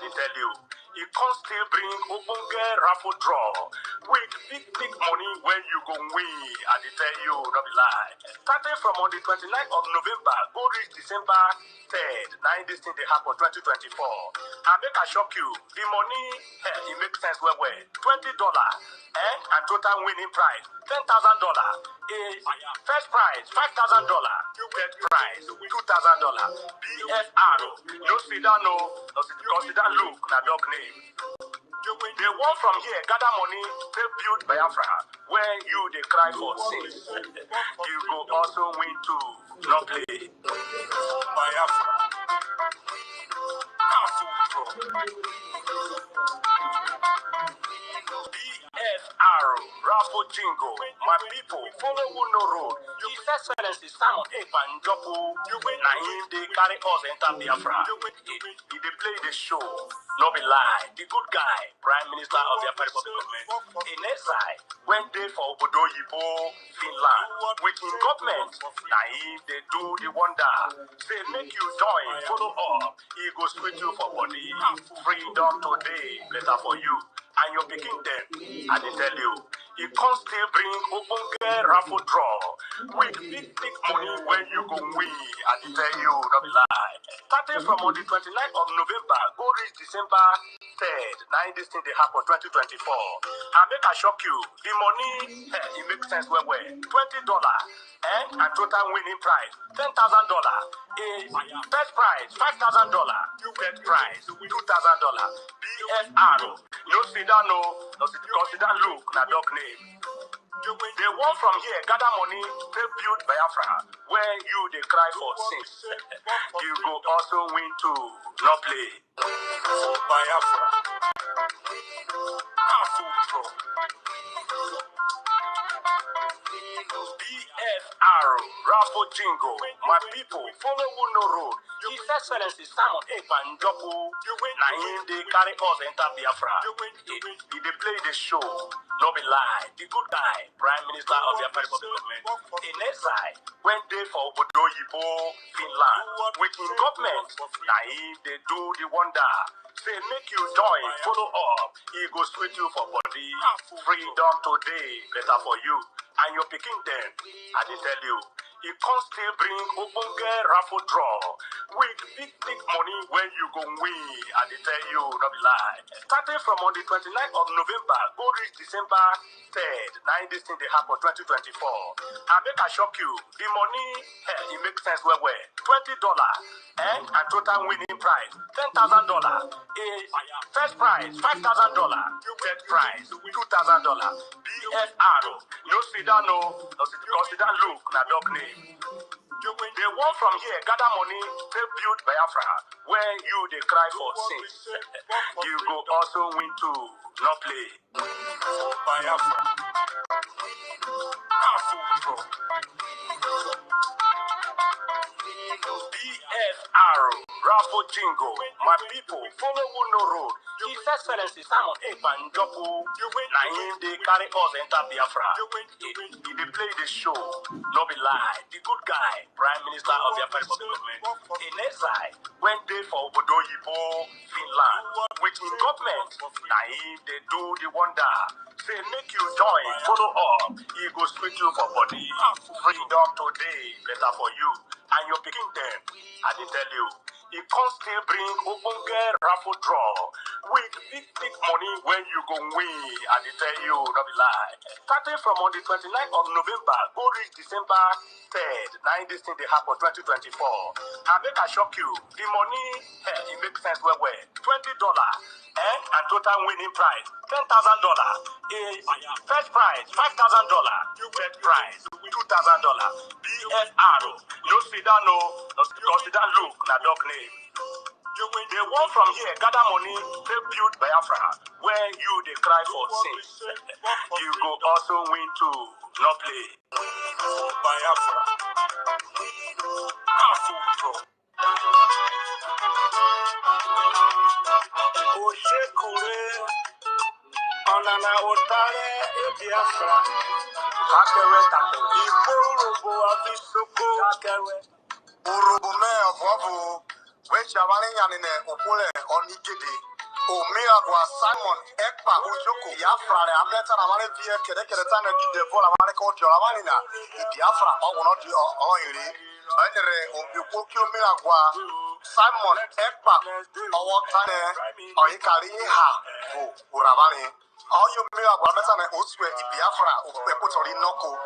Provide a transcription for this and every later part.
dey tell you. You can still bring ogbonge raffle draw with big money when you go win. I dey tell you, no be lie. Starting from on the 29th of November, go reach December 3rd. Now this thing they happen 2024. I make I shock you. The money, it makes sense well. $20 and total winning prize $10,000. First prize $5,000. Third prize $2,000. BFR. No sit down, no consider look na dog name. They want from here gather money to build Biafra where you they cry for sins. You go also win too. No play. Biafra. BFR, Raffle Jingo, my people, follow who no road. His Excellency Simon Ekpanjopu, na him they carry us enter Biafra. He they play the show, no be lie. The good guy, Prime Minister of the Republic Government, in exile, went there for Obodo Yibo, Finland, with his government. Na him they do the wonder. Say make you join, follow up. He go sweet you for body. Freedom today, better for you. And your picking them, I dey tell you, you can still bring ogbonge raffle draw with big money when you go win. I dey tell you, no be lie. Starting from on the 29th of November, go reach December 3rd. Now this thing they happen 2024. I make I shock you. The money, it makes sense well. $20 and total winning prize $10,000. First prize $5,000. Third prize $2,000. BFR. No sit down, no consider look na dog name. They want from here gather money to build Biafra where you they cry for sins. You go also win too. No play. Biafra. BFR, Raffle Jingo, my people, follow who no road. His Excellency Simon Ekpanjopu, na him they carry us enter Biafra. He they play the show, no be lie. The good guy, Prime Minister of the Republic Government, in exile, went there for Obodo Yibo, Finland, with his government. Na him they do the wonder. Say make you join, follow up. He go sweet you for body. Freedom today, better for you. And your picking them, I dey tell you, you can still bring ogbonge raffle draw with big money when you go win. I dey tell you, no be lie. Starting from on the 29th of November, go reach December 3rd. Now this thing they happen 2024. I make I shock you. The money, it makes sense well. $20 and total winning prize $10,000. First prize $5,000. Third prize $2,000. BFR. No sit down, no consider look na dog name. They want from here gather money to build Biafra where you they cry for sins. You go also win too. No play. Biafra. BFR, Raffle Jingo, my people, follow who no road. His Excellency Simon Ekpanjopu, na him they carry us enter Biafra. He they play the show, no be lie. The good guy, Prime Minister of the Republic Government, in exile, went there for Obodo Yibo, Finland, with his government. Na him they do the wonder. Say make you join, follow up. He go sweet you for body. Freedom today, better for you. And your picking them, I did tell you, you can still bring ogbonge raffle draw with big money when you go win. I did tell you, no be lie. Starting from on the 29th of November, go reach December 3rd. Now this thing they happen 2024. I make I shock you. The money, it makes sense well. $20 and total winning prize $10,000. First prize $5,000. Third prize $2,000. BFR. No sit down, no consider look na dog name. They want from here gather money to build Biafra where you they cry for sins. You go also win too. No play. Biafra. Oshekure Onana Otare Biafra. Kakewe take Iburubu Abisuku Kakewe Urubu me of Wabu which are running in a Opule on Igede Omiagwa Simon Ekpa Ojoko Biafra le amleta na mane vie kede tane ki devo la mane ko dio la mane na Biafra o wono di o iri enere obikwo ki Omiagwa Simon Ekpa o tane o ikari ha bu uramani o yo Omiagwa meta na oswe Biafra o pe ko tori noko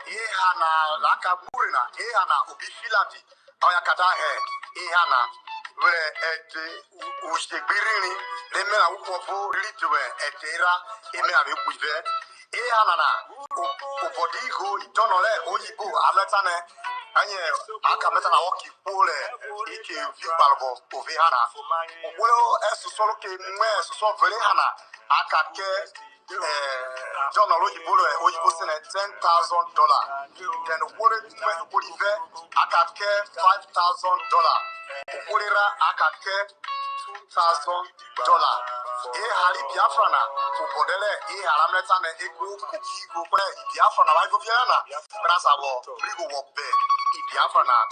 ihe na aka gburi na ihe na obi filandi o ya kata ihe na were ete usegbirini leme na ukwofu lidwe etera eme na bekuive ihe na obodo igo idonole oyibo ametane anye aka meta na woki pole ike vikbalbo ovi hana ogwelo esusolo ke mwe esuso vele hana aka ke John oyibo sene $10,000 then worive aka ke $5,000 okwolera aka ke $2,000 ihari Biafra na ubodele ihara mleta na ego kukigo kwe Biafra na waivo fiana brasa wo brigo wo be Biafra na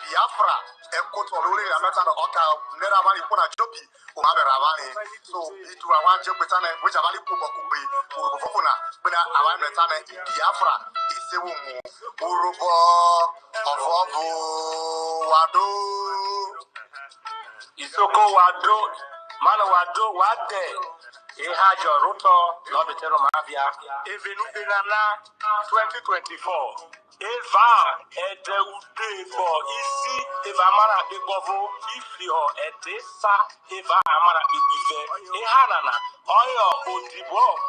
Biafra ekoto lori la meta na oka nera bani kuna jobi o ma bera bani so itu awan je peta na which abali ku bokugbe urubo fofuna bena awan meta na Biafra isewu mu urubo ofobu wado isoko wado mana wado wade ihajo ruto lobitero mabia evenu benana 2024 eva ede ude bo isi eva mara begovo ifio ede sa eva amara begive ihanana oyo odibo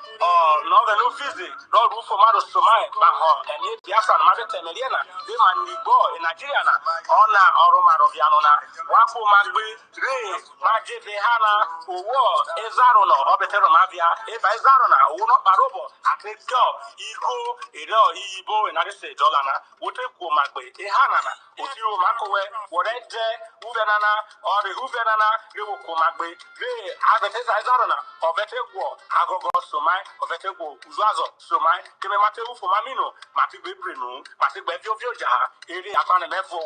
no velo fizi do rufo maro somai ba ho eni Biafra na mabete temeliana de manibo in Nigeria na ona oru maro biano na wako magbe re majeve hana owo ezaro no obetero mavia eva ezaro na owo no barobo akejo igo ero ibo in ade dollar na wote ko magbe e hana na otiro makowe wore je uvenana or uvenana re ko magbe re abeteza ezaro na obete gwo agogo somai obete gwo uzuazo somai keme mate ufo mamino mati bebrenu mati gbe fiofio ja ere apane mefo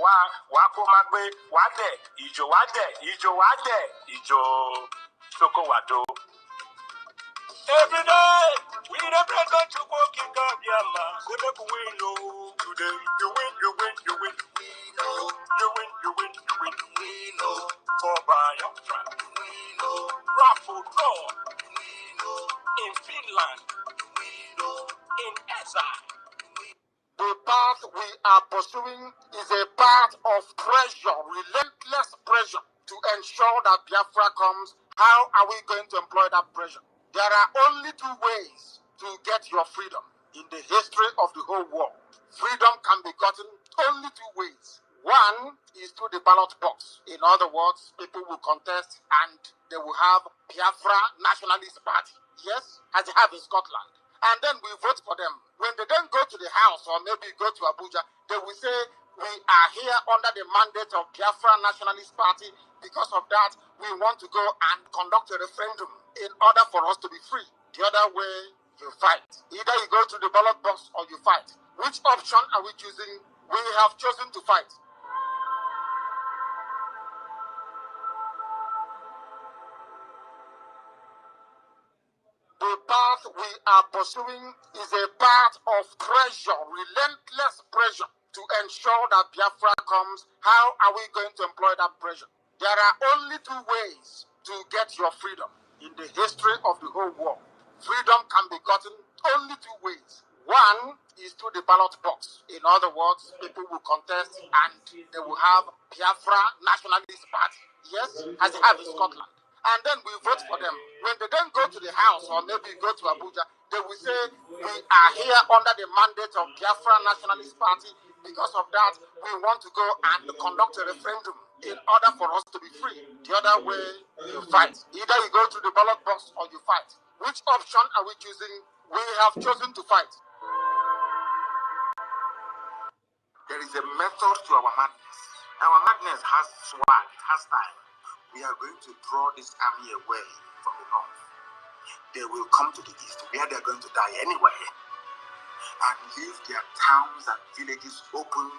wa ko magbe wade ijo soko wado every day we dey pray God to go king of yama say make we know today you win we know we know for Biafra we know raffle draw we know in Finland we know in exile. The path we are pursuing is a path of pressure, relentless pressure to ensure that Biafra comes. How are we going to employ that pressure? There are only two ways to get your freedom in the history of the whole world. Freedom can be gotten only two ways. One is through the ballot box. In other words, people will contest and they will have Biafra Nationalist Party. Yes, as they have in Scotland. And then we vote for them. When they then go to the house or maybe go to Abuja, they will say, we are here under the mandate of Biafra Nationalist Party. Because of that, we want to go and conduct a referendum in order for us to be free. The other way, you fight. Either you go to the ballot box or you fight. Which option are we choosing? We have chosen to fight. The path we are pursuing is a path of pressure, relentless pressure to ensure that Biafra comes. How are we going to employ that pressure? There are only two ways to get your freedom in the history of the whole world. Freedom can be gotten only two ways. One is through the ballot box. In other words, people will contest and they will have Biafra Nationalist Party. Yes, as they have in Scotland. And then we vote for them. When they then go to the house or maybe go to Abuja, they will say, we are here under the mandate of Biafra Nationalist Party. Because of that, we want to go and conduct a referendum in order for us to be free. The other way, you fight. Either you go to the ballot box or you fight. Which option are we choosing? We have chosen to fight. There is a method to our madness. Our madness has swag, it has style. We are going to draw this army away from the north. They will come to the east, where they are going to die anyway, and leave their towns and villages open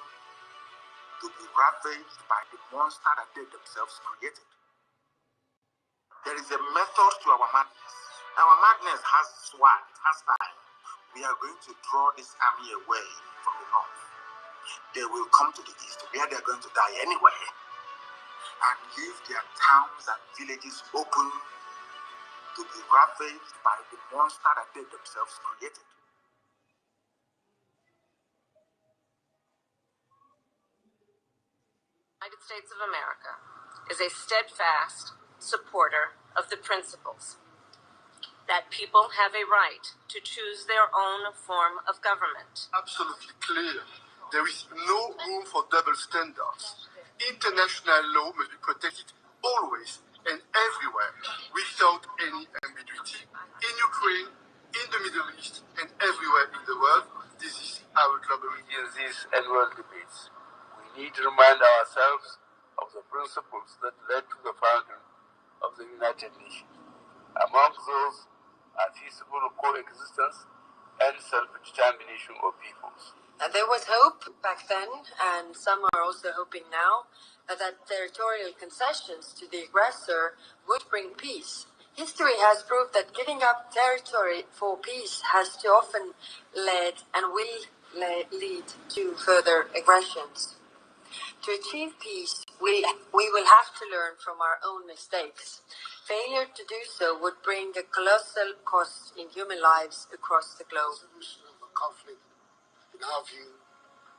to be ravaged by the monster that they themselves created. There is a method to our madness. Our madness has swag, it has style. We are going to draw this army away from the north. They will come to the east, where they are going to die anyway, and leave their towns and villages open to be ravaged by the monster that they themselves created. The United States of America is a steadfast supporter of the principles that people have a right to choose their own form of government. Absolutely clear. There is no room for double standards. International law must be protected always and everywhere without any ambiguity. In Ukraine, in the Middle East, and everywhere in the world, this is our global. In these annual debates, we need to remind ourselves of the principles that led to the founding of the United Nations. Among those are peaceable coexistence and self-determination of peoples. And there was hope back then, and some are also hoping now, that territorial concessions to the aggressor would bring peace. History has proved that giving up territory for peace has too often led and will lead to further aggressions. To achieve peace, we will have to learn from our own mistakes. Failure to do so would bring a colossal cost in human lives across the globe. The solution of a conflict, in our view,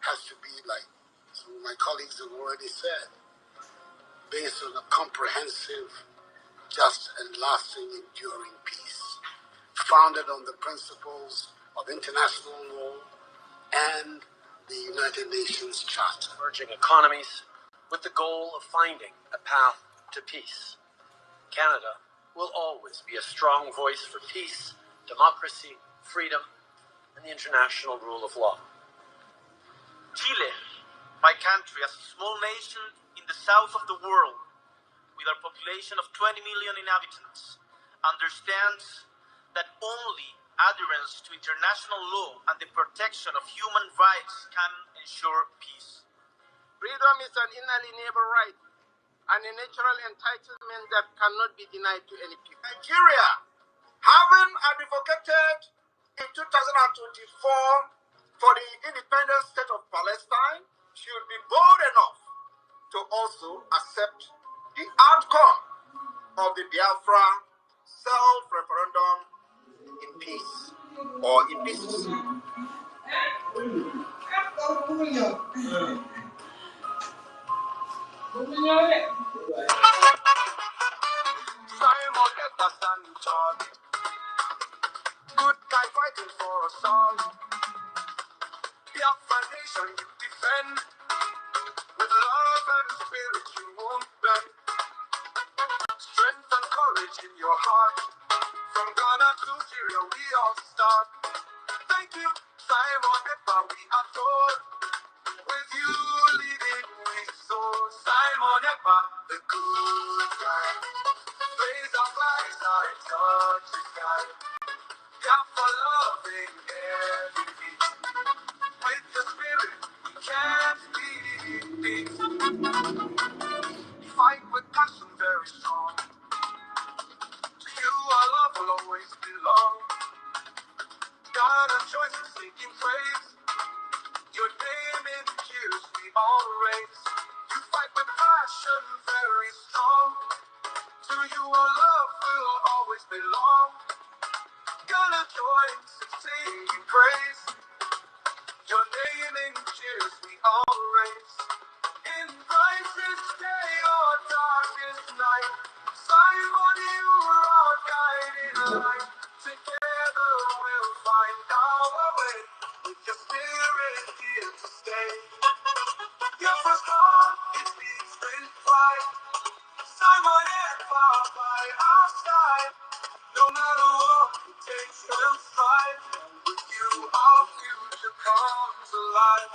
has to be, like some of my colleagues have already said, based on a comprehensive, just and lasting, enduring peace, founded on the principles of international law and the United Nations Charter. Emerging economies with the goal of finding a path to peace. Canada will always be a strong voice for peace, democracy, freedom, and the international rule of law. Chile, my country, as a small nation in the south of the world, with a population of 20 million inhabitants, understands that only adherence to international law and the protection of human rights can ensure peace. Freedom is an inalienable right and a natural entitlement that cannot be denied to any people. Nigeria, having advocated in 2024 for the independent state of Palestine, should be bold enough to also accept the outcome of the Biafra self-referendum in peace or in peace. Simon Epperson, good guy fighting for us all. Biafra nation you defend, with love and spirit you won't bend. Strength and courage in your heart, from Ghana to Syria we all start. Thank you, Simon Epper, we adore. With you leading we soar. Simon Epper, the good guy. Raise our flags, our touch the sky. Biafra loving every beat. With the spirit, we can't beat. Fight with passion very strong. To you our love will always belong. God of choice and seeking praise. Your name in the years we all raise. You fight with passion very strong. To you our love will always belong. God of choice and seeking praise. Your name in the years we all raise. In brightest day or darkest night, Simon, you are our guiding light. Together we'll find our way, with your spirit here to stay. Your first heart, it beats with pride. Simon and Bob by our side. No matter what it takes, we'll strive. With you, our future comes alive.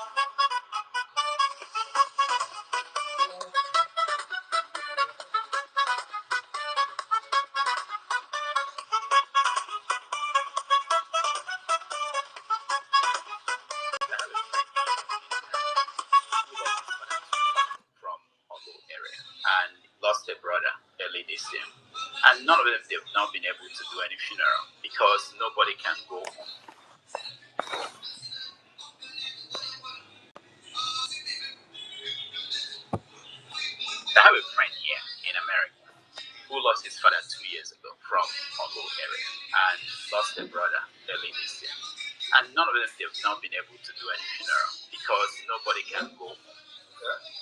From Ogo area and lost a brother early this year. And none of them, they've not been able to do any funeral because nobody can go home. I have a friend here in America who lost his father 2 years ago from Congo area and lost a brother early this year. And none of them, they've not been able to do any funeral because nobody can go home.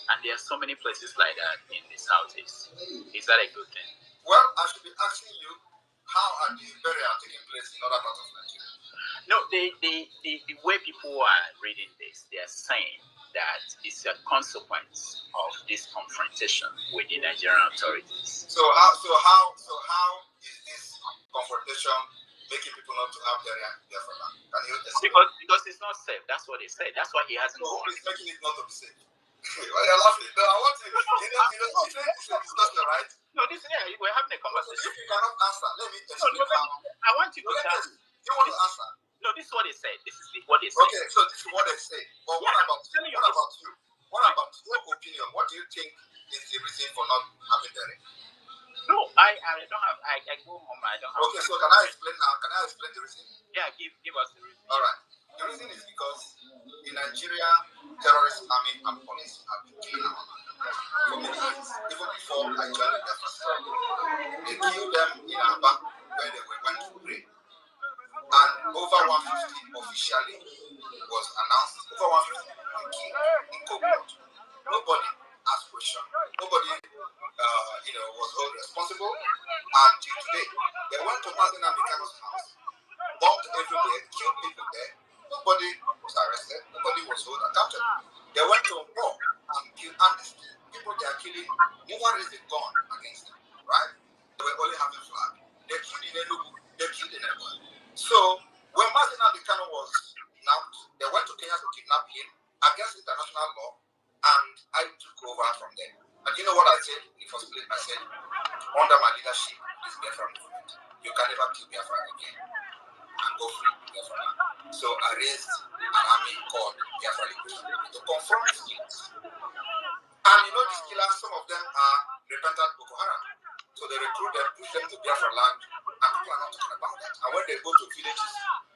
And there are so many places like that in the Southeast. Is that a good thing? Well, I should be asking you, how are the burial taking place in other parts of Nigeria? No, the way people are reading this, they are saying that it's a consequence of this confrontation with the Nigerian authorities. So how is this confrontation making people not to have burial in Biafra land? Can you explain? Because it's not safe. That's what they say. That's why he hasn't gone. It's making it not to be safe. Why you're laughing? No, I want to. It's a discussion, right? No, we're having a conversation. If you cannot answer, let me explain how. I want you to tell me. You want to answer? No, this is what they said. This is what they said. Okay, so this is what they say. But what about you? What about you? What about your opinion? What do you think is the reason for not having burial? No, I don't have. I go home. I don't have. Okay, so can I explain now? Can I explain the reason? Yeah, give us the reason. All right. The reason is because in Nigeria, terrorist army and police have been killing our people for many years. Even before I joined the Biafra struggle, they killed them in Aba where they went to pray. And over 150 officially was announced. Over 150 were killed in Coburg. Nobody asked questions. Nobody, was held responsible. And till today, they went to Martin Amicano's house, bombed everywhere, killed people there. Nobody was arrested. Nobody was held accountable. They went to war and killed amnesty. People they are killing never raised a gun against them, right? They were only having flag. They killed in Enugu. They killed in Enugu. So when Martin Amicano was kidnapped, they went to Kenya to kidnap him against international law, and I took over from there. And you know what I said? It was split. I said, under my leadership, this Biafra movement, you can never kill Biafra again and go free Biafra. So I raised an army called Biafra Liberation Army to confront these killers. And these killers, some of them are repentant Boko Haram. So they recruit them, push them to Biafra land, and people are not talking about that. And when they go to villages,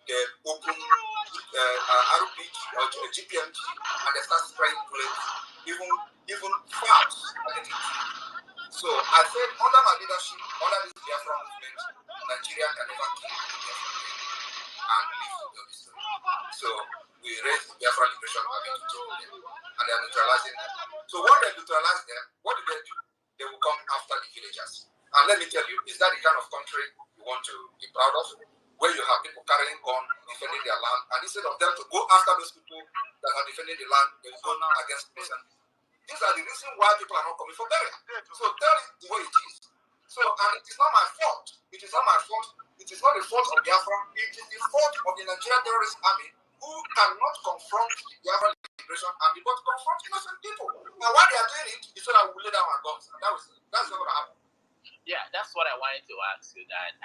they open RPG or GPMG, and they start spraying bullets, even farms are getting killed. So I said, under my leadership, under this Biafra movement, Nigeria can never kill Biafra again and live to tell the story. So we raised the Biafra Liberation Army to take them, and they are neutralizing them. So when they neutralize them, what do? They will come after the villagers. And let me tell you, is that the kind of country you want to be proud of? Where you have people carrying guns, defending their land, and instead of them to go after those people that are defending the land, they will go against innocent. These are the reasons why people are not coming for burial. So tell it the way it is. So, and it is not my fault. It is not my fault. It is not the fault of Biafra. It is the fault of the Nigerian terrorist army who cannot confront the Biafra Liberation Army, but confront innocent people. And why they are doing it is so that we lay down our guns. And that's not going to happen. Yeah, that's what I wanted to ask you. That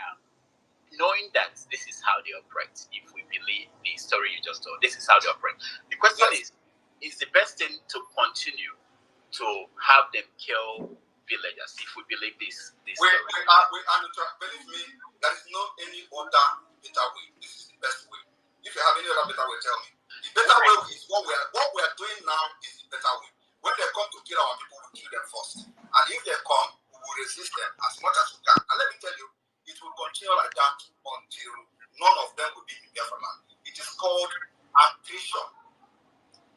knowing that this is how they operate, if we believe the story you just told, this is how they operate. The question is the best thing to continue to have them kill villagers if we believe this story? We are believe me, there is no any other better way. This is the best way. If you have any other better way, tell me. The better way is what we are doing now is the better way. When they come to kill our people, we kill them first. And if they come, we will resist them as much as we can. And let me tell you, it will continue like that until none of them will be in Biafra land. It is called attrition.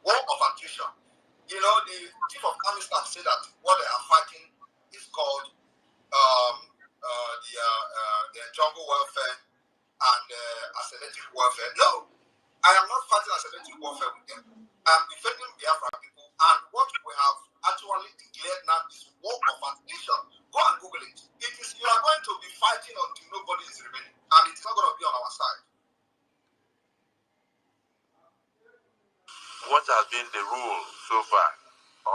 War of attrition. The chief of army staff said that what they are fighting is called the jungle warfare and asymmetric warfare. No, I am not fighting asymmetric warfare with them. I am defending Biafra people, and what we have actually declared now is war of attrition. Go and Google it. It is you are going to be fighting until nobody is remaining, and it's not going to be on our side. What has been the rule so far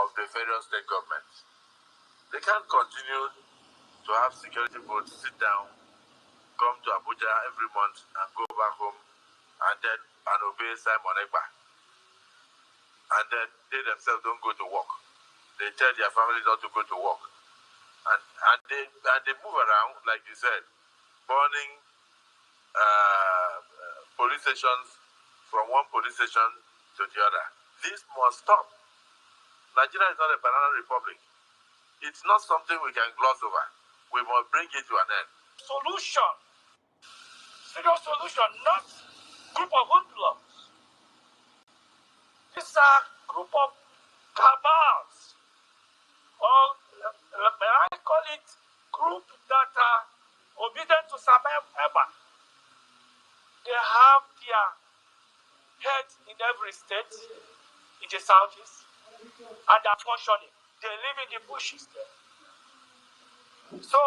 of the federal state governments? They can't continue to have security boats sit down, come to Abuja every month and go back home and obey Simon Ekpa. And then they themselves don't go to work. They tell their families not to go to work. and they move around, like you said, burning police stations from one police station to the other. This must stop. Nigeria is not a banana republic. It's not something we can gloss over. We must bring it to an end. Solution. Serious solution, not group of hoodlums. These are group of cabals. Or may I call it group that are obedient to Sam Eba. They have their heads in every state in the southeast, and they are functioning. They live in the bushes there. So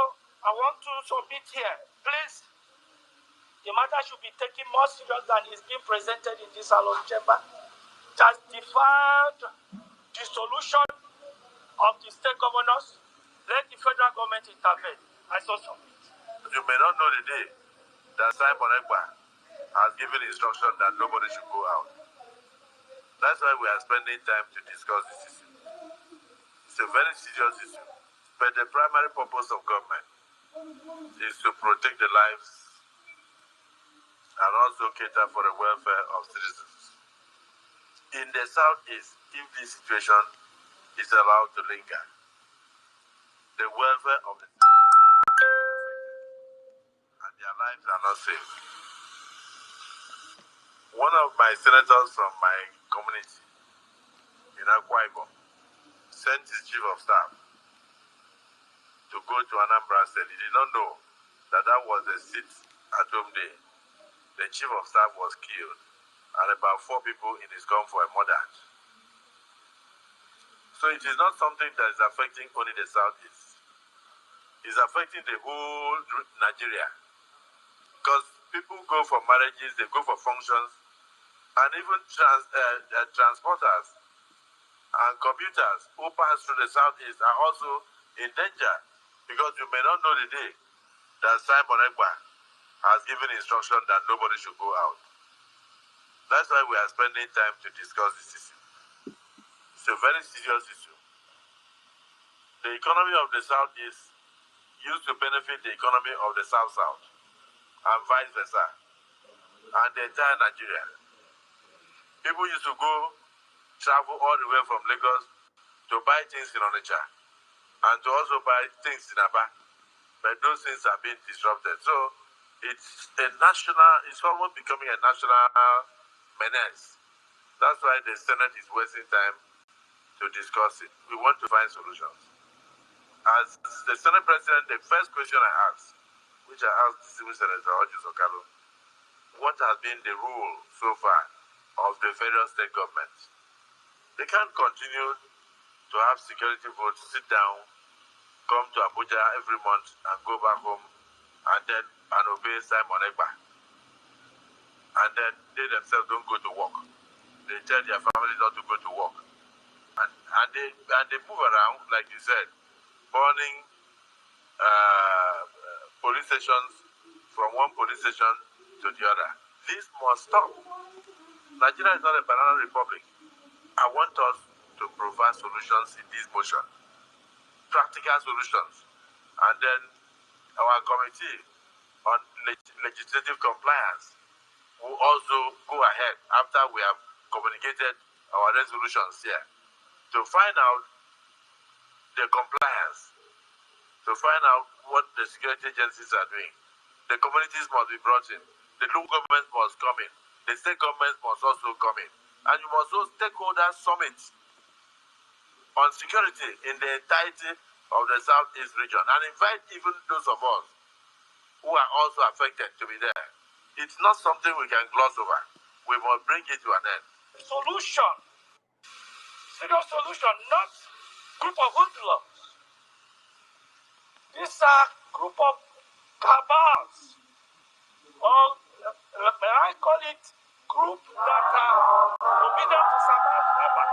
I want to submit here, please, the matter should be taken more serious than is being presented in this salon chamber. Just deferred the solution of the state governors. Let the federal government intervene. I so submit. You may not know the day that Simon Ekpa has given instruction that nobody should go out. That's why we are spending time to discuss this issue. It's a very serious issue. But the primary purpose of government is to protect the lives and also cater for the welfare of citizens. In the southeast, if this situation is allowed to linger, the welfare of the and their lives are not safe. One of my senators from my community in Akwa Ibom sent his chief of staff to go to Anambra State. He did not know that that was the sit-at-home day. The chief of staff was killed, and about 4 people in his convoy murdered. So it is not something that is affecting only the southeast. It's affecting the whole Nigeria. Because people go for marriages, they go for functions, and even transporters and commuters who pass through the southeast are also in danger, because you may not know the day that Simon Ekpa has given instruction that nobody should go out. That's why we are spending time to discuss this issue. It's a very serious issue. The economy of the southeast used to benefit the economy of the south-south, and vice versa, and the entire Nigeria. People used to travel all the way from Lagos to buy things in Onitsha, and to also buy things in Aba. But those things are being disrupted. So it's almost becoming a national menace. That's why the Senate is wasting time to discuss it. We want to find solutions. As the Senate President, the first question I asked, which I asked the Civil Senator Ojus Okalo, what has been the rule so far of the federal state governments? They can't continue to have security votes, sit down, come to Abuja every month and go back home and obey Simon Ekpa. And then they themselves don't go to work. They tell their families not to go to work. And they move around, like you said, burning police stations from one police station to the other. This must stop. Nigeria is not a banana republic. I want us to provide solutions in this motion, practical solutions. And then our committee on legislative compliance will also go ahead after we have communicated our resolutions here to find out the compliance, to find out what the security agencies are doing. The communities must be brought in. The local government must come in. The state government must also come in. And you must also stakeholder summit on security in the entirety of the Southeast region and invite even those of us who are also affected to be there. It's not something we can gloss over. We must bring it to an end. Solution. Serious solution, not group of hoodlums. These are group of cabals. Or may I call it group that are obedient to Sam Eba.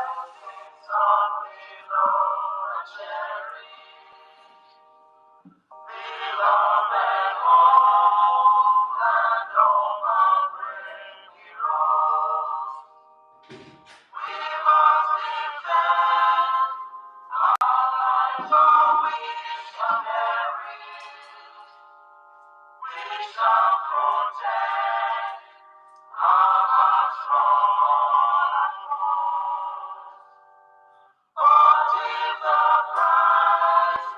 shall protect our hearts from all unrest. But if the Christ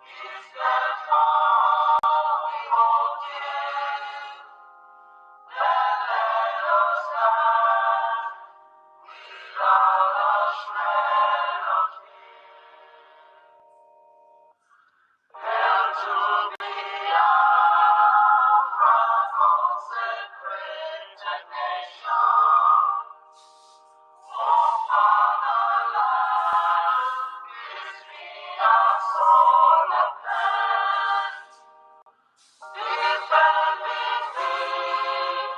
is dead for we will give, then let us stand without a shred of fear. Hail to Biafra, consecrated nation, for fatherland is free our soul of man. Defending thee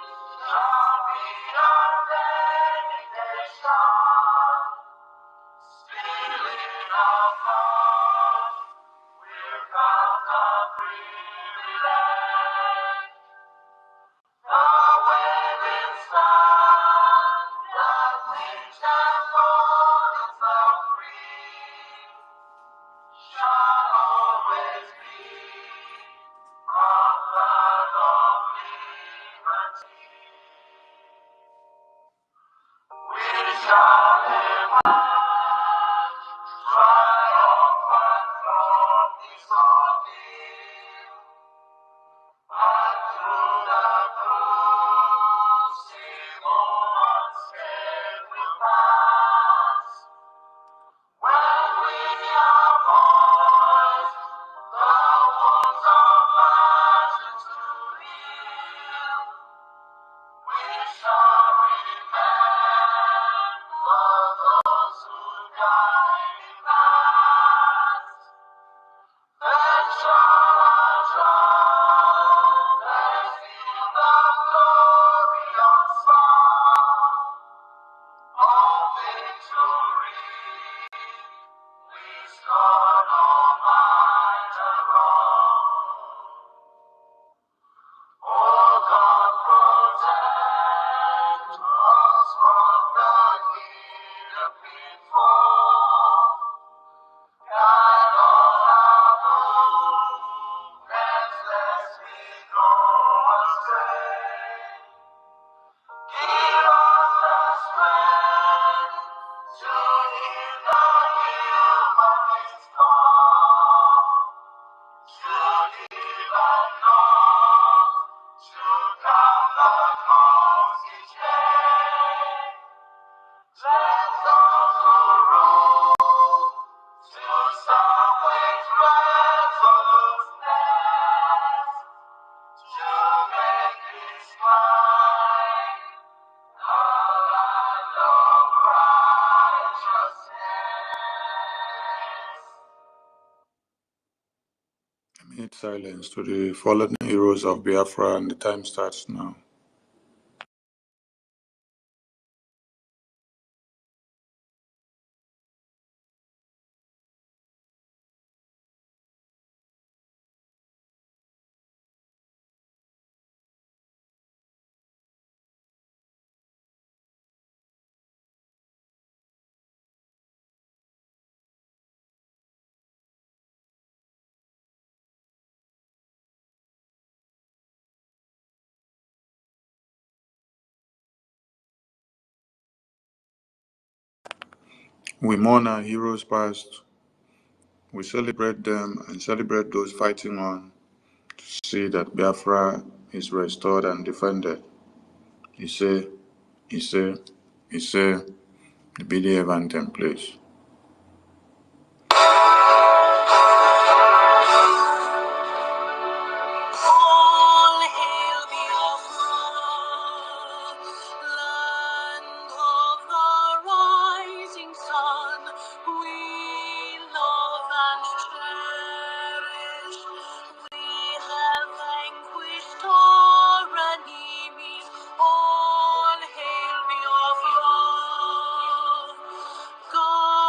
shall be our dedication. Stealing of God without a privilege. The waving standard which has borders of free shall always be a flag of liberty. We shall emerge triumphant from this ordeal, and through the crucible unscathed will pass. When we are voiced the wounds of martyrs to heal, we shall remember those who died in past. Then shall our trumpets peal the glorious song of victory. We scorn all might and wrong. Oh God, protect us from the hidden pitfall. Guide all our movements, lest we go astray. Give us the strength to hear the humanist call, to live and not to count the cost each day. Let those who rule to serve with resoluteness, to make this life a land of righteousness. A minute silence to the fallen heroes of Biafra, and the time starts now. We mourn our heroes past, we celebrate them and celebrate those fighting on to see that Biafra is restored and defended. Ise, Ise, Ise, the BDF anthem, please. All hail Biafra, land of the rising sun. We love and cherish. We have vanquished our enemies. All hail Biafra. God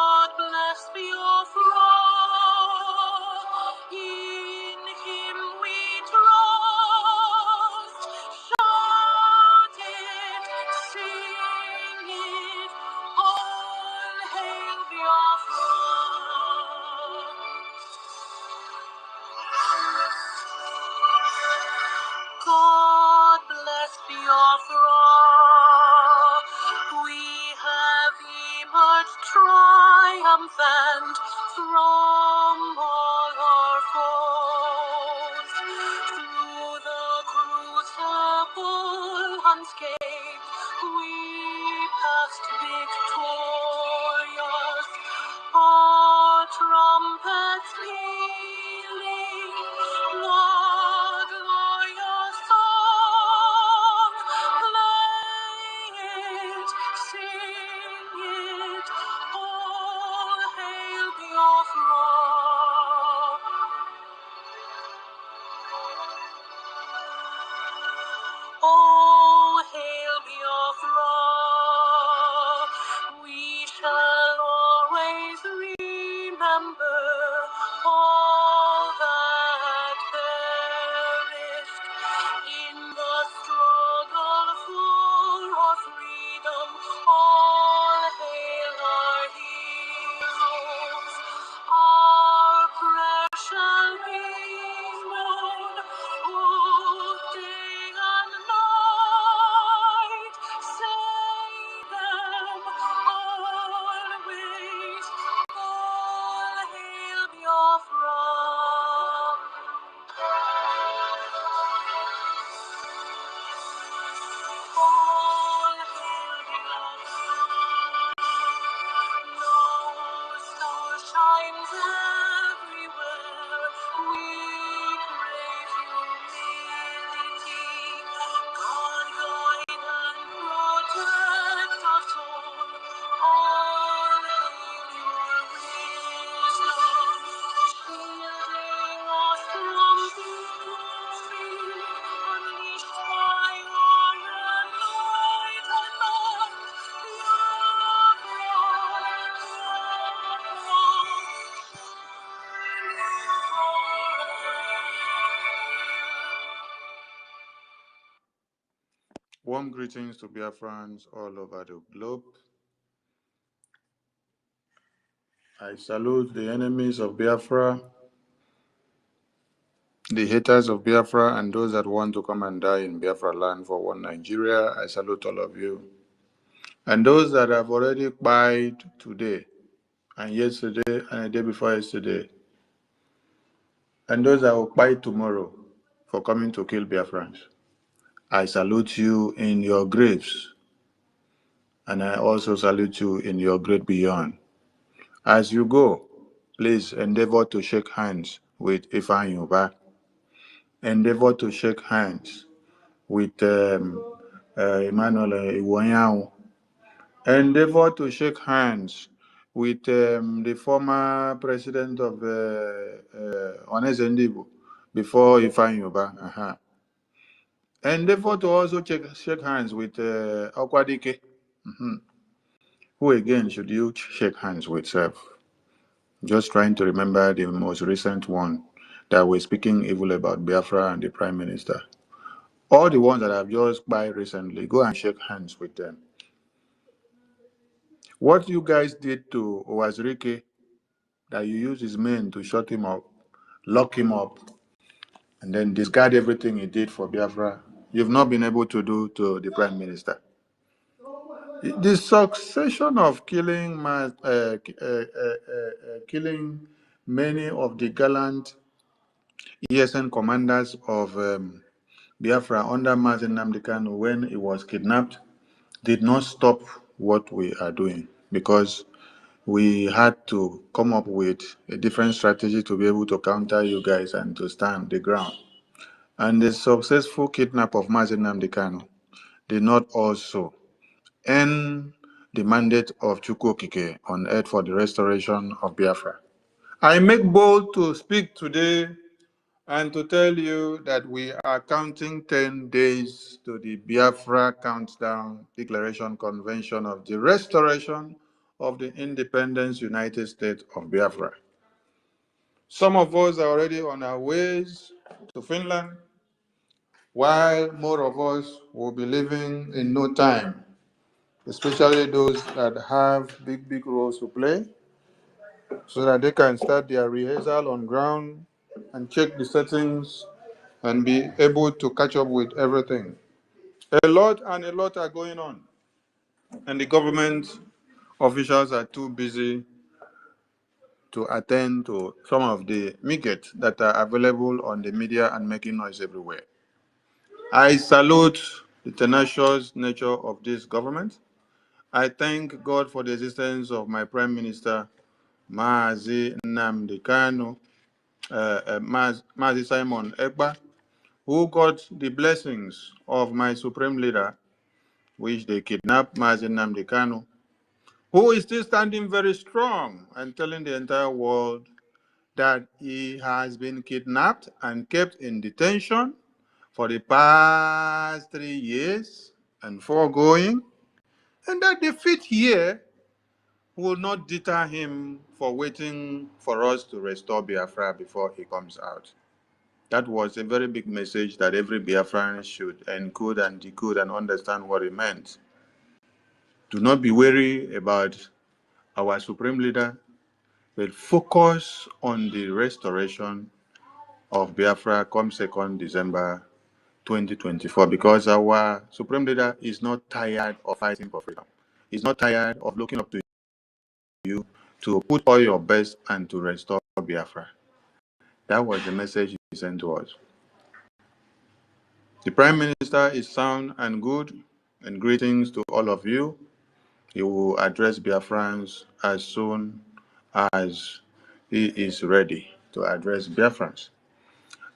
In the struggle for our freedom, all hail our heroes. Our precious men who day and night save them always. All hail Biafra. All hail Biafra. No star shines everywhere. We crave humility. God guide and protect us all. All hail your wisdom, shielding us from fury, unleashed by your enlightenment. Warm greetings to Biafrans all over the globe. I salute the enemies of Biafra, the haters of Biafra, and those that want to come and die in Biafra land for one Nigeria. I salute all of you. And those that have already died today, and yesterday, and the day before yesterday, and those that will fight tomorrow for coming to kill Biafrans. I salute you in your graves, and I also salute you in your great beyond. As you go, please endeavor to shake hands with Ifeanyi Uba. Endeavor to shake hands with Emmanuel Iwuanyanwu. Endeavor to shake hands with the former president of Oneze Ndigbo before Ifeanyi Uba. Endeavor to also shake hands with Okwadike. Who again should you shake hands with, sir? Just trying to remember the most recent one that were speaking evil about Biafra and the Prime Minister. All the ones that I've just by recently, go and shake hands with them. What you guys did to Owazirike, that you used his men to shut him up, lock him up, and then discard everything he did for Biafra, you've not been able to do to the Prime Minister. The succession of killing killing many of the gallant ESN commanders of Biafra under Mazi Nnamdi Kanu when he was kidnapped did not stop what we are doing, because we had to come up with a different strategy to be able to counter you guys and to stand the ground. And the successful kidnap of Mazi Nnamdi Kanu did not also end the mandate of Chukwu Okike on earth for the restoration of Biafra. I make bold to speak today and to tell you that we are counting 10 days to the Biafra Countdown Declaration Convention of the restoration of the Independence United States of Biafra. Some of us are already on our ways to Finland, while more of us will be leaving in no time, especially those that have big roles to play, so that they can start their rehearsal on ground and check the settings and be able to catch up with everything. A lot are going on, and the government officials are too busy to attend to some of the midgets that are available on the media and making noise everywhere. I salute the tenacious nature of this government. I thank God for the existence of my Prime Minister, Mazi Nnamdi Kanu, Mazi Simon Ekpa, who got the blessings of my supreme leader, which they kidnapped Mazi Nnamdi Kanu, who is still standing very strong and telling the entire world that he has been kidnapped and kept in detention for the past 3 years and foregoing, and that the 5th year will not deter him for waiting for us to restore Biafra before he comes out. That was a very big message that every Biafran should encode and decode and understand what it meant. Do not be worried about our supreme leader, but focus on the restoration of Biafra come 2nd December 2024, because our supreme leader is not tired of fighting for freedom. He's not tired of looking up to you to put all your best and to restore Biafra. That was the message he sent to us. The Prime Minister is sound and good, and greetings to all of you. He will address Biafrans as soon as he is ready to address Biafrans.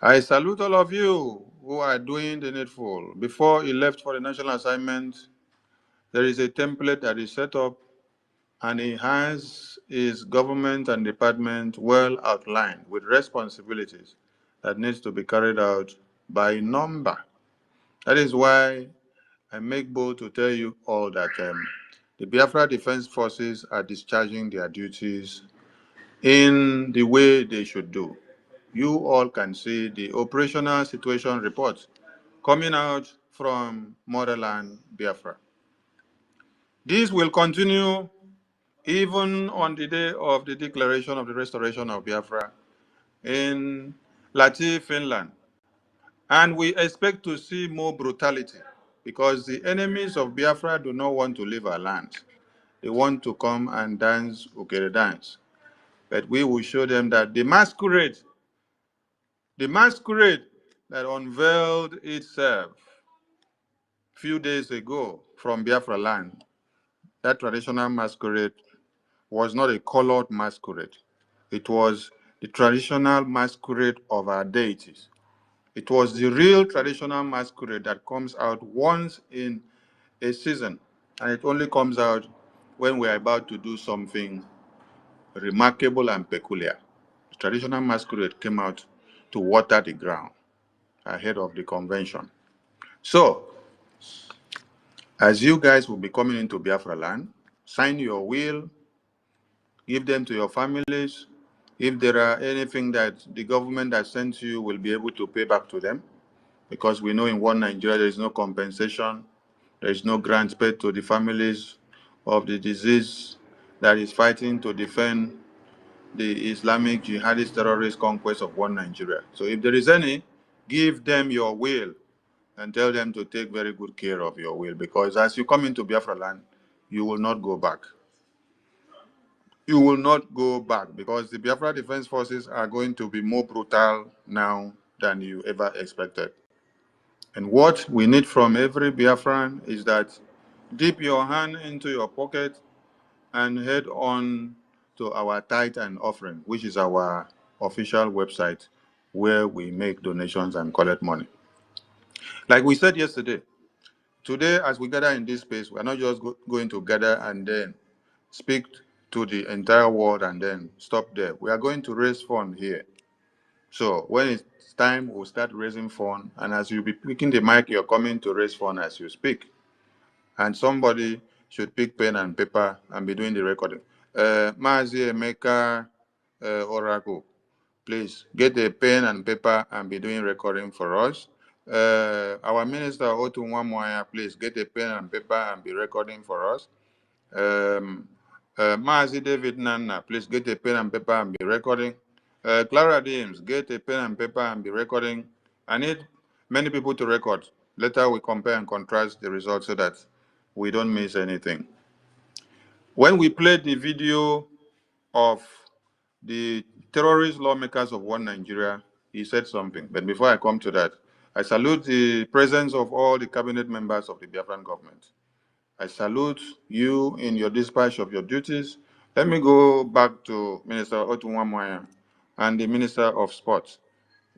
I salute all of you who are doing the needful. Before he left for the national assignment, there is a template that is set up, and he has his government and department well outlined with responsibilities that needs to be carried out by number. That is why I make bold to tell you all that the Biafra Defense Forces are discharging their duties in the way they should do. You all can see the operational situation reports coming out from motherland Biafra. This will continue even on the day of the declaration of the restoration of Biafra in Lati, Finland. And we expect to see more brutality because the enemies of Biafra do not want to leave our land. They want to come and dance Ukere dance. But we will show them that the masquerade that unveiled itself a few days ago from Biafra land, that traditional masquerade was not a colored masquerade. It was the traditional masquerade of our deities. It was the real traditional masquerade that comes out once in a season, and it only comes out when we're about to do something remarkable and peculiar. The traditional masquerade came out to water the ground ahead of the convention. So, as you guys will be coming into Biafra land, sign your will, give them to your families. If there are anything that the government that sent you will be able to pay back to them, because we know in one Nigeria there is no compensation, there is no grant paid to the families of the disease that is fighting to defend the Islamic jihadist terrorist conquest of one Nigeria. So if there is any, give them your will and tell them to take very good care of your will, because as you come into Biafra land, you will not go back. You will not go back because the Biafra Defense Forces are going to be more brutal now than you ever expected. And what we need from every Biafran is that dip your hand into your pocket and head on to our tithe and offering, which is our official website where we make donations and collect money. Like we said yesterday, today as we gather in this space, we're not just going to gather and then speak to the entire world and then stop there. We are going to raise funds here. So when it's time, we'll start raising funds. And as you be picking the mic, you're coming to raise funds as you speak. And somebody should pick pen and paper and be doing the recording. Mazi Emeka Oracle, please get a pen and paper and be doing recording for us. Our minister Otu Nwamoya, please get a pen and paper and be recording for us. Mazi David Nana, please get a pen and paper and be recording. Clara James, get a pen and paper and be recording. I need many people to record. Later we compare and contrast the results so that we don't miss anything. When we played the video of the terrorist lawmakers of one Nigeria, he said something. But before I come to that, I salute the presence of all the cabinet members of the Biafran government. I salute you in your dispatch of your duties. Let me go back to Minister Otunwamwaya and the Minister of Sports.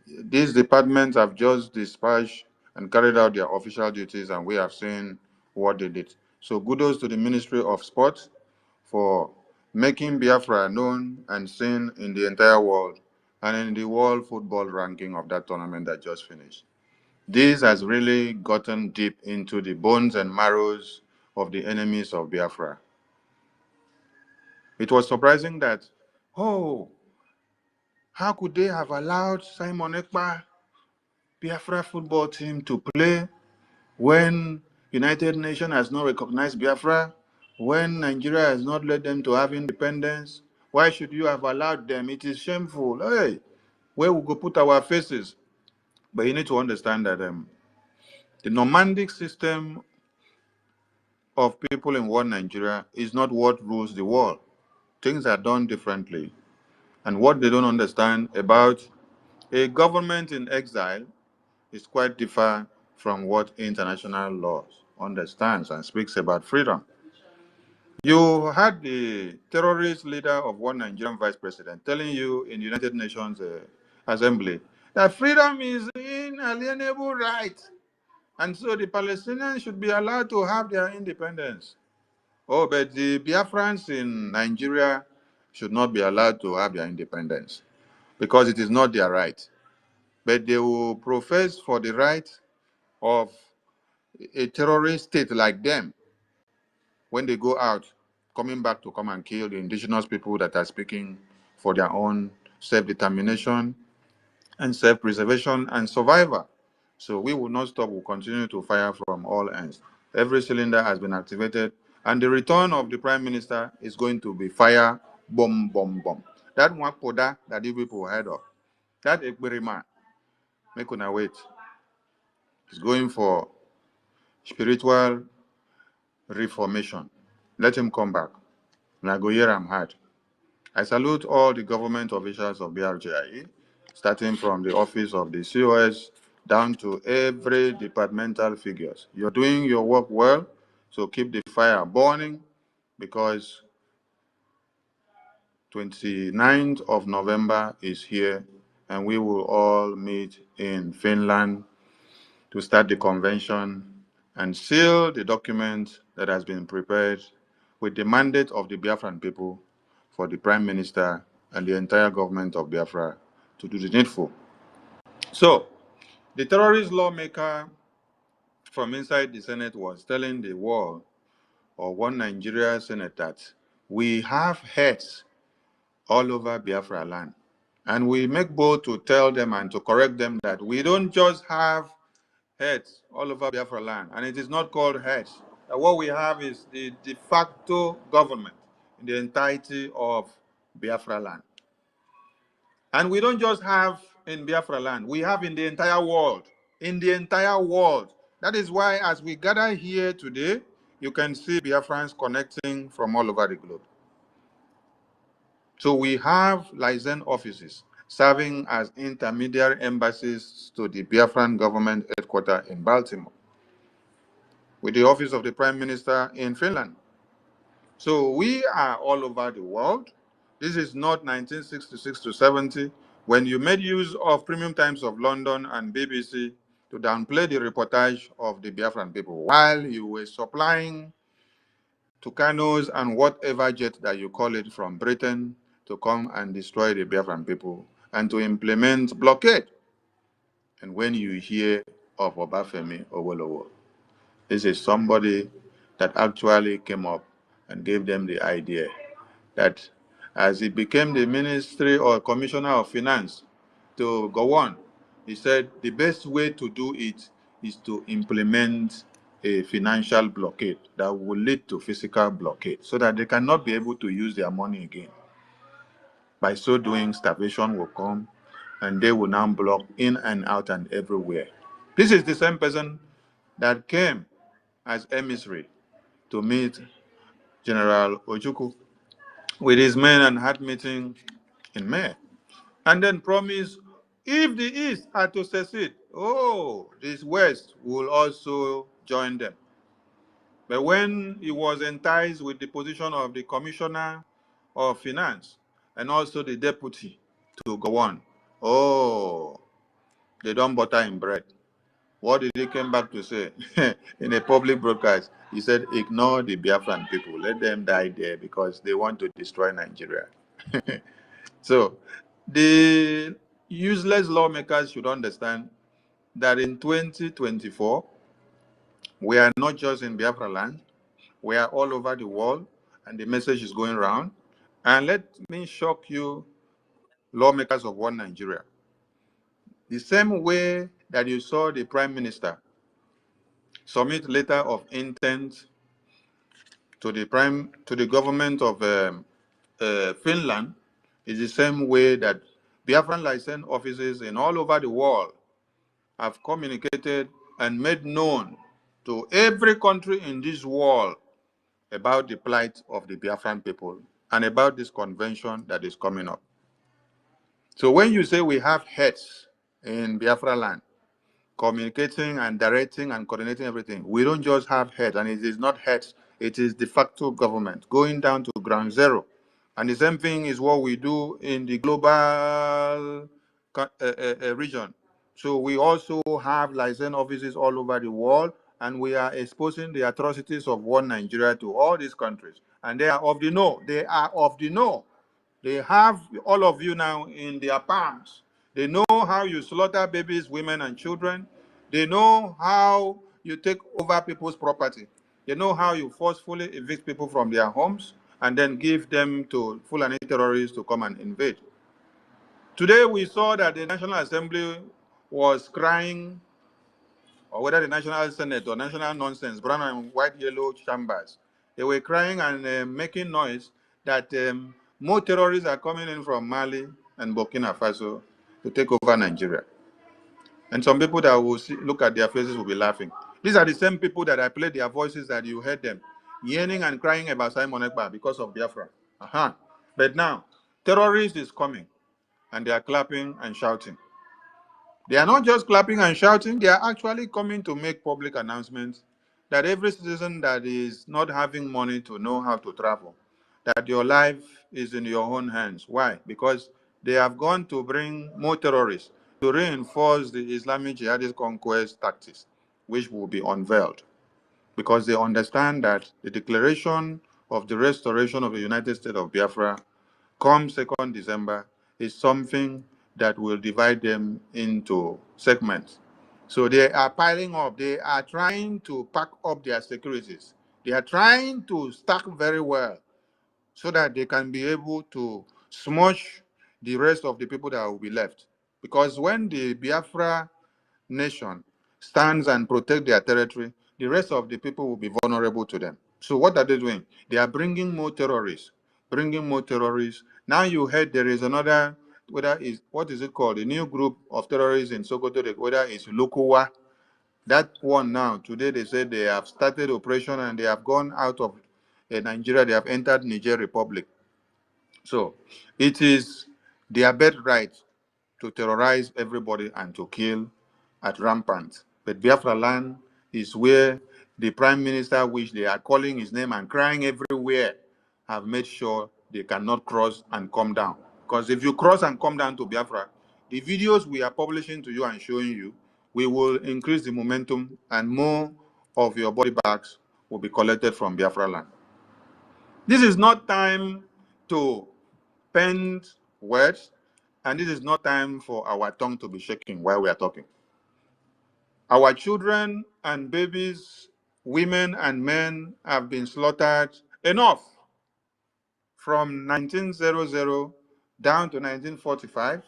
These departments have just dispatched and carried out their official duties, and we have seen what they did. So kudos to the Ministry of Sports for making Biafra known and seen in the entire world and in the world football ranking of that tournament that just finished. This has really gotten deep into the bones and marrows of the enemies of Biafra. It was surprising that, oh, how could they have allowed Simon Ekpa Biafra football team to play when United Nations has not recognized Biafra, when Nigeria has not let them to have independence? Why should you have allowed them? It is shameful. Hey, where we go put our faces? But you need to understand that the nomadic system of people in one Nigeria is not what rules the world. Things are done differently. And what they don't understand about a government in exile is quite different from what international law understands and speaks about freedom. You had the terrorist leader of one Nigerian vice president telling you in the United Nations Assembly that freedom is inalienable right, and so the Palestinians should be allowed to have their independence. Oh, but the Biafrans in Nigeria should not be allowed to have their independence because it is not their right. But they will profess for the right of a terrorist state like them when they go out, coming back to come and kill the indigenous people that are speaking for their own self-determination and self-preservation and survival. So we will not stop. We'll continue to fire from all ends. Every cylinder has been activated, and the return of the prime minister is going to be fire, bomb, bomb, bomb. That Mwapoda that you people heard of, that Ekberima, make una wait, is going for spiritual reformation. Let him come back. And I go hear him hard. I salute all the government officials of BRGIE, starting from the office of the COS down to every departmental figures. You're doing your work well, so keep the fire burning, because 29th of November is here, and we will all meet in Finland to start the convention and seal the document that has been prepared with the mandate of the Biafran people for the Prime Minister and the entire government of Biafra to do the needful. So, the terrorist lawmaker from inside the Senate was telling the world, or one Nigeria Senate, that we have heads all over Biafra land. And we make bold to tell them and to correct them that we don't just have heads all over Biafra land, and it is not called heads. What we have is the de facto government in the entirety of Biafra land. And we don't just have in Biafra land, we have in the entire world. In the entire world. That is why, as we gather here today, you can see Biafrans connecting from all over the globe. So we have liaison offices serving as intermediary embassies to the Biafran government headquarters in Baltimore, with the office of the Prime Minister in Finland. So we are all over the world. This is not 1966 to 70, when you made use of Premium Times of London and BBC to downplay the reportage of the Biafran people, while you were supplying Tucanos and whatever jet that you call it from Britain to come and destroy the Biafran people and to implement blockade. And when you hear of Obafemi Awolowo, this is somebody that actually came up and gave them the idea that as he became the Ministry or Commissioner of Finance to go on, he said the best way to do it is to implement a financial blockade that will lead to physical blockade so that they cannot be able to use their money again. By so doing, starvation will come and they will now block in and out and everywhere. This is the same person that came as emissary to meet General Ojukwu with his men and had meeting in May, and then promised if the East are to secede, oh, this West will also join them. But when he was enticed with the position of the Commissioner of Finance and also the deputy to go on, oh, they don't butter in bread. What did he come back to say in a public broadcast? He said, ignore the Biafran people. Let them die there because they want to destroy Nigeria. So the useless lawmakers should understand that in 2024, we are not just in Biafra land, we are all over the world, and the message is going around. And let me shock you, lawmakers of one Nigeria. The same way that you saw the Prime Minister submit letter of intent to the government of Finland is the same way that Biafran license offices in all over the world have communicated and made known to every country in this world about the plight of the Biafran people and about this convention that is coming up. So when you say we have heads in Biafra land, communicating and directing and coordinating everything, we don't just have heads, and it is not heads, it is de facto government going down to ground zero. And the same thing is what we do in the global region. So we also have license offices all over the world, and we are exposing the atrocities of one Nigeria to all these countries. And they are of the know. They are of the know. They have all of you now in their palms. They know how you slaughter babies, women, and children. They know how you take over people's property. They know how you forcefully evict people from their homes and then give them to Fulani terrorists to come and invade. Today we saw that the National Assembly was crying, or whether the National Senate or National Nonsense, brown and white, yellow chambers, they were crying and making noise that more terrorists are coming in from Mali and Burkina Faso to take over Nigeria. And some people that will look at their faces will be laughing. These are the same people that I played their voices that you heard them yearning and crying about Simon Ekpa because of Biafra. But now, terrorists is coming and they are clapping and shouting. They are not just clapping and shouting, they are actually coming to make public announcements that every citizen that is not having money to know how to travel, that your life is in your own hands. Why? Because they have gone to bring more terrorists to reinforce the Islamic jihadist conquest tactics, which will be unveiled. Because they understand that the declaration of the restoration of the United States of Biafra come 2nd December is something that will divide them into segments. So they are piling up. They are trying to pack up their securities. They are trying to stack very well so that they can be able to smush the rest of the people that will be left. Because when the Biafra nation stands and protect their territory, the rest of the people will be vulnerable to them. So what are they doing? They are bringing more terrorists, bringing more terrorists. Now you heard there is another, whether is what is it called? A new group of terrorists in Sokoto, whether it's Lokowa. That one now, today they said they have started operation and they have gone out of Nigeria, they have entered Niger Republic. So it is their birthright to terrorize everybody and to kill at rampant. But Biafra land is where the prime minister, which they are calling his name and crying everywhere, have made sure they cannot cross and come down. Because if you cross and come down to Biafra, the videos we are publishing to you and showing you, we will increase the momentum and more of your body bags will be collected from Biafra land. This is not time to pen words, and this is not time for our tongue to be shaking while we are talking. Our children and babies, women and men have been slaughtered enough from 1900 down to 1945.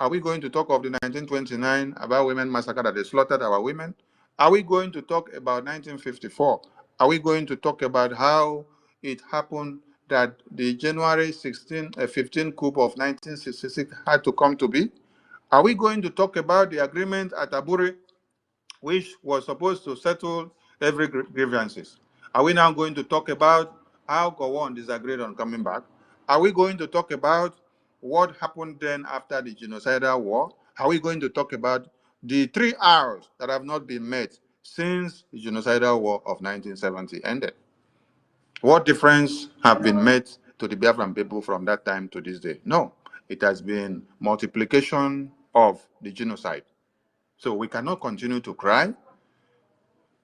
Are we going to talk of the 1929 about women massacre that they slaughtered our women? Are we going to talk about 1954? Are we going to talk about how it happened that the January 15 coup of 1966 had to come to be? Are we going to talk about the agreement at Aburi, which was supposed to settle every grievances? Are we now going to talk about how Gowon disagreed on coming back? Are we going to talk about what happened then after the genocidal war? Are we going to talk about the 3 hours that have not been met since the genocidal war of 1970 ended? What difference have been made to the Biafran people from that time to this day? No, it has been multiplication of the genocide. So we cannot continue to cry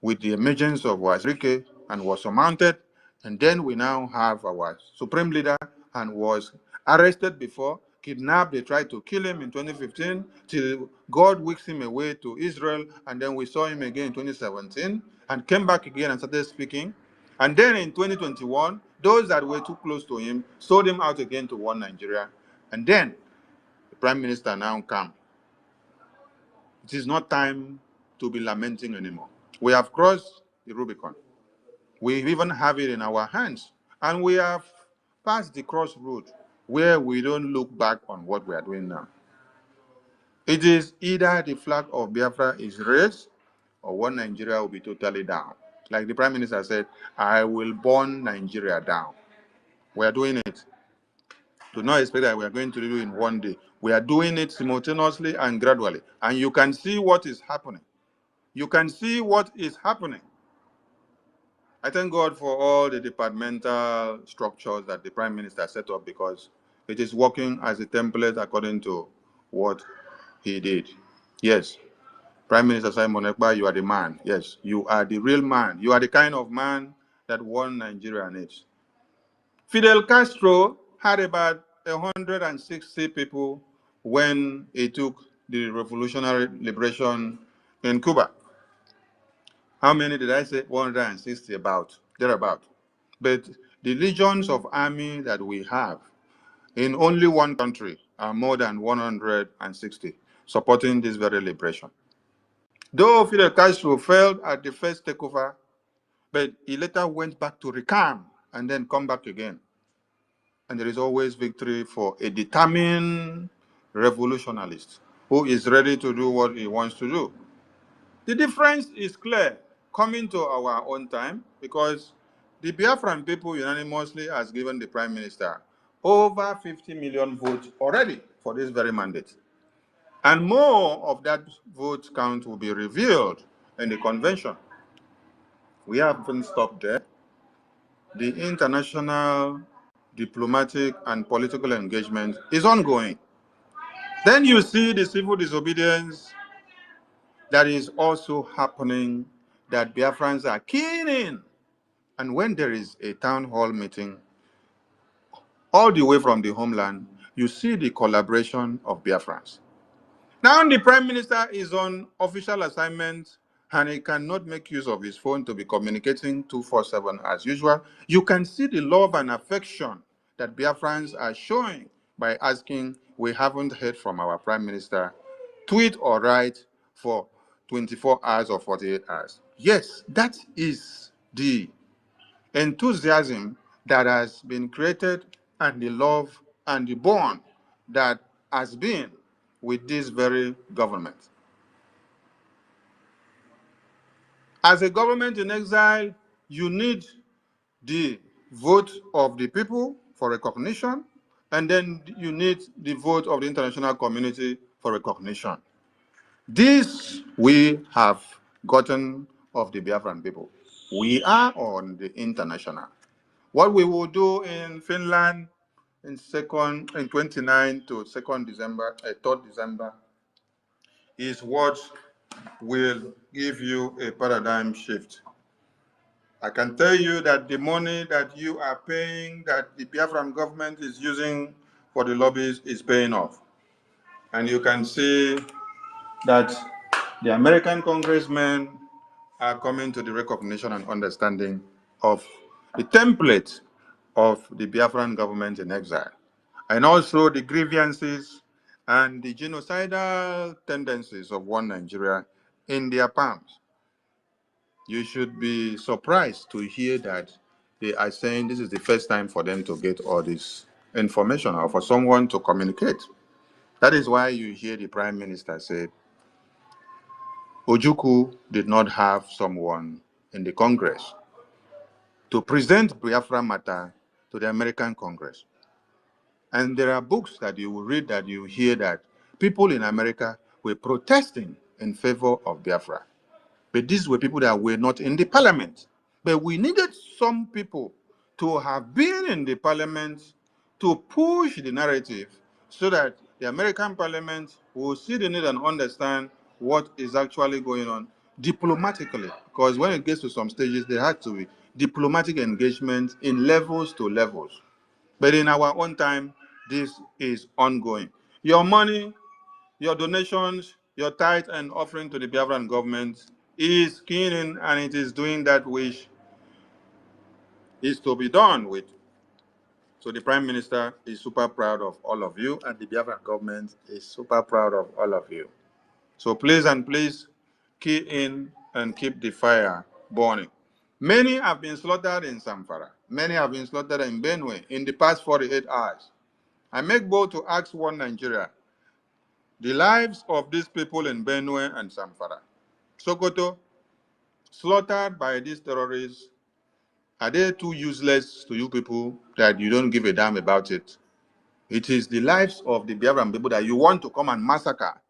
with the emergence of Wazirike and was surmounted, and then we now have our supreme leader and was arrested before, kidnapped, they tried to kill him in 2015, till God whisked him away to Israel, and then we saw him again in 2017, and came back again and started speaking. And then in 2021, those that were too close to him sold him out again to one Nigeria. And then the prime minister now came. It is not time to be lamenting anymore. We have crossed the Rubicon. We even have it in our hands. And we have passed the crossroad where we don't look back on what we are doing now. It is either the flag of Biafra is raised or one Nigeria will be totally down. Like the Prime Minister said, I will burn Nigeria down. We are doing it. Do not expect that we are going to do it in one day. We are doing it simultaneously and gradually. And you can see what is happening. You can see what is happening. I thank God for all the departmental structures that the Prime Minister set up because it is working as a template according to what he did. Yes, Prime Minister Simon Ekpa, you are the man. Yes, you are the real man. You are the kind of man that one Nigeria needs. Fidel Castro had about 160 people when he took the revolutionary liberation in Cuba. How many did I say? 160, about, thereabout. But the legions of army that we have in only one country are more than 160 supporting this very liberation. Though Fidel Castro failed at the first takeover, but he later went back to recant and then come back again. And there is always victory for a determined revolutionist who is ready to do what he wants to do. The difference is clear coming to our own time because the Biafran people unanimously has given the Prime Minister over 50 million votes already for this very mandate. And more of that vote count will be revealed in the convention. We haven't stopped there. The international diplomatic and political engagement is ongoing. Then you see the civil disobedience that is also happening that Biafrans are keen in. And when there is a town hall meeting, all the way from the homeland, you see the collaboration of Biafrans. Now the Prime Minister is on official assignment and he cannot make use of his phone to be communicating 24/7 as usual. You can see the love and affection that Biafrans are showing by asking, we haven't heard from our Prime Minister, tweet or write for 24 hours or 48 hours. Yes, that is the enthusiasm that has been created and the love and the bond that has been with this very government. As a government in exile, you need the vote of the people for recognition, and then you need the vote of the international community for recognition. This we have gotten of the Biafran people. We are on the international. What we will do in Finland in 29 to 2nd December, 3rd December, is what will give you a paradigm shift. I can tell you that the money that you are paying, that the Biafran government is using for the lobbies is paying off. And you can see that the American congressmen are coming to the recognition and understanding of the template of the Biafran government in exile, and also the grievances and the genocidal tendencies of one Nigeria in their palms. You should be surprised to hear that they are saying this is the first time for them to get all this information or for someone to communicate. That is why you hear the Prime Minister say, Ojukwu did not have someone in the Congress to present Biafra matter to the American Congress. And there are books that you will read that you hear that people in America were protesting in favor of Biafra. But these were people that were not in the parliament. But we needed some people to have been in the parliament to push the narrative so that the American parliament will see the need and understand what is actually going on diplomatically. Because when it gets to some stages, there had to be diplomatic engagement in levels to levels. But in our own time, this is ongoing. Your money, your donations, your tithe and offering to the Biafran government is keen in, and it is doing that which is to be done with. So the Prime Minister is super proud of all of you, and the Biafran government is super proud of all of you. So please key in and keep the fire burning. Many have been slaughtered in Zamfara. Many have been slaughtered in Benue in the past 48 hours. I make bold to ask one Nigeria, the lives of these people in Benue and Zamfara, Sokoto, slaughtered by these terrorists, are they too useless to you people that you don't give a damn about it? It is the lives of the Biafran people that you want to come and massacre,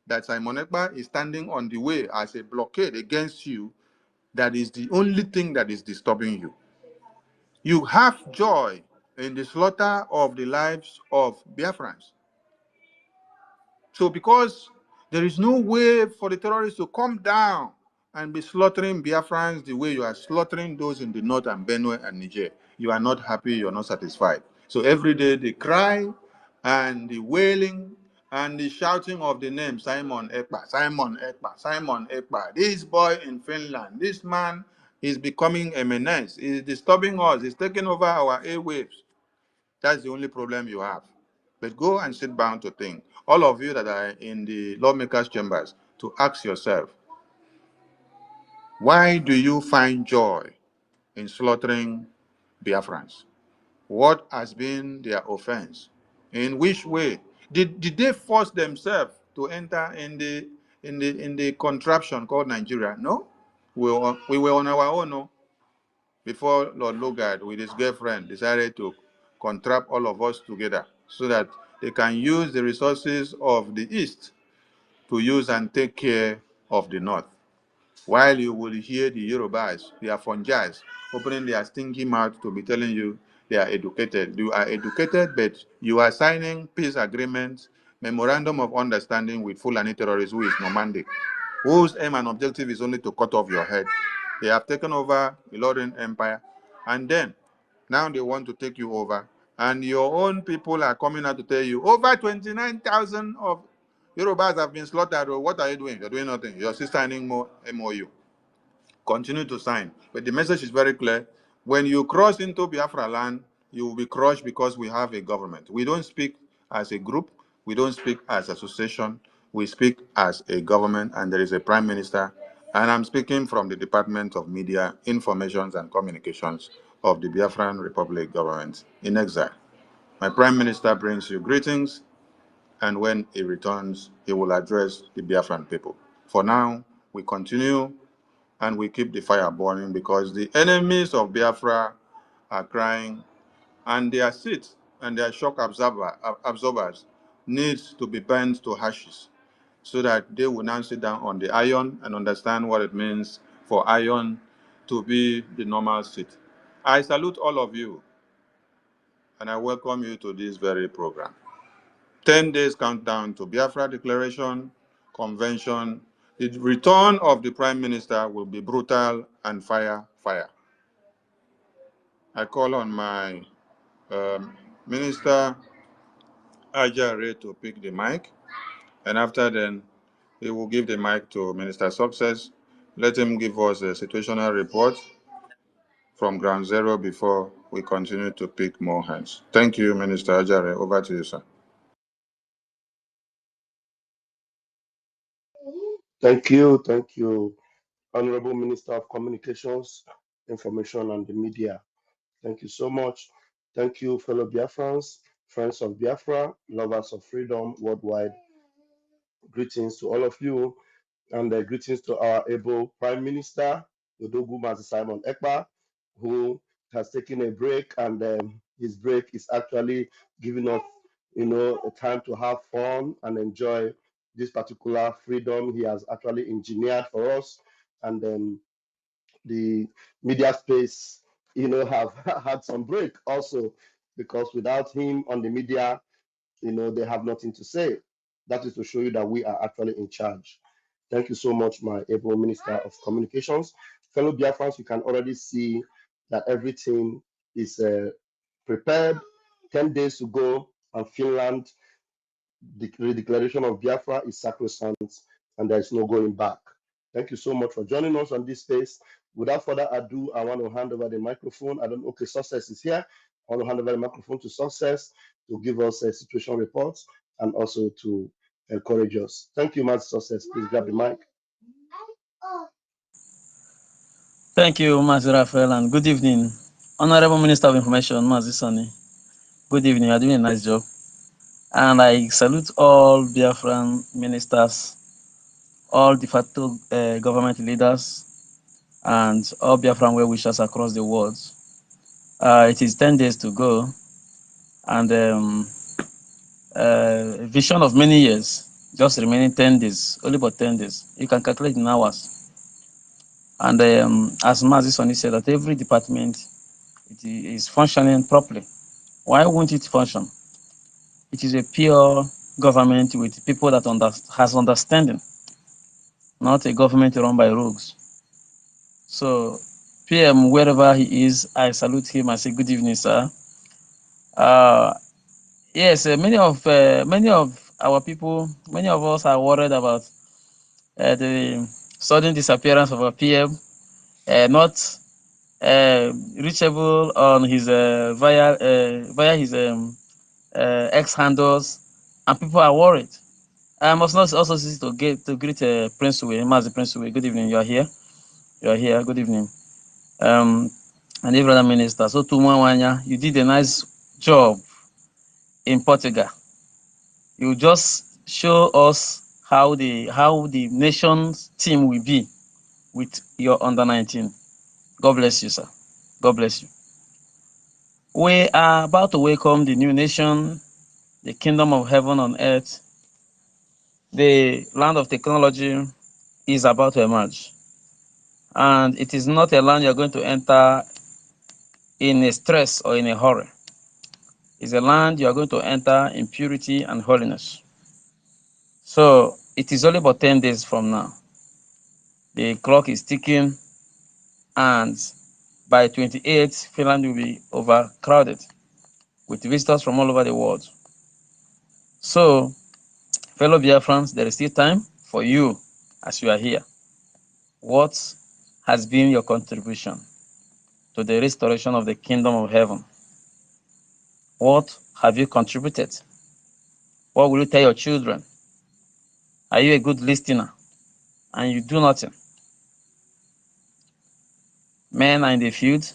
that Simon Ekpa is standing on the way as a blockade against you. That is the only thing that is disturbing you. You have joy in the slaughter of the lives of Biafrans. So because there is no way for the terrorists to come down and be slaughtering Biafrans the way you are slaughtering those in the north and Benue and Niger, you are not happy, you are not satisfied. So every day the cry and the wailing and the shouting of the name Simon Ekpa, Simon Ekpa, Simon Ekpa. This boy in Finland, this man is becoming a menace. He's disturbing us. He's taking over our airwaves. That's the only problem you have. But go and sit down to think. All of you that are in the lawmakers' chambers, to ask yourself, why do you find joy in slaughtering Biafrans? What has been their offense? In which way? Did they force themselves to enter in the contraption called Nigeria? No. We were on our own. No? Before Lord Lugard with his girlfriend decided to contract all of us together so that they can use the resources of the East to use and take care of the North. While you will hear the Yorubas, the Afonjais, opening their stinky mouth to be telling you they are educated. You are educated, but you are signing peace agreements, memorandum of understanding with Fulani terrorists who is Normandic, whose aim and objective is only to cut off your head. They have taken over the Lorraine Empire, and then now they want to take you over. And your own people are coming out to tell you over 29,000 of Yorubas have been slaughtered. What are you doing? You're doing nothing. You're still signing more MOU. Continue to sign. But the message is very clear. When you cross into Biafra land, you will be crushed because we have a government. We don't speak as a group. We don't speak as association. We speak as a government, and there is a prime minister. And I'm speaking from the Department of Media, Informations and Communications of the Biafran Republic government in exile. My prime minister brings you greetings, and when he returns, he will address the Biafran people. For now, we continue and we keep the fire burning because the enemies of Biafra are crying, and their seats and their shock absorbers needs to be burned to ashes so that they will now sit down on the iron and understand what it means for iron to be the normal seat. I salute all of you and I welcome you to this very program. 10 days countdown to Biafra Declaration, Convention. The return of the Prime Minister will be brutal and fire. I call on my Minister Ajare to pick the mic, and after then, he will give the mic to Minister Success. Let him give us a situational report from ground zero before we continue to pick more hands. Thank you, Minister Ajare. Over to you, sir. Thank you, Honorable Minister of Communications, Information and the Media. Thank you so much. Thank you, fellow Biafrans, friends of Biafra, lovers of freedom worldwide. Greetings to all of you, and greetings to our able Prime Minister, Odogu Mazi Simon Ekpa, who has taken a break, and his break is actually giving us, a time to have fun and enjoy this particular freedom he has actually engineered for us. And the media space, have had some break also, because without him on the media, they have nothing to say. That is to show you that we are actually in charge. Thank you so much, my able Minister of Communications. Fellow Biafrans, you can already see that everything is prepared. 10 days to go, and Finland, the declaration of Biafra is sacrosanct, and there is no going back. Thank you so much for joining us on this space. Without further ado, I want to hand over the microphone. I don't know, okay, Success is here. I want to hand over the microphone to Success to give us a situation report and also to encourage us. Thank you, Master Success. Please grab the mic. Thank you, Mazi Raphael, and good evening. Honorable Minister of Information, Mazi Sani. Good evening, you're doing a nice job. And I salute all Biafran ministers, all de facto government leaders, and all Biafran well-wishers across the world. It is 10 days to go, and a vision of many years, just remaining 10 days, only about 10 days. You can calculate in hours. And as Mazi Sani said, that every department it is functioning properly. Why won't it function? It is a pure government with people that has understanding, not a government run by rogues. So, PM, wherever he is, I salute him. I say good evening, sir. Yes, many of our people, many of us are worried about the sudden disappearance of our PM, not reachable on his via his X handles, and people are worried. I must not also see to greet Prince Uwe, Mazi Prince Uwe. Good evening. You are here. You are here. Good evening. And every other minister. So Tumawanya, you did a nice job in Portugal. You just show us how the nation's team will be with your under 19. God bless you, sir. God bless you. We are about to welcome the new nation, the kingdom of heaven on earth. The land of technology is about to emerge. And it is not a land you're going to enter in a stress or in a hurry. It's a land you are going to enter in purity and holiness. So it is only about 10 days from now. The clock is ticking, and by 28th, Finland will be overcrowded with visitors from all over the world. So, fellow Biafrans, there is still time for you as you are here. What has been your contribution to the restoration of the kingdom of heaven? What have you contributed? What will you tell your children? Are you a good listener and you do nothing? Men are in the field,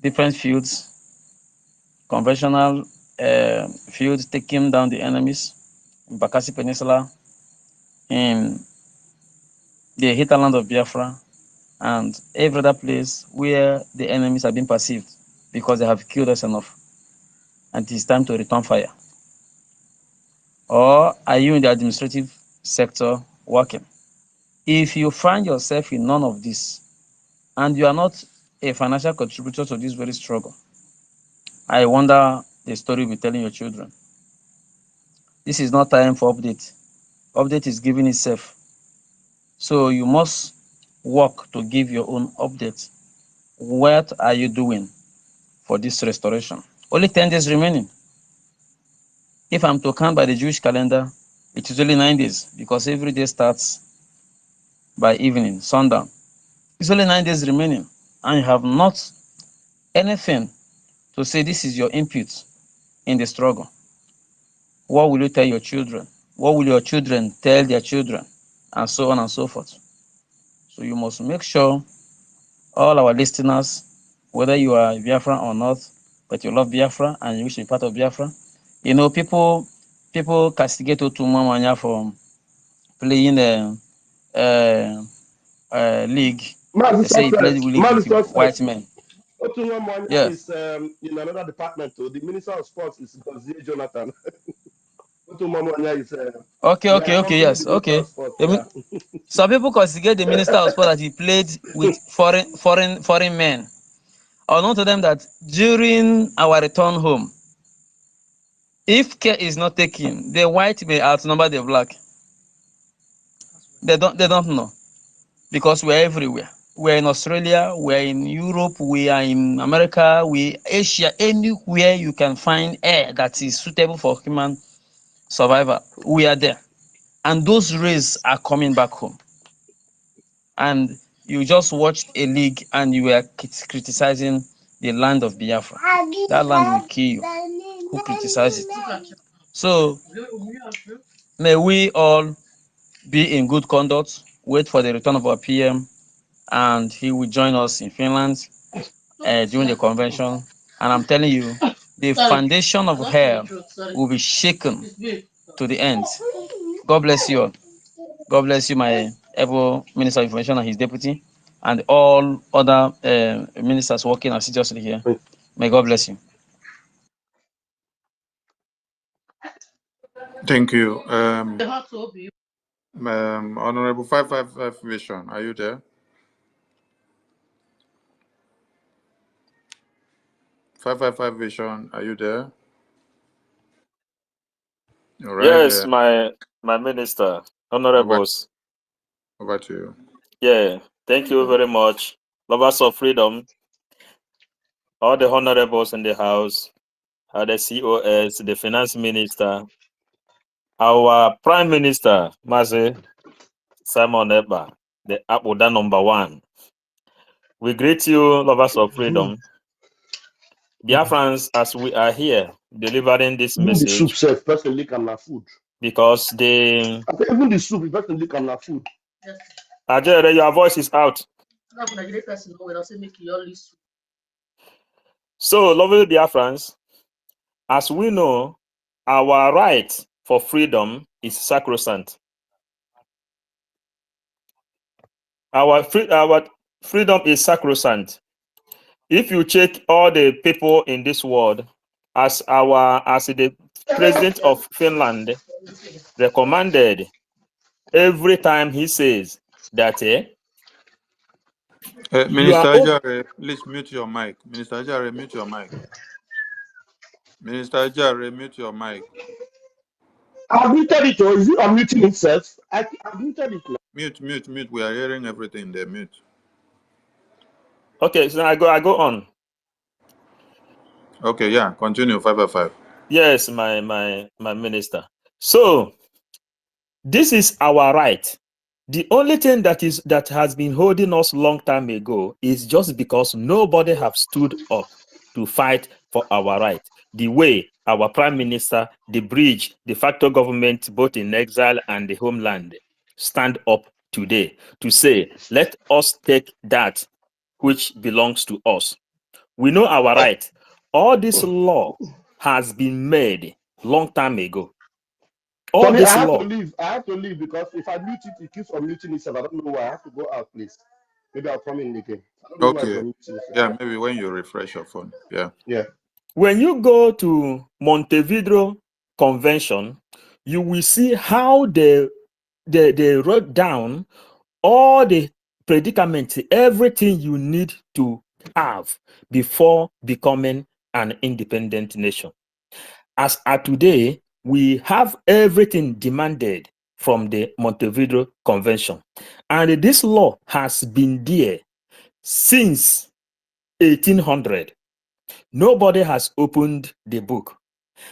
different fields, conventional fields, taking down the enemies in Bakassi Peninsula, in the hinterland of Biafra, and every other place where the enemies have been perceived because they have killed us enough. And it is time to return fire. Or are you in the administrative sector working? If you find yourself in none of this, and you are not a financial contributor to this very struggle, I wonder the story you'll be telling your children. This is not time for update. Update is giving itself. So you must work to give your own update. What are you doing for this restoration? Only 10 days remaining. If I'm to count by the Jewish calendar, it is only 9 days because every day starts by evening, sundown. It's only 9 days remaining, and you have not anything to say this is your input in the struggle. What will you tell your children? What will your children tell their children? And so on and so forth. So you must make sure all our listeners, whether you are Biafra or not, but you love Biafra and you wish to be part of Biafra. You know, people castigate Otumamanya for playing league. Master They say he played Success. league Master with white Success. men. Otunwa Mwanya Yeah. is in another department. Too. The Minister of Sports is Gozie Jonathan. Otunwa Mwanya is they Okay. accompany the Yes. Minister Okay. of Sports. Yeah. Some people castigate the minister of sport that he played with foreign men. Unknown to them that during our return home, if care is not taken, the white may outnumber the black. They don't know because we're everywhere. We're in Australia, we're in Europe, we are in America, we Asia, anywhere you can find air that is suitable for human survival, we are there. And those rays are coming back home. And you just watched a league and you were criticizing the land of Biafra. That land will kill you. Who criticizes it? So may we all be in good conduct, wait for the return of our PM, and he will join us in Finland during the convention. And I'm telling you, the foundation of hell will be shaken to the end. God bless you all. God bless you, my able Minister of Information and his deputy, and all other ministers working assiduously here. May God bless you. Thank you. Honorable 555 Vision, are you there? 555 Vision, are you there? All right. Yes, my minister, Over, honorables. over to you. Yeah, thank you very much. Lovers of freedom, all the honorables in the house, the COS, the finance minister, our prime minister, Mazi Simon Eba, the Abuda #1. We greet you, lovers of freedom. Biafrans, as we are here delivering this Even the soup message, self, person lick and na food. because the I say even the soup, person lick and na food. Ajere, your voice is out. So, lovely Biafrans, as we know, our right for freedom is sacrosanct. Our freedom is sacrosanct. If you check all the people in this world, as the president of Finland recommended, every time he says that you are Minister Ajare, please mute your mic. Minister Ajare, mute your mic. Minister Ajare, mute your mic. I've muted it, or is it unmuting itself? I've muted it now. Mute. We are hearing everything there. Mute. okay. So I go on. Okay, yeah. Continue. 555. Yes, my minister. So this is our right. The only thing that has been holding us long time ago is just because nobody have stood up to fight for our right. The way our prime minister, the bridge, de facto government, both in exile and the homeland, stand up today to say, let us take that which belongs to us. We know our right. All this law has been made long time ago. All Sorry, I this have to law. leave. I have to leave because if I mute it, it keeps unmuting itself. I don't know why. I have to go out, please. Maybe I'll come in again. I don't know why it's Okay. unmuting itself. Yeah, maybe when you refresh your phone. Yeah. Yeah. When you go to Montevideo Convention, you will see how they wrote down all the predicaments, everything you need to have before becoming an independent nation. As at today, we have everything demanded from the Montevideo Convention. And this law has been there since 1800. Nobody has opened the book.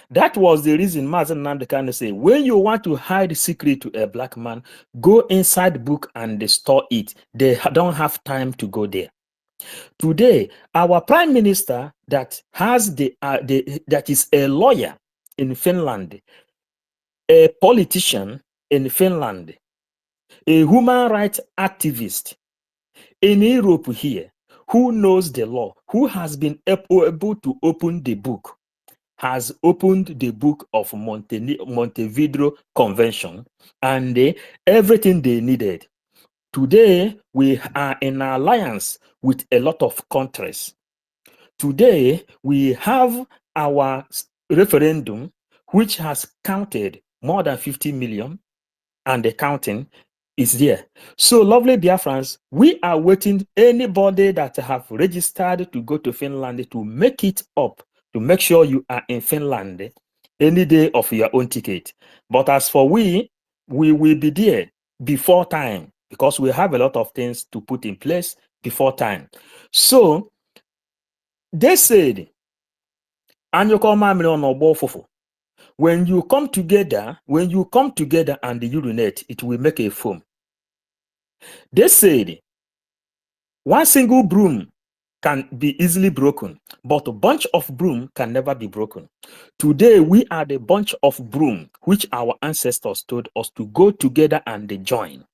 That was the reason Mazen Nandekane say, when you want to hide secret to a black man, go inside the book and they store it. They don't have time to go there. Today, our prime minister that has that is a lawyer in Finland, a politician in Finland, a human rights activist in Europe here, who knows the law, who has been able to open the book, has opened the book of Montevideo Convention and everything they needed. Today, we are in alliance with a lot of countries. Today, we have our referendum, which has counted more than 50 million, and the counting is there. So, lovely Biafrans, we are waiting anybody that have registered to go to Finland to make it up, to make sure you are in Finland any day of your own ticket. But as for we will be there before time because we have a lot of things to put in place before time. So, they said, when you come together and urinate, it will make a foam. They said, one single broom can be easily broken, but a bunch of broom can never be broken. Today, we are the bunch of broom which our ancestors told us to go together and they join.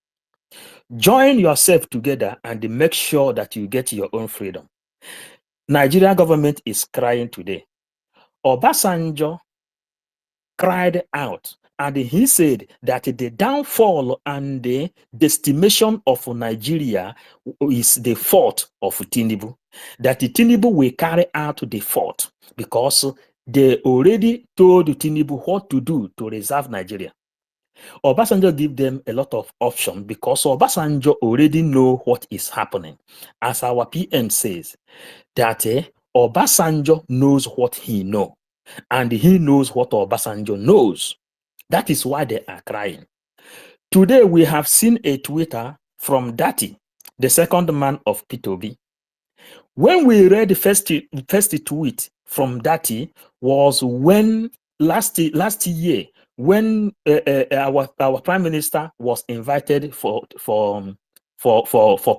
Join yourself together and make sure that you get your own freedom. Nigeria government is crying today. Obasanjo cried out, and he said that the downfall and the decimation of Nigeria is the fault of Tinubu. That Tinubu will carry out the fault because they already told Tinubu what to do to reserve Nigeria. Obasanjo give them a lot of options because Obasanjo already know what is happening. As our PM says, that Obasanjo knows what he knows. And he knows what Obasanjo knows. That is why they are crying. Today, we have seen a Twitter from Dati, the second man of P2B. When we read the first tweet from Dati was when last year, when our prime minister was invited for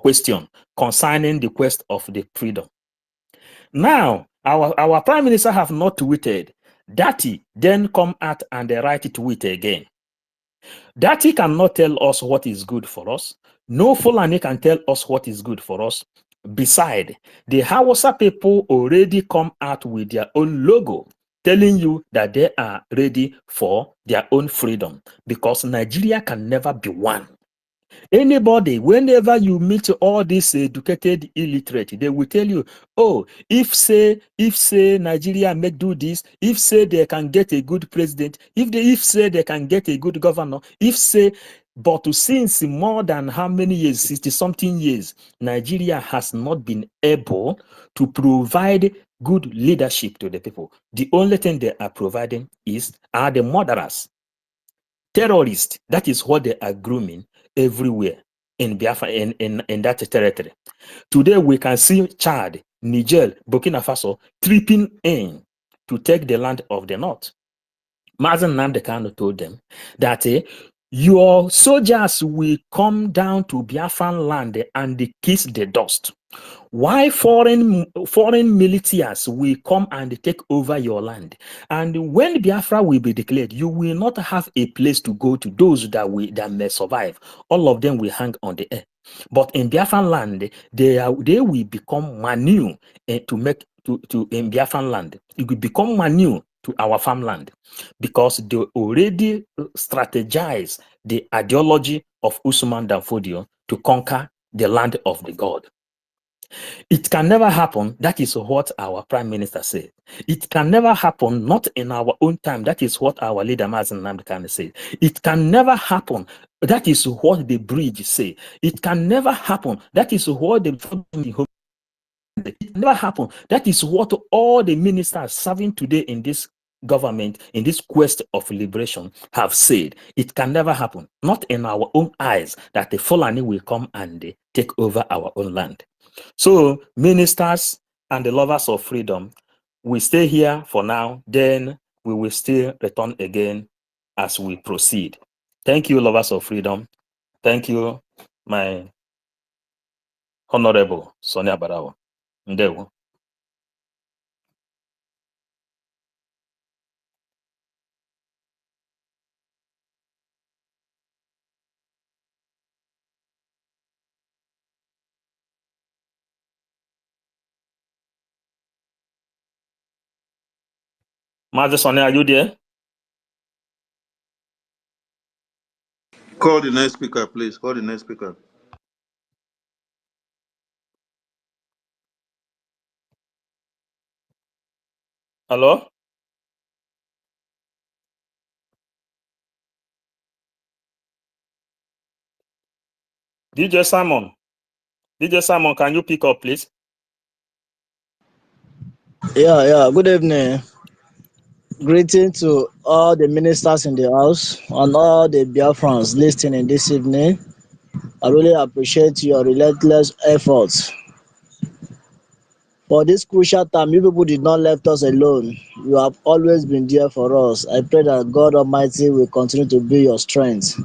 question concerning the quest of the freedom. Now, our prime minister have not tweeted. Dati then come out and write tweet again. Dati cannot tell us what is good for us. No Fulani can tell us what is good for us. Besides, the Hausa people already come out with their own logo, telling you that they are ready for their own freedom because Nigeria can never be one. Anybody, whenever you meet all these educated illiterate, they will tell you, oh, if say Nigeria make do this, if say they can get a good president, if say they can get a good governor, but since more than how many years, 60 something years, Nigeria has not been able to provide good leadership to the people. The only thing they are providing are the murderers, terrorists. That is what they are grooming everywhere in Biafra, in that territory. Today we can see Chad, Niger, Burkina Faso tripping in to take the land of the north. Mazen Nnamdi Kanu told them that your soldiers will come down to Biafran land and they kiss the dust. Why foreign militias will come and take over your land? And when Biafra will be declared, you will not have a place to go to. Those that may survive, all of them will hang on the air. But in Biafran land, they will become manure in Biafran land. It will become manure to our farmland because they already strategize the ideology of Usman Dan Fodio to conquer the land of the God. It can never happen. That is what our prime minister said. It can never happen, not in our own time. That is what our leader Mazen Nnamdi Kanu said. It can never happen. That is what the bridge say. It can never happen. That is what the it can never happen. That is what all the ministers serving today in this government, in this quest of liberation, have said. It can never happen. Not in our own eyes that the Fulani will come and take over our own land. So ministers and the lovers of freedom, we stay here for now, then we will still return again as we proceed. Thank you, lovers of freedom. Thank you, my honorable Sonia Barawa. Ndewo. Master Sonia, are you there? Call the next speaker, please. Call the next speaker. Hello? DJ Simon. DJ Simon, can you pick up, please? Yeah. Good evening. Greeting to all the ministers in the house and all the Biafrans listening this evening. I really appreciate your relentless efforts. For this crucial time, you people did not left us alone. You have always been there for us. I pray that God Almighty will continue to be your strength.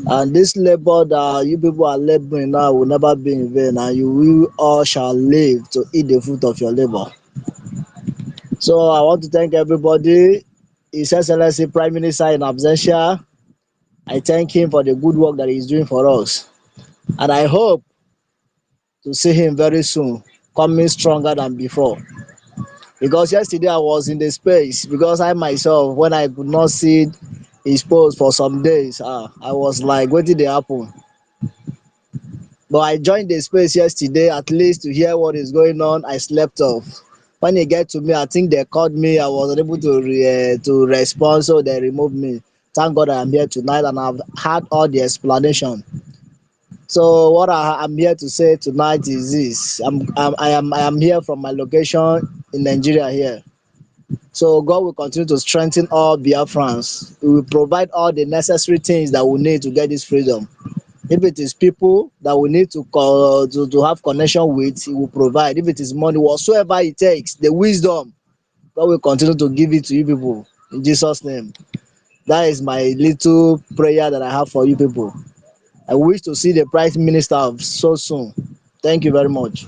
And this labor that you people are laboring now will never be in vain, and you will all shall live to eat the fruit of your labor. So I want to thank everybody, His Excellency Prime Minister in absentia. I thank him for the good work that he's doing for us. And I hope to see him very soon, coming stronger than before. Because yesterday I was in the space, because I myself, when I could not see his post for some days, I was like, what did they happen? But I joined the space yesterday at least to hear what is going on. I slept off. When it get to me, I think they called me. I was unable to respond, so they removed me. Thank God I am here tonight and I've had all the explanation. So what I'm here to say tonight is this: I am here from my location in Nigeria here. So God will continue to strengthen all Biafrans. He will provide all the necessary things that we need to get this freedom. If it is people that we need to call to have connection with, He will provide. If it is money, whatsoever it takes, the wisdom, God will continue to give it to you people in Jesus' name. That is my little prayer that I have for you people. I wish to see the Prime Minister so soon. Thank you very much.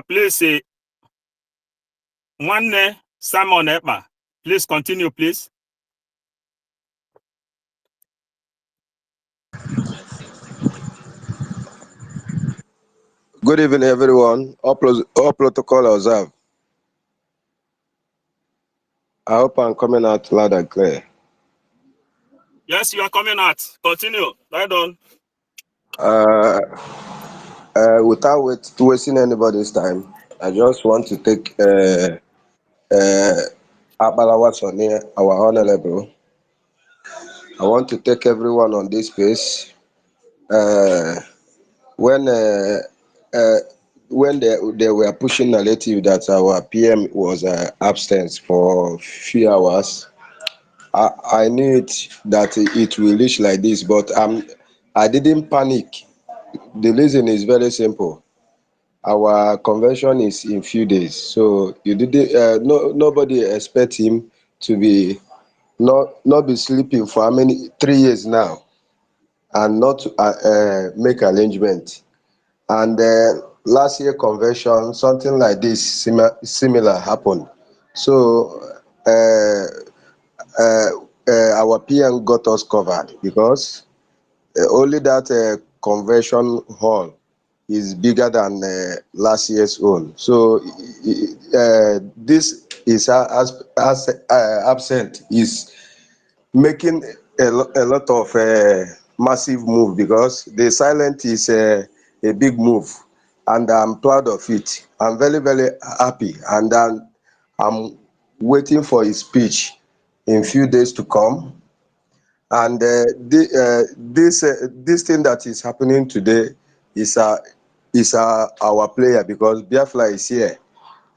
Please say one Simon Ekpa. Please continue, please. Good evening, everyone. All protocol observed. I hope I'm coming out loud and clear. Yes, you are coming out. Continue. Right on. Uh, without wasting anybody's time, I just want to take Abalawa Sonny, our honorable. I want to take everyone on this space. Uh, when uh, uh, when they were pushing narrative that our PM was absent for few hours, I knew that it will reach like this, but I didn't panic. The reason is very simple. Our convention is in few days, so you didn't. Nobody expect him to be not be sleeping for how many 3 years now, and not make arrangement. And last year convention, something like this similar happened. So uh, uh, our PM got us covered because only that convention hall is bigger than last year's own. So this is absent is making a lot of massive move because the silent is a big move, and I'm proud of it. I'm very happy, and I'm waiting for his speech in few days to come. And this thing that is happening today is our player, because Biafra is here,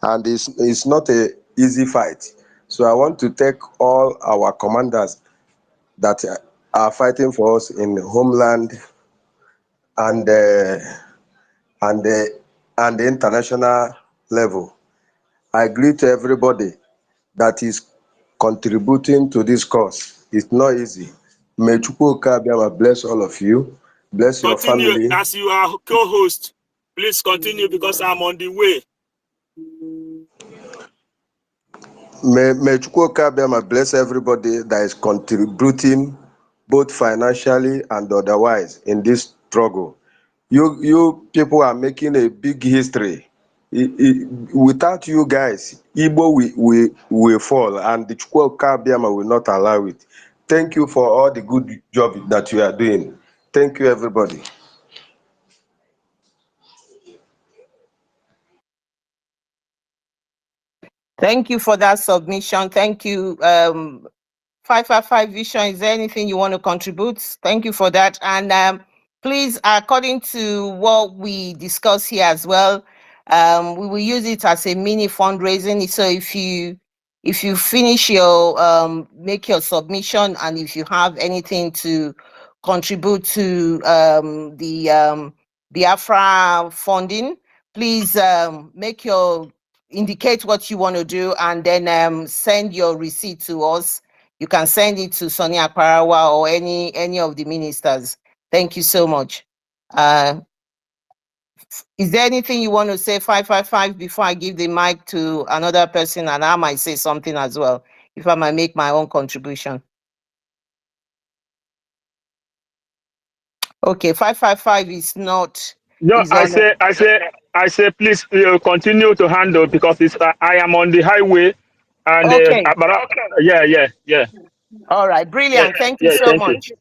and it's not a easy fight. So I want to thank all our commanders that are fighting for us in homeland and and uh, and the international level. I greet everybody that is contributing to this cause. It's not easy. May Chukwuka Abiyama bless all of you, bless your Continue family. as you are co-host. Please continue because I'm on the way. May Chukwuka Abiyama bless everybody that is contributing both financially and otherwise in this struggle. You people are making a big history. Without you guys, Igbo will fall, and the Chukwuka Abiyama will not allow it. Thank you for all the good job that you are doing. Thank you, everybody. Thank you for that submission. Thank you. 555 Vision, is there anything you want to contribute? Thank you for that. And please, according to what we discuss here as well, we will use it as a mini fundraising. So if you finish your make your submission, and if you have anything to contribute to the Biafra funding, please indicate what you want to do, and then send your receipt to us. You can send it to Sonny Akparawa or any of the ministers. Thank you so much. Is there anything you want to say, 555, before I give the mic to another person, and I might say something as well, if I might make my own contribution? Okay, 555 is not, No, is on. I say, please continue to handle, because it's I am on the highway, and Okay, yeah. all right, Yeah, brilliant. Thank you yeah, so thank you. much.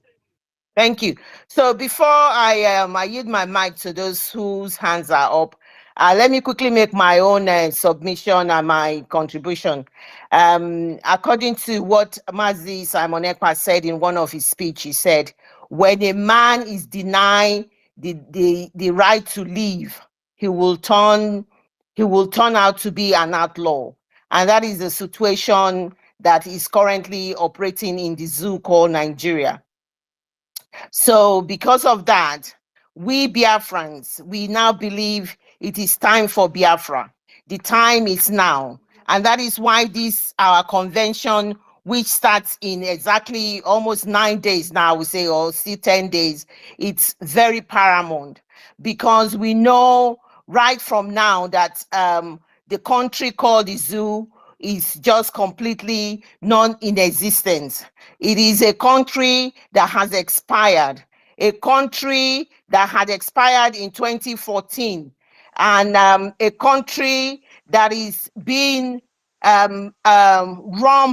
Thank you. So before I yield my mic to those whose hands are up, let me quickly make my own submission and my contribution. According to what Mazi Simon Ekpa said in one of his speech, he said, when a man is denied the right to live, he will turn out to be an outlaw. And that is the situation that is currently operating in the zoo called Nigeria. So because of that, we Biafrans, we now believe it is time for Biafra. The time is now. And that is why this, our convention, which starts in exactly almost 9 days now, we say, or still 10 days, it's very paramount, because we know right from now that the country called the zoo is just completely non-in-existence. It is a country that has expired, a country that had expired in 2014, and a country that is being run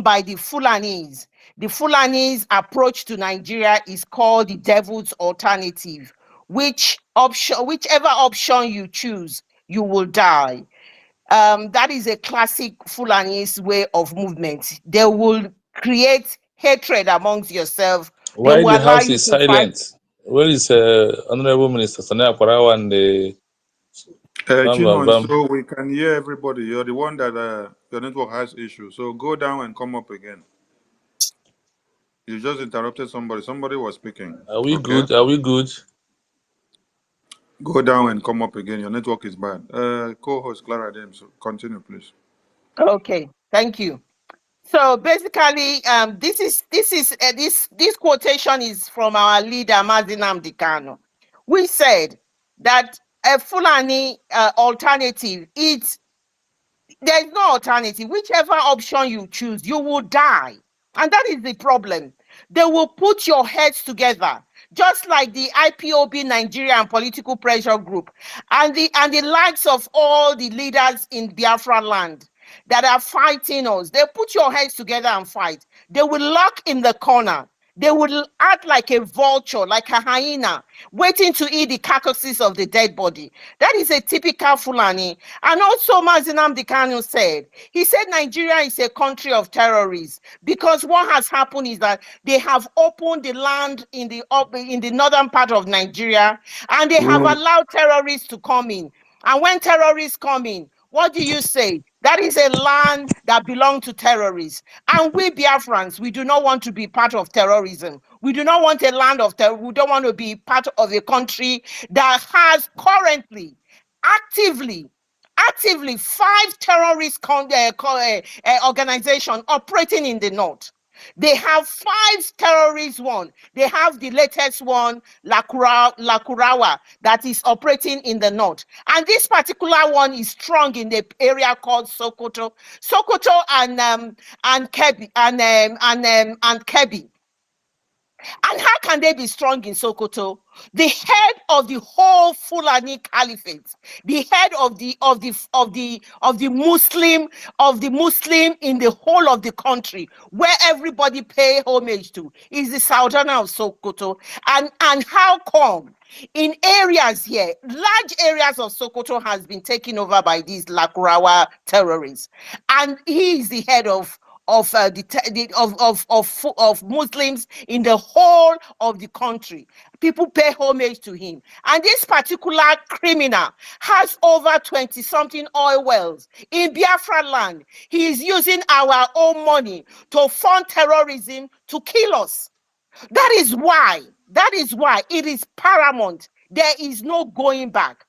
by the Fulanis. The Fulanis' approach to Nigeria is called the devil's alternative, whichever option you choose, you will die. That is a classic Fulanese way of movement. They will create hatred amongst yourself. They Why will the allow house you is to fight. silent? Where is Honorable Minister Sonia Kwarawa and the Bam Bam Chinon, Bam? so we can hear everybody. You're the one that your network has issues. So go down and come up again. You just interrupted somebody. Somebody was speaking. Are we Okay. good? Are we good? Go down and come up again. Your network is bad. Co-host Clara James, continue, please. Okay, thank you. So basically, this quotation is from our leader Mazinam Dikano. We said that a Fulani alternative, there's no alternative. Whichever option you choose, you will die. And that is the problem. They will put your heads together, just like the IPOB Nigerian political pressure group and the likes of all the leaders in Biafra land that are fighting us. They put your heads together and fight. They will lock in the corner. They will act like a vulture, like a hyena, waiting to eat the carcasses of the dead body. That is a typical Fulani. And also, Mazinam Dikanu said, he said Nigeria is a country of terrorists, because what has happened is that they have opened the land in the northern part of Nigeria, and they have allowed terrorists to come in. And when terrorists come in, what do you say? That is a land that belongs to terrorists. And we Biafrans, we do not want to be part of terrorism. We do not want a land of terror. We don't want to be part of a country that has currently, actively 5 terrorist organizations operating in the north. They have 5 terrorist one. They have the latest one, Lakurawa, that is operating in the north. And this particular one is strong in the area called Sokoto. Sokoto and Kebbi and Kebbi. And how can they be strong in Sokoto? The head of the whole Fulani Caliphate, the head of the Muslim in the whole of the country, where everybody pay homage to, is the Sultana of Sokoto. And how come in areas here, large areas of Sokoto has been taken over by these Lakurawa terrorists, and he is the head of of of Muslims in the whole of the country. People pay homage to him. And this particular criminal has over 20-something oil wells in Biafra land. He is using our own money to fund terrorism to kill us. That is why it is paramount. There is no going back.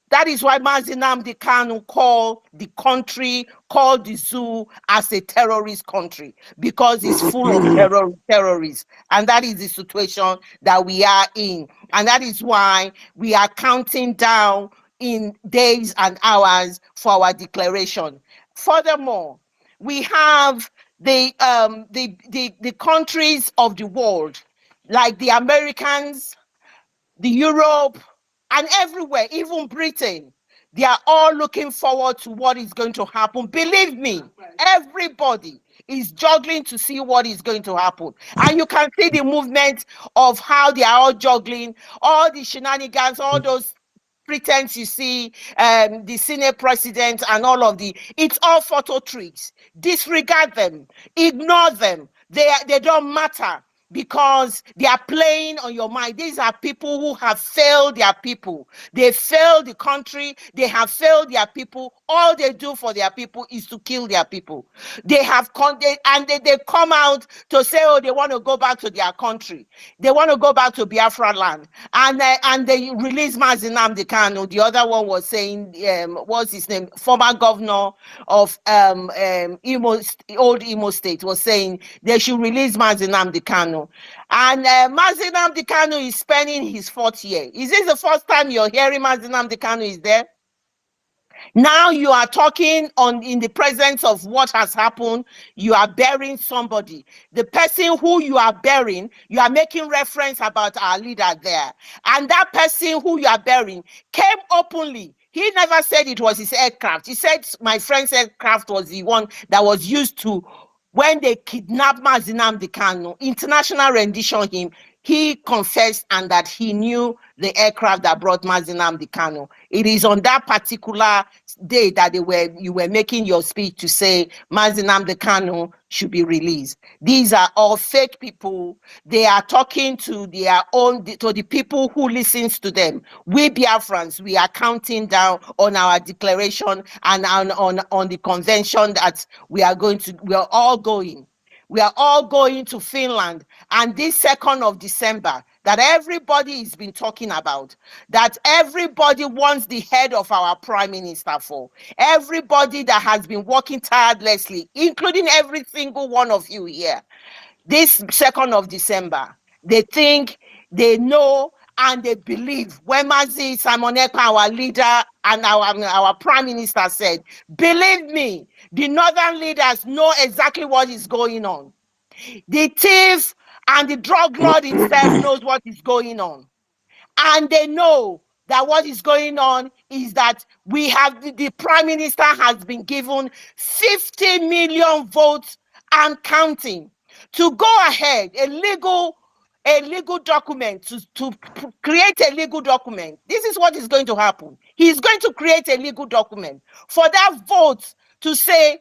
That is why Mazi Nnamdi Kanu called the country, called the zoo as a terrorist country, because it's full of terrorists. And that is the situation that we are in. And that is why we are counting down in days and hours for our declaration. Furthermore, we have the countries of the world, like the Americans, the Europe, and everywhere, even Britain. They are all looking forward to what is going to happen. Believe me, everybody is juggling to see what is going to happen. And you can see the movement of how they are all juggling, all the shenanigans, all those pretense you see, the Senate president and all of it's all photo tricks. Disregard them, ignore them. They don't matter, because they are playing on your mind. These are people who have failed their people. They failed the country. They have failed their people. All they do for their people is to kill their people. They have they come out to say, oh, they want to go back to their country. They want to go back to Biafra land. And they release Mazi Nnamdi Kanu. The other one was saying, what's his name? Former governor of old Imo State was saying they should release Mazi Nnamdi Kanu. And Mazi Nnamdi Kanu is spending his 4th year. Is this the first time you're hearing Mazi Nnamdi Kanu is there? Now you are talking in the presence of what has happened. You are burying somebody. The person who you are burying, you are making reference about our leader there. And that person who you are burying came openly. He never said it was his aircraft. He said my friend's aircraft was the one that was used to, when they kidnapped Mazi Nnamdi Kanu, international rendition him. He confessed and that he knew the aircraft that brought Mazi Nnamdi Kanu. It is on that particular day that you were making your speech to say Mazi Nnamdi Kanu should be released. These are all fake people. They are talking to their own, to the people who listens to them. We Biafrans, we are counting down on our declaration and on the convention that we are all going. We are all going to Finland, and this 2nd of December that everybody has been talking about, that everybody wants the head of our prime minister for. Everybody that has been working tirelessly, including every single one of you here. This 2nd of December, they think, they know, and they believe. When Mazi Simon Ekpa, our leader and our prime minister, said, believe me, the northern leaders know exactly what is going on. The thief and the drug lord himself knows what is going on. And they know that what is going on is that we have the prime minister has been given 50 million votes and counting to go ahead, a legal document, to create a legal document. This is what is going to happen. He's going to create a legal document for that vote to say,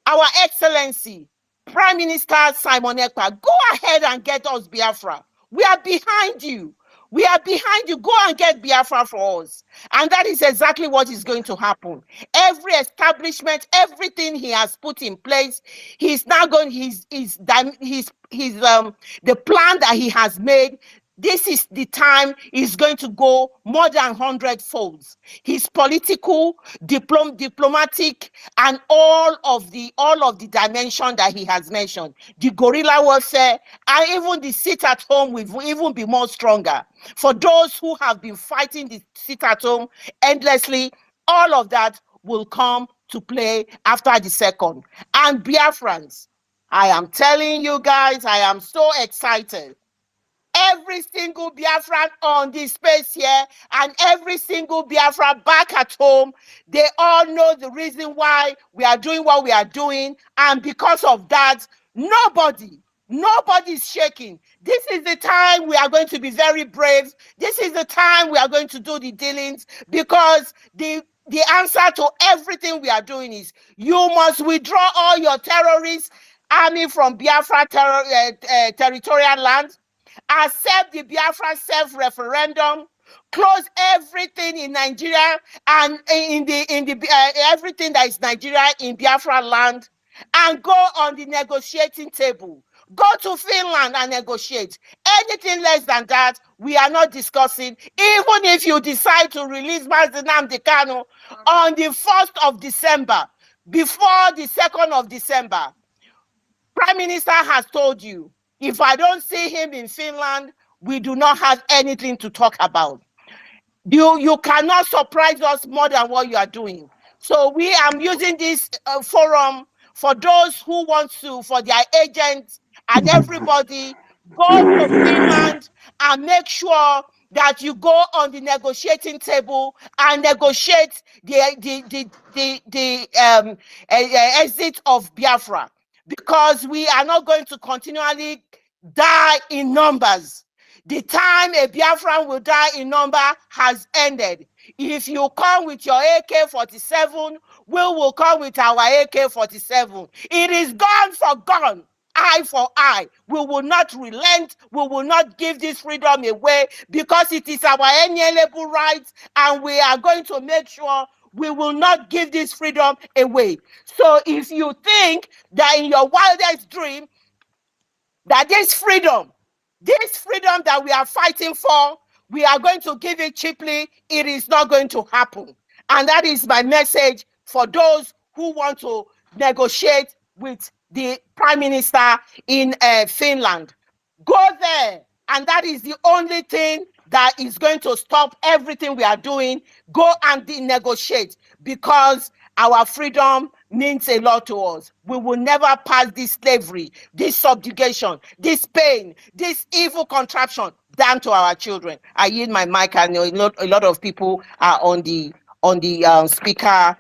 Our Excellency, Prime Minister Simon Ekpa, go ahead and get us Biafra. We are behind you. We are behind you. Go and get Biafra for us. And that is exactly what is going to happen. Every establishment, everything he has put in place, he's now going, the plan that he has made, this is the time is going to go more than 100 folds. His political, diplomatic, and all of the dimension that he has mentioned, the guerrilla warfare, and even the sit at home will even be more stronger. For those who have been fighting the sit at home endlessly, all of that will come to play after the 2nd. And Biafrans, I am telling you guys, I am so excited. Every single Biafran on this space here and every single Biafra back at home, they all know the reason why we are doing what we are doing. And because of that, nobody is shaking. This is the time we are going to be very brave. This is the time we are going to do the dealings, because the the answer to everything we are doing is you must withdraw all your terrorist army from Biafra territorial land, accept the Biafra self-referendum, close everything in Nigeria and in the everything that is Nigeria in Biafra land, and go on the negotiating table. Go to Finland and negotiate. Anything less than that, we are not discussing. Even if you decide to release Mazi Nnamdi Kanu on the 1st of December, before the 2nd of December, Prime Minister has told you, if I don't see him in Finland, we do not have anything to talk about. You cannot surprise us more than what you are doing. So we am using this forum for those who want to, for their agents and everybody, go to Finland and make sure that you go on the negotiating table and negotiate the exit of Biafra, because we are not going to continually die in numbers. The time a Biafran will die in number has ended. If you come with your AK-47, we will come with our AK-47. It is gun for gun, eye for eye. We will not relent. We will not give this freedom away, because it is our inalienable right, and we are going to make sure we will not give this freedom away. So if you think that in your wildest dream that this freedom that we are fighting for, we are going to give it cheaply, it is not going to happen. And that is my message for those who want to negotiate with the Prime Minister in Finland. Go there, and that is the only thing that is going to stop everything we are doing. Go and negotiate, because our freedom means a lot to us. We will never pass this slavery, this subjugation, this pain, this evil contraption down to our children. I yield my mic, and a lot of people are on the speaker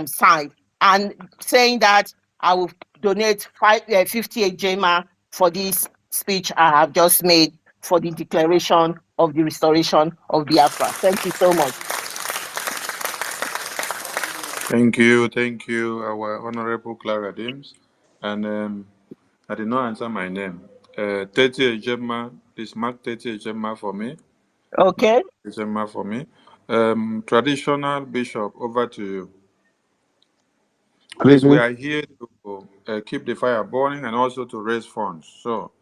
side, and saying that I will donate 58 JMA for this speech I have just made for the declaration of the restoration of Biafra. Thank you so much. Thank you, our Honorable Clara Dims. And I did not answer my name. 30 Ejema, please mark 30 Ejema for me. Okay. Ejema for me. Traditional Bishop, over to you. Please, we are here to keep the fire burning and also to raise funds. So,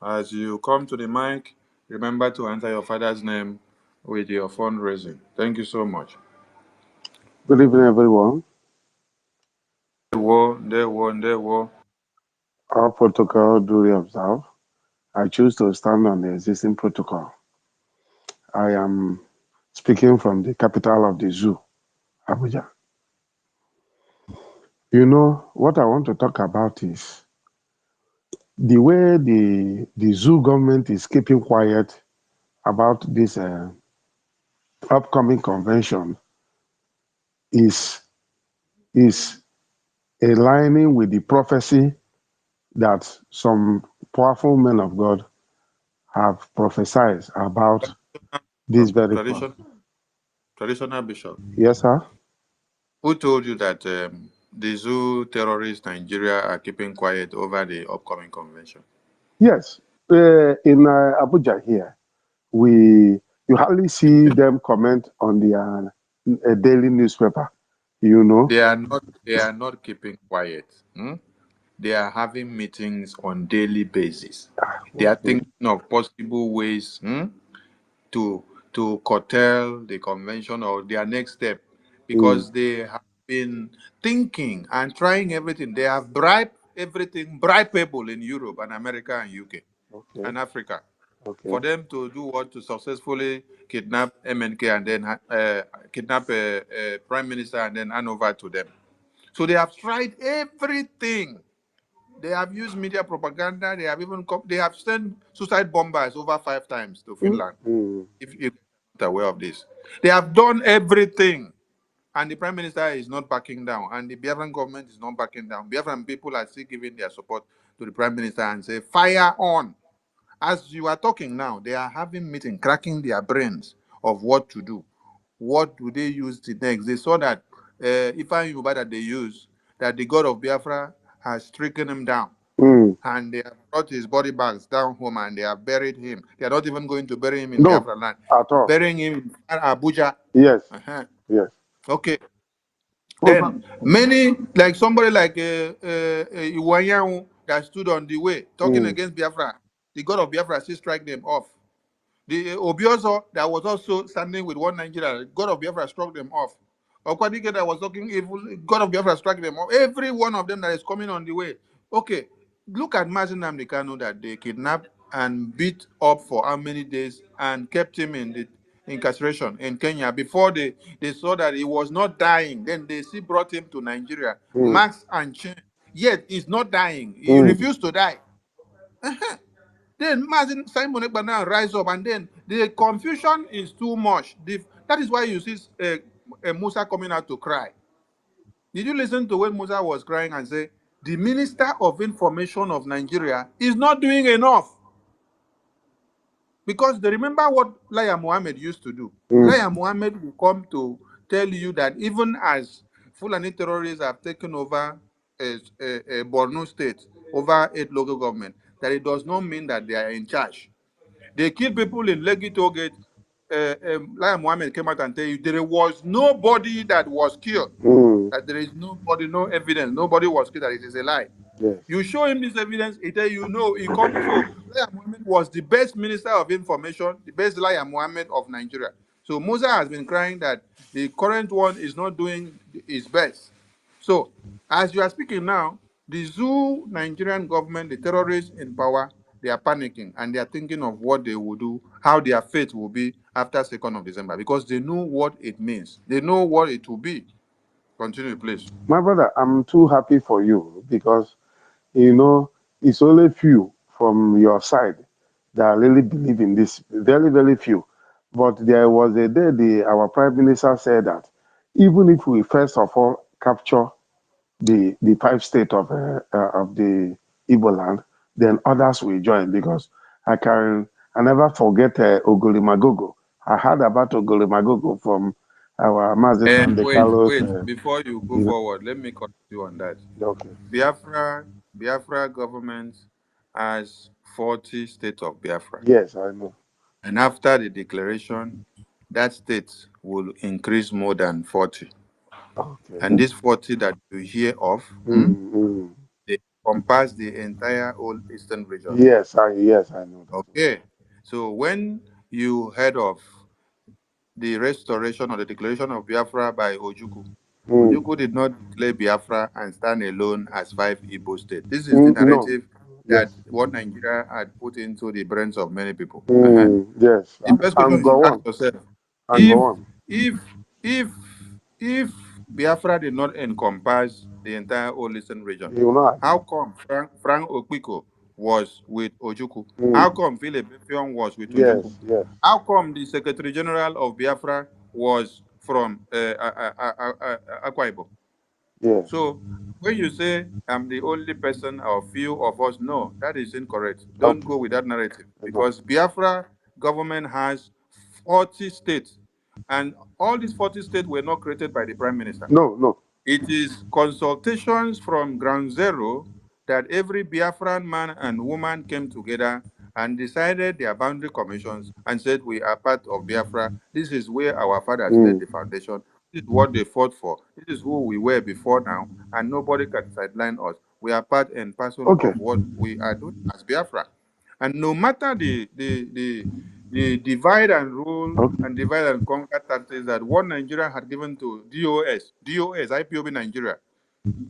as you come to the mic, remember to enter your father's name with your fundraising. Thank you so much. Good evening, everyone. There were. Our protocol duly observed. I choose to stand on the existing protocol. I am speaking from the capital of the zoo, Abuja. You know, what I want to talk about is the way the zoo government is keeping quiet about this upcoming convention is aligning with the prophecy that some powerful men of God have prophesied about this very Traditional Bishop. Yes, sir. Who told you that the zoo terrorists Nigeria are keeping quiet over the upcoming convention? Yes. In Abuja here, you hardly see them comment on the daily newspaper. You know. They are not keeping quiet. They are having meetings on daily basis. They are Okay. thinking of possible ways to curtail the convention or their next step, because they have been thinking and trying everything. They have bribed everything bribable in Europe and America and UK Okay. and Africa Okay. for them to do what, to successfully kidnap MNK and then kidnap a prime minister and then hand over to them. So they have tried everything. They have used media propaganda. They have even they have sent suicide bombers over 5 times to Finland. If you're not aware of this, they have done everything, and the prime minister is not backing down, and the Biafran government is not backing down. Biafran people are still giving their support to the prime minister and say, "Fire on!" As you are talking now, they are having meeting, cracking their brains of what to do. what do they use the next? They saw that Ifeanyi Uba that they use, that the god of Biafra has stricken him down. Mm. And they have brought his body bags down home and they have buried him. They are not even going to bury him in No, Biafra land. at all. Burying him in Abuja. Yes, Uh-huh. yes. Okay. Oh, but, Then many, like somebody like Iwanyanwu that stood on the way talking mm, against Biafra, the god of Biafra still strike them off. The Obiozo that was also standing with one Nigeria, God of Biafra struck them off. Okwadike that was talking evil, God of Biafra struck them off. Every one of them that is coming on the way. Okay, look at Mazin Namdekano that they kidnapped and beat up for how many days and kept him in the incarceration in Kenya before they saw that he was not dying. Then they still brought him to Nigeria, mm, max and chain. Yet he's not dying. He mm, refused to die. Then Martin Simon Ekpa now rise up, and then the confusion is too much. That is why you see Musa coming out to cry. Did you listen to when Musa was crying and say, the Minister of Information of Nigeria is not doing enough? Because they remember what Laya Mohammed used to do. mm, Laya Mohammed will come to tell you that even as Fulani terrorists have taken over a Borno state, over 8 local government, that it does not mean that they are in charge. They killed people in Lekki Toll Gate. Lai Mohammed came out and tell you there was nobody that was killed. mm, That there is nobody, no evidence. Nobody was killed. That it is a lie. yes. You show him this evidence, he tell you no. He come. So Lai Mohammed was the best minister of information, the best Lai Mohammed of Nigeria. So Musa has been crying that the current one is not doing his best. So, as you are speaking now, the zoo Nigerian government, the terrorists in power, they are panicking and they are thinking of what they will do, how their fate will be after 2nd of December, because they know what it means. They know what it will be. Continue, please. My brother, I'm too happy for you because, you know, it's only few from your side that really believe in this. Very, very few. But there was a day our prime minister said that even if we first of all capture the 5 state of the Igbo land, then others will join because I never forget Ogolimagogo. I heard about Ogolimagogo from our Mazi Nnamdi Carlos. Wait. Before you go You know, forward, let me correct you on that. okay. Biafra government has 40 states of Biafra. Yes, I know. And after the declaration, that state will increase more than 40. Okay. And this 40 that you hear of, Mm. they encompass the entire old eastern region. Yes, I know that. Okay. So when you heard of the restoration or the declaration of Biafra by Ojukwu, Mm. Ojukwu did not declare Biafra and stand alone as 5 Igbo states. This is the No. narrative that Yes. what Nigeria had put into the brains of many people. Yes. The first question And you should go ask on. yourself: And if go on. if if if Biafra did not encompass the entire old eastern region, You will not how agree. come Frank Okpiko was with Ojukwu? How Mm. come Philip Effiong was with Ojukwu? Yes. How come the Secretary General of Biafra was from Akwa Ibom? Yes. So when you say I'm the only person or few of us, no, that is incorrect. Don't Okay. go with that narrative No. because Biafra government has 40 states, and all these 40 states were not created by the prime minister. No. It is consultations from ground zero that every Biafran man and woman came together and decided their boundary commissions and said, we are part of Biafra. This is where our fathers laid Mm. the foundation. This is what they fought for. This is who we were before now, and nobody can sideline us. We are part and parcel Okay. of what we are doing as Biafra. And no matter the divide and rule Okay. and divide and conquer tactics that one Nigeria had given to IPOB Nigeria,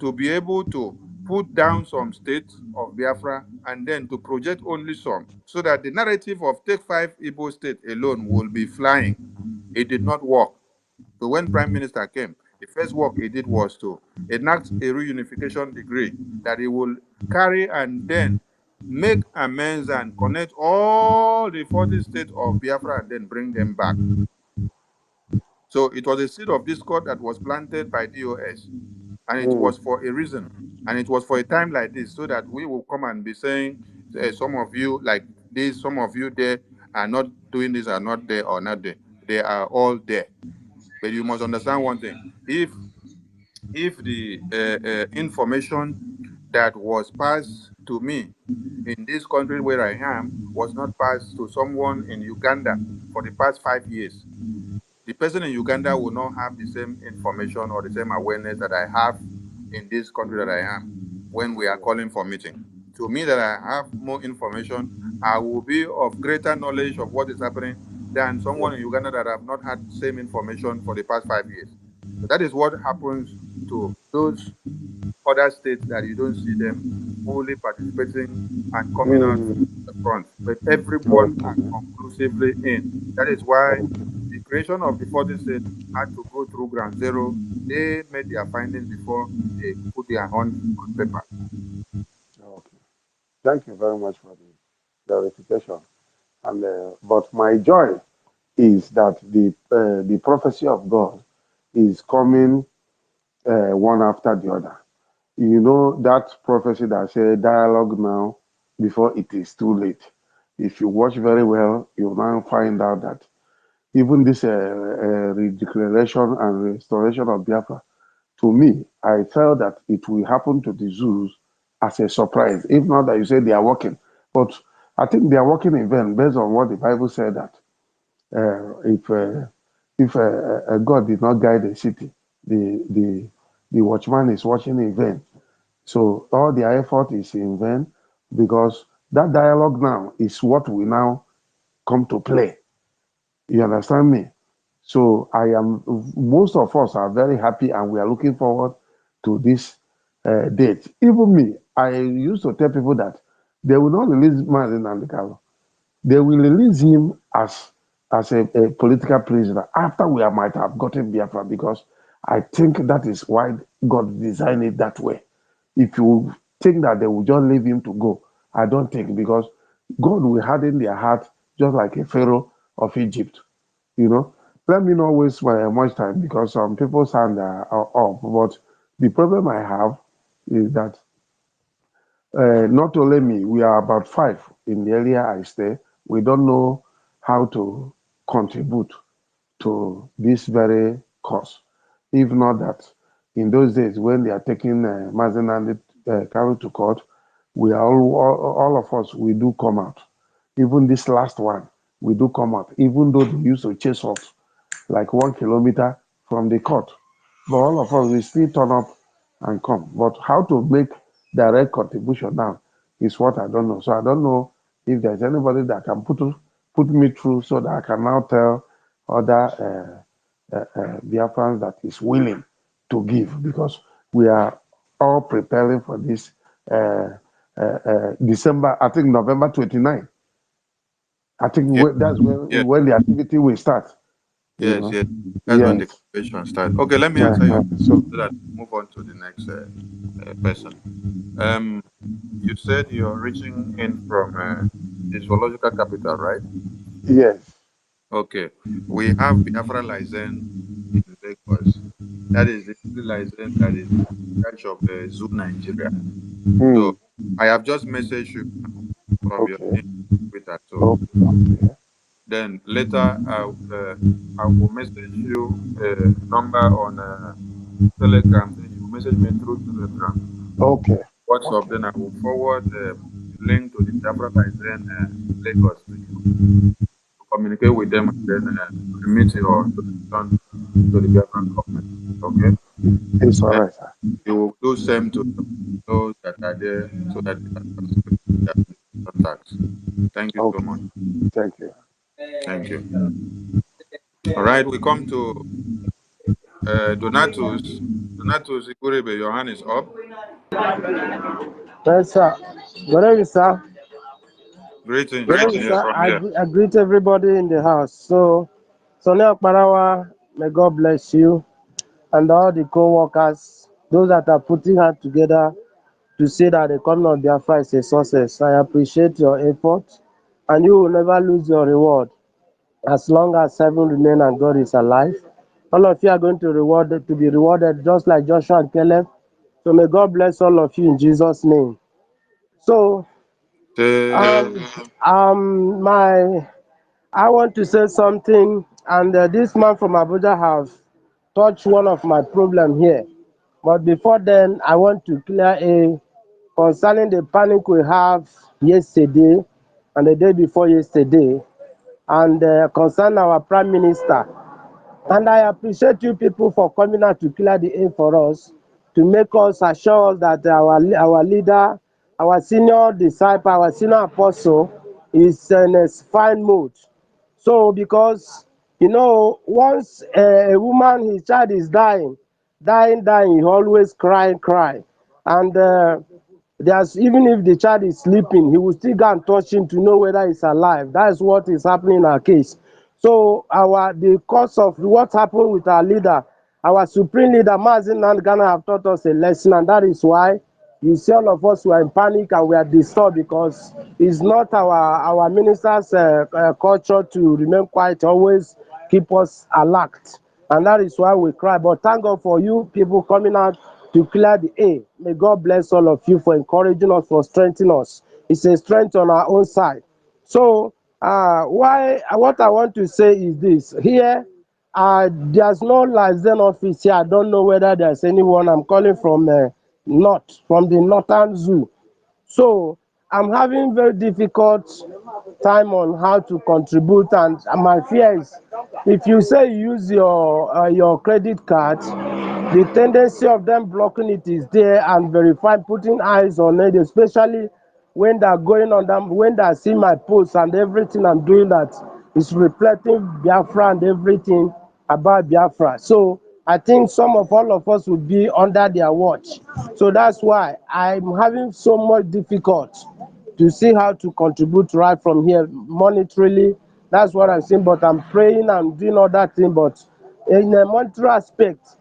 to be able to put down some states of Biafra and then to project only some, so that the narrative of take 5 Igbo states alone will be flying. It did not work. So when Prime Minister came, the first work he did was to enact a reunification decree that he will carry and then make amends and connect all the 40 states of Biafra and then bring them back. So it was a seed of discord that was planted by DOS, and it Mm. was for a reason, and it was for a time like this, so that we will come and be saying, some of you like this, some of you there are not doing this, are not there or not there. They are all there. But you must understand one thing: if the information that was passed to me in this country where I am was not passed to someone in Uganda for the past 5 years, the person in Uganda will not have the same information or the same awareness that I have in this country that I am when we are calling for meeting. To me, that I have more information, I will be of greater knowledge of what is happening than someone in Uganda that have not had same information for the past 5 years. So that is what happens to those other states that you don't see them fully participating and coming out Mm, the front. But everyone okay. are conclusively in. That is why Okay. the creation of the 40 states had to go through ground zero. They made their findings before they put their hands on paper. Okay. Thank you very much for the clarification. And but my joy is that the prophecy of God is coming one after the other. You know that prophecy that said dialogue now before it is too late. If you watch very well, you'll now find out that even this redeclaration and restoration of Biafra, to me, I felt that it will happen to the Zulus as a surprise. If not that you say they are working, but I think they are working in vain based on what the Bible said that if God did not guide the city, the watchman is watching in vain. So all their effort is in vain because that dialogue now is what we now come to play. You understand me? So I am. Most of us are very happy, and we are looking forward to this date. Even me, I used to tell people that they will not release Mazin Nandekalo. They will release him as a political prisoner after we might have gotten Biafra because I think that is why God designed it that way. If you think that they will just leave him to go, I don't think because God will harden their heart just like a Pharaoh of Egypt. You know, let me not waste my much time because some people's hand are up. But the problem I have is that not only me, we are about five in the area I stay. We don't know how to contribute to this very cause. If not that, in those days when they are taking Mazen and Carol to court, we are all of us, we do come out. Even this last one, we do come out, even though they used to chase us like 1 kilometer from the court. But all of us, we still turn up and come. But how to make direct contribution now is what I don't know. So I don't know if there's anybody that can put me through so that I can now tell other Biafrans that is willing to give because we are all preparing for this December, I think November 29. I think Yes, that's yes, when the activity will start, you yes, know. yes. That's when the Yes. convention starts. Okay, let me answer your So so that we move on to the next person. Um, you said you're reaching in from the zoological capital, right? yes. Okay. We have Biafra license in Lagos. That is the only license that is in charge of Zoo Nigeria. Hmm. So I have just messaged you from your Okay. thing Twitter. So Okay. then later I will message you a number on Telegram. Then you message me through Telegram. Okay. WhatsApp. Okay. Then I will forward the link to the Biafra license Lagos to you. Communicate with them and then remit your donation to the Biafran government. Okay? It's all And right, sir. you will do same to those that are there so that they can participate in their donation tax. Thank you so Okay. much. Thank you. Thank you. All right, we come to Donatus. Donatus Ikurebe, your hand is up. Yes, sir. Good evening, sir. Greetings, Good evening, greetings sir. from here. I greet everybody in the house. So now, Parawa, may God bless you and all the co-workers, those that are putting hand together to say that the coming of Biafra is a success. I appreciate your effort, and you will never lose your reward as long as heaven remain and God is alive. All of you are going to be rewarded just like Joshua and Caleb. So may God bless all of you in Jesus' name. So Say, my I want to say something, and this man from Abuja have touch one of my problem here. But before then, I want to clear a concerning the panic we have yesterday and the day before yesterday, and concern our Prime Minister. And I appreciate you people for coming out to clear the air for us, to make us assure us that our leader, our senior disciple, our senior apostle is in a fine mood. So because, you know, once a woman, his child is dying, he always cry. And there's, even if the child is sleeping, he will still go and touch him to know whether he's alive. That is what is happening in our case. So the cause of what happened with our leader, our supreme leader, Mazin Ghana, have taught us a lesson, and that is why you see all of us were in panic and we are disturbed, because it's not our ministers' culture to remain quiet, always keep us alert, and that is why we cry. But thank God for you people coming out to clear the air. May God bless all of you for encouraging us, for strengthening us. It's a strength on our own side. So what I want to say is this: here, there's no liaison office here. I don't know whether there's anyone. I'm calling from from the Northern Zoo. So I'm having very difficult time on how to contribute, and my fear is, if you say you use your credit card, the tendency of them blocking it is there, and verifying, putting eyes on it, especially when they're going on them, when they see my posts and everything I'm doing, that is reflecting Biafra and everything about Biafra. So I think some of all of us will be under their watch. So that's why I'm having so much difficult to see how to contribute right from here monetarily. That's what I'm saying. But I'm praying and doing all that thing. But in a monetary aspect,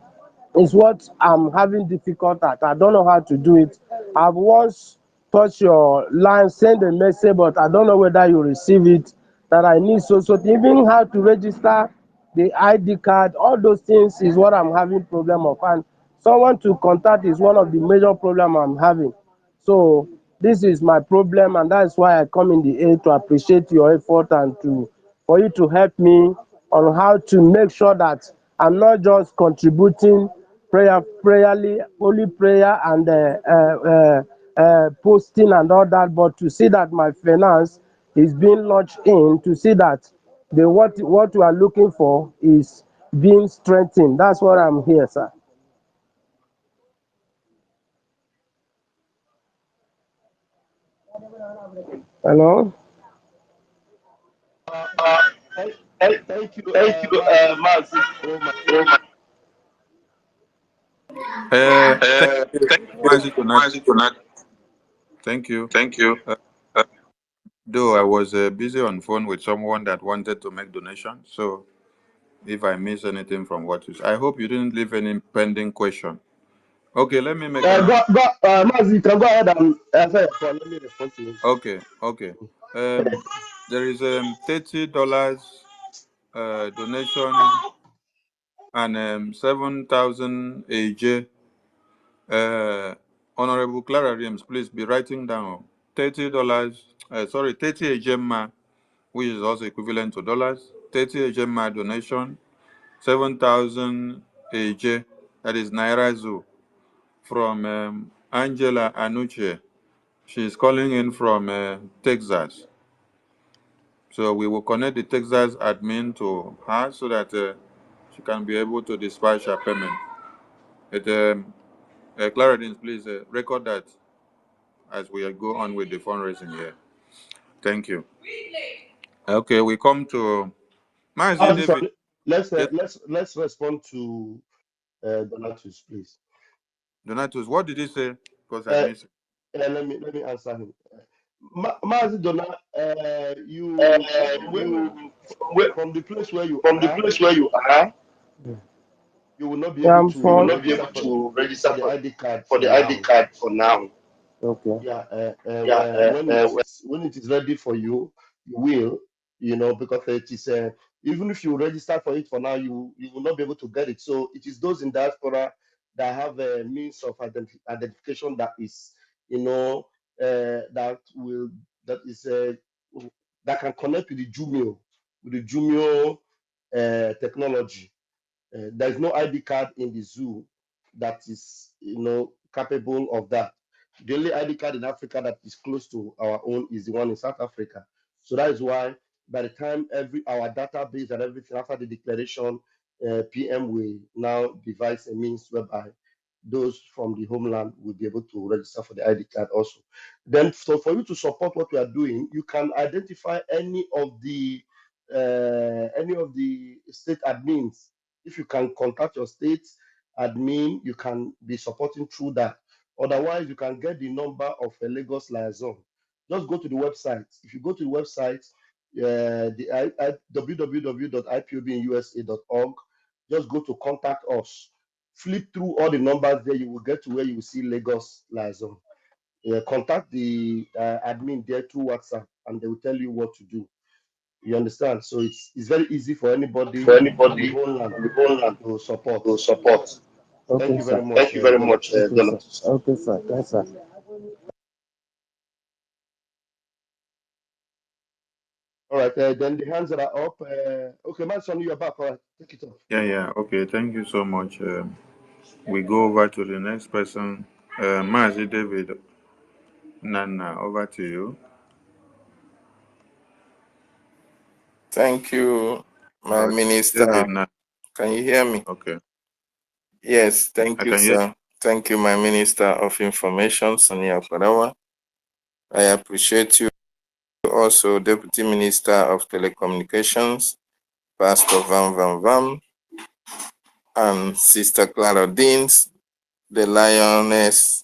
is what I'm having difficult at. I don't know how to do it. I've once touched your line, send a message, but I don't know whether you receive it. That I need so even how to register the ID card, all those things is what I'm having problem of. And someone to contact is one of the major problem I'm having. So this is my problem, and that's why I come in the air to appreciate your effort and for you to help me on how to make sure that I'm not just contributing prayerly, only prayer and posting and all that, but to see that my finance is being launched in, to see that what we are looking for is being strengthened. That's what I'm here, sir. Hello? Uh, thank, thank you, Thank you, Mazi. Mazi. Oh my. Oh my. Thank you, Thank you, Mazi Donat. Mazi Donat. Thank you. Thank you. Uh, Uh, though I was busy on phone with someone that wanted to make donation, so if I miss anything from what you said, I hope you didn't leave any pending question. Okay, let me make an. Mazi, you can go ahead and answer your call. Let me respond to you. Okay. There is $30 donation and 7,000 AJ. Honorable Clara Rims, please be writing down $30. 30 AJ, which is also equivalent to dollars. 30 AJ donation, 7,000 AJ, that is Naira Zoo, from Angela Anuche. She's calling in from Texas. So we will connect the Texas admin to her so that she can be able to dispatch her payment. Claridine, please record that as we go on with the fundraising here. Thank you. Okay, we come to Mazi Mazi, David. sorry. Let's Yes, let's respond to Donatus, please. Donatus, what did he say? Because I Uh, missed it. let me answer him. Mazi Dona, you from you from the place where you from the are, place where you are, you will not be Yeah, able I'm you will to from. not be register able to register for the ID card for for the ID now. card for now. Okay. Yeah, Yeah, when it is ready for you, you will, because it is even if you register for it for now, you will not be able to get it. So it is those in diaspora that have a means of identification that is, that will that is that can connect with the Jumio technology. There is no ID card in the zoo that is, capable of that. The only ID card in Africa that is close to our own is the one in South Africa. So that is why by the time our database and everything after the declaration, PM will now devise a means whereby those from the homeland will be able to register for the ID card also. Then, so for you to support what we are doing, you can identify any of the state admins. If you can contact your state admin, you can be supporting through that. Otherwise, you can get the number of a Lagos liaison. Just go to the website. If you go to the website, www.ipobinUSA.org, just go to contact us. Flip through all the numbers there, you will get to where you will see Lagos liaison. Contact the admin there through WhatsApp, and they will tell you what to do. You understand? So it's very easy for anybody on the whole land to support. Thank Okay, you very sir. much, Donatus. Okay, sir. Okay, sir. Thanks, sir. All right, then the hands that are up. Okay, man, son, you're back. All right, take it off. Yeah. Okay, thank you so much. We go over to the next person. Mazi David Nana, over to you. Thank you, my David minister. Nana. Can you hear me? Okay, Yes, thank I you, can hear. sir. Thank you, my Minister of Information, Sonia Farawa. I appreciate you also, Deputy Minister of Telecommunications, Pastor Van Van Van, and Sister Clara Deans, the lioness,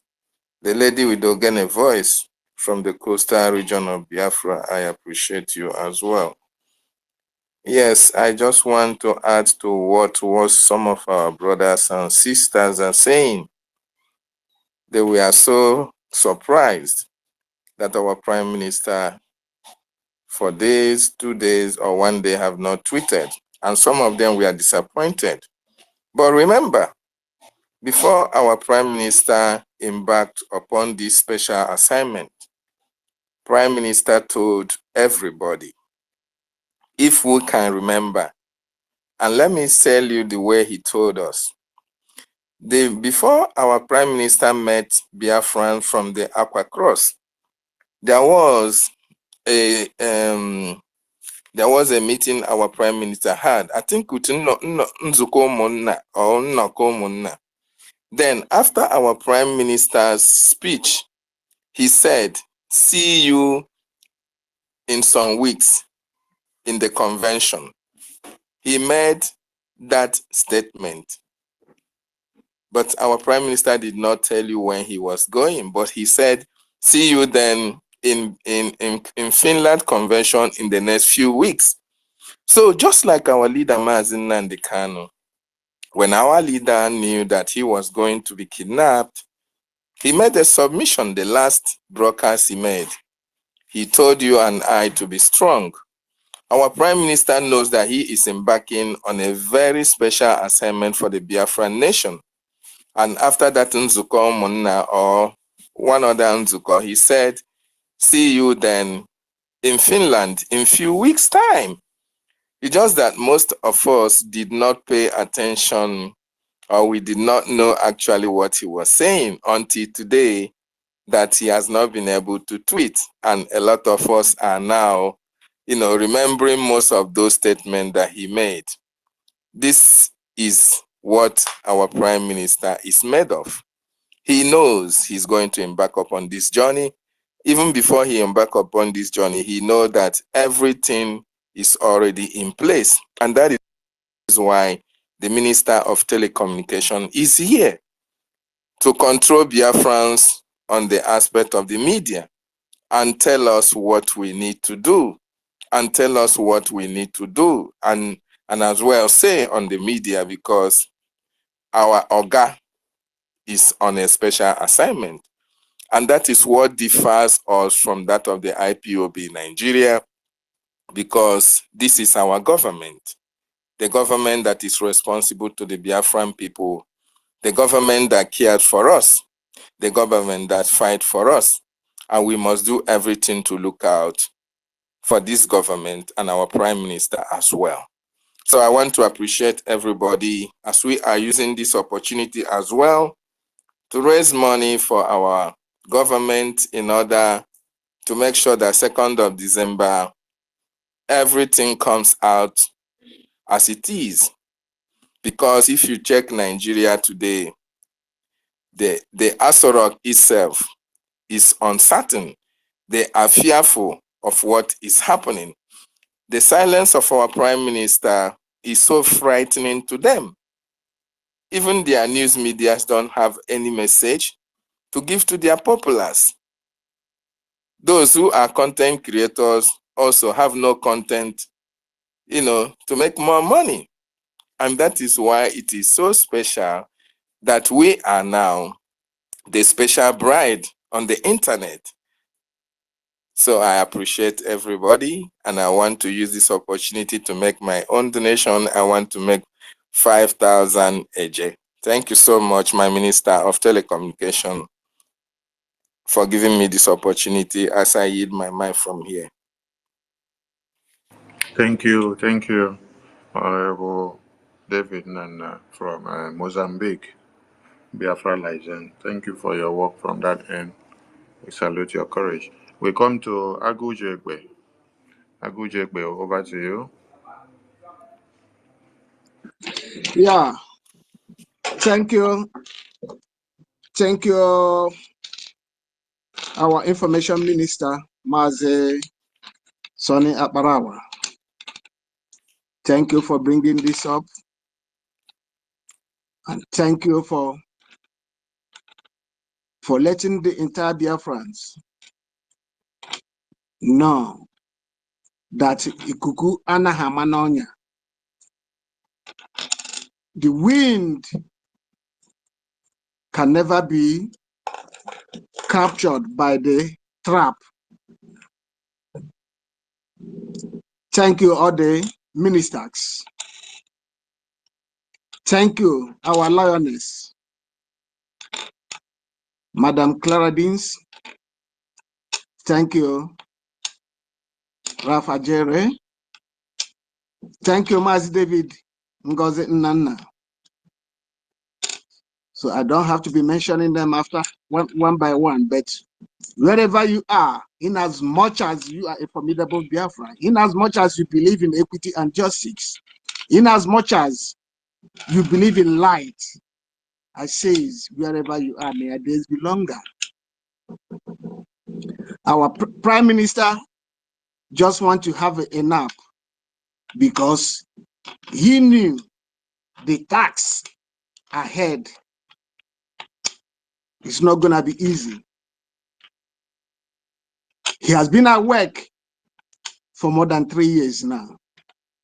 the lady with the organ voice from the coastal region of Biafra. I appreciate you as well. Yes, I just want to add to what was some of our brothers and sisters are saying. They were so surprised that our Prime Minister for days, 2 days, or 1 day have not tweeted. And some of them were disappointed. But remember, before our Prime Minister embarked upon this special assignment, Prime Minister told everybody, if we can remember, and let me tell you the way he told us. Before our Prime Minister met Biafran from the Aqua Cross, there was a meeting our Prime Minister had, I think with Nzuko Monna or Nnako Monna. Then after our Prime Minister's speech, he said, see you in some weeks in the convention. He made that statement. But our Prime Minister did not tell you when he was going, but he said, see you then in Finland convention in the next few weeks. So just like our leader Mazin Nandekano, when our leader knew that he was going to be kidnapped, he made a submission, the last broadcast he made. He told you and I to be strong. Our Prime Minister knows that he is embarking on a very special assignment for the Biafran nation. And after that Nzuko Monna or one other Nzuko, he said, see you then in Finland in few weeks' time. It's just that most of us did not pay attention, or we did not know actually what he was saying until today, that he has not been able to tweet. And a lot of us are now, remembering most of those statements that he made. This is what our Prime Minister is made of. He knows he's going to embark upon this journey. Even before he embark upon this journey, he knows that everything is already in place. And that is why the Minister of Telecommunication is here to control Biafrans on the aspect of the media and tell us what we need to do and as well say on the media, because our Oga is on a special assignment. And that is what differs us from that of the IPOB Nigeria, because this is our government, the government that is responsible to the Biafran people, the government that cares for us, the government that fights for us. And we must do everything to look out for this government and our Prime Minister as well. So I want to appreciate everybody as we are using this opportunity as well to raise money for our government in order to make sure that 2nd of December, everything comes out as it is. Because if you check Nigeria today, the Asorok itself is uncertain. They are fearful of what is happening. The silence of our Prime Minister is so frightening to them. Even their news medias don't have any message to give to their populace. Those who are content creators also have no content, to make more money. And that is why it is so special that we are now the special bride on the internet. So I appreciate everybody, and I want to use this opportunity to make my own donation. I want to make 5,000 AJ. Thank you so much, my Minister of Telecommunication, for giving me this opportunity as I yield my mic from here. Thank you, Honorable David Nana from Mozambique, Biafra License. Thank you for your work from that end. We salute your courage. We come to Agujegbe. Agujegbe, over to you. Yeah, thank you. Thank you, our Information Minister, Mazi Sonny Aparawa. Thank you for bringing this up. And thank you for letting the entire Biafrans know that Ikuku Anahamanonya, the wind can never be captured by the trap. Thank you, all the ministers. Thank you, our lioness, Madam Clara Deans. Thank you, Rafa Jere. Thank you, Mazi David Ngozi Nana. So I don't have to be mentioning them after one by one, but wherever you are, in as much as you are a formidable Biafra, in as much as you believe in equity and justice, in as much as you believe in light, I say, wherever you are, may your days be longer. Our Prime Minister just want to have a nap because he knew the tax ahead is not going to be easy. He has been at work for more than 3 years now.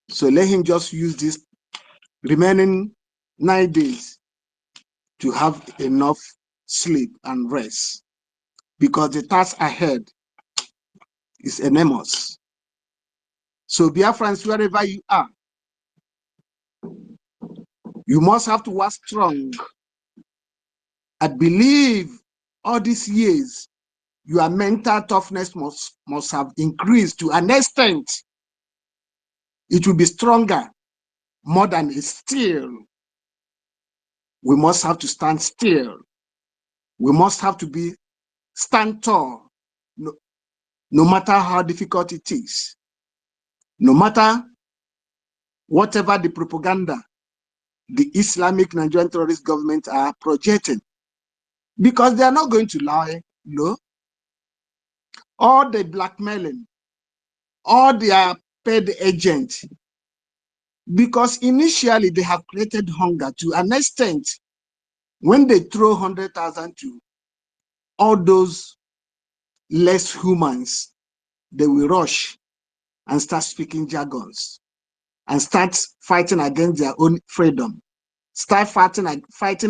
So let him just use this remaining 9 days to have enough sleep and rest, because the task ahead is enormous. So Biafrans, wherever you are, you must have to work strong. I believe all these years, your mental toughness must have increased to an extent. It will be stronger, more than a still. We must have to stand still. We must have to stand tall, no matter how difficult it is, no matter whatever the propaganda the Islamic Nigerian terrorist government are projecting, because they are not going to lie. No, all the blackmailing, all their paid agents, because initially they have created hunger to an extent. When they throw 100,000 to all those less humans, they will rush and start speaking jargons and start fighting against their own freedom, start fighting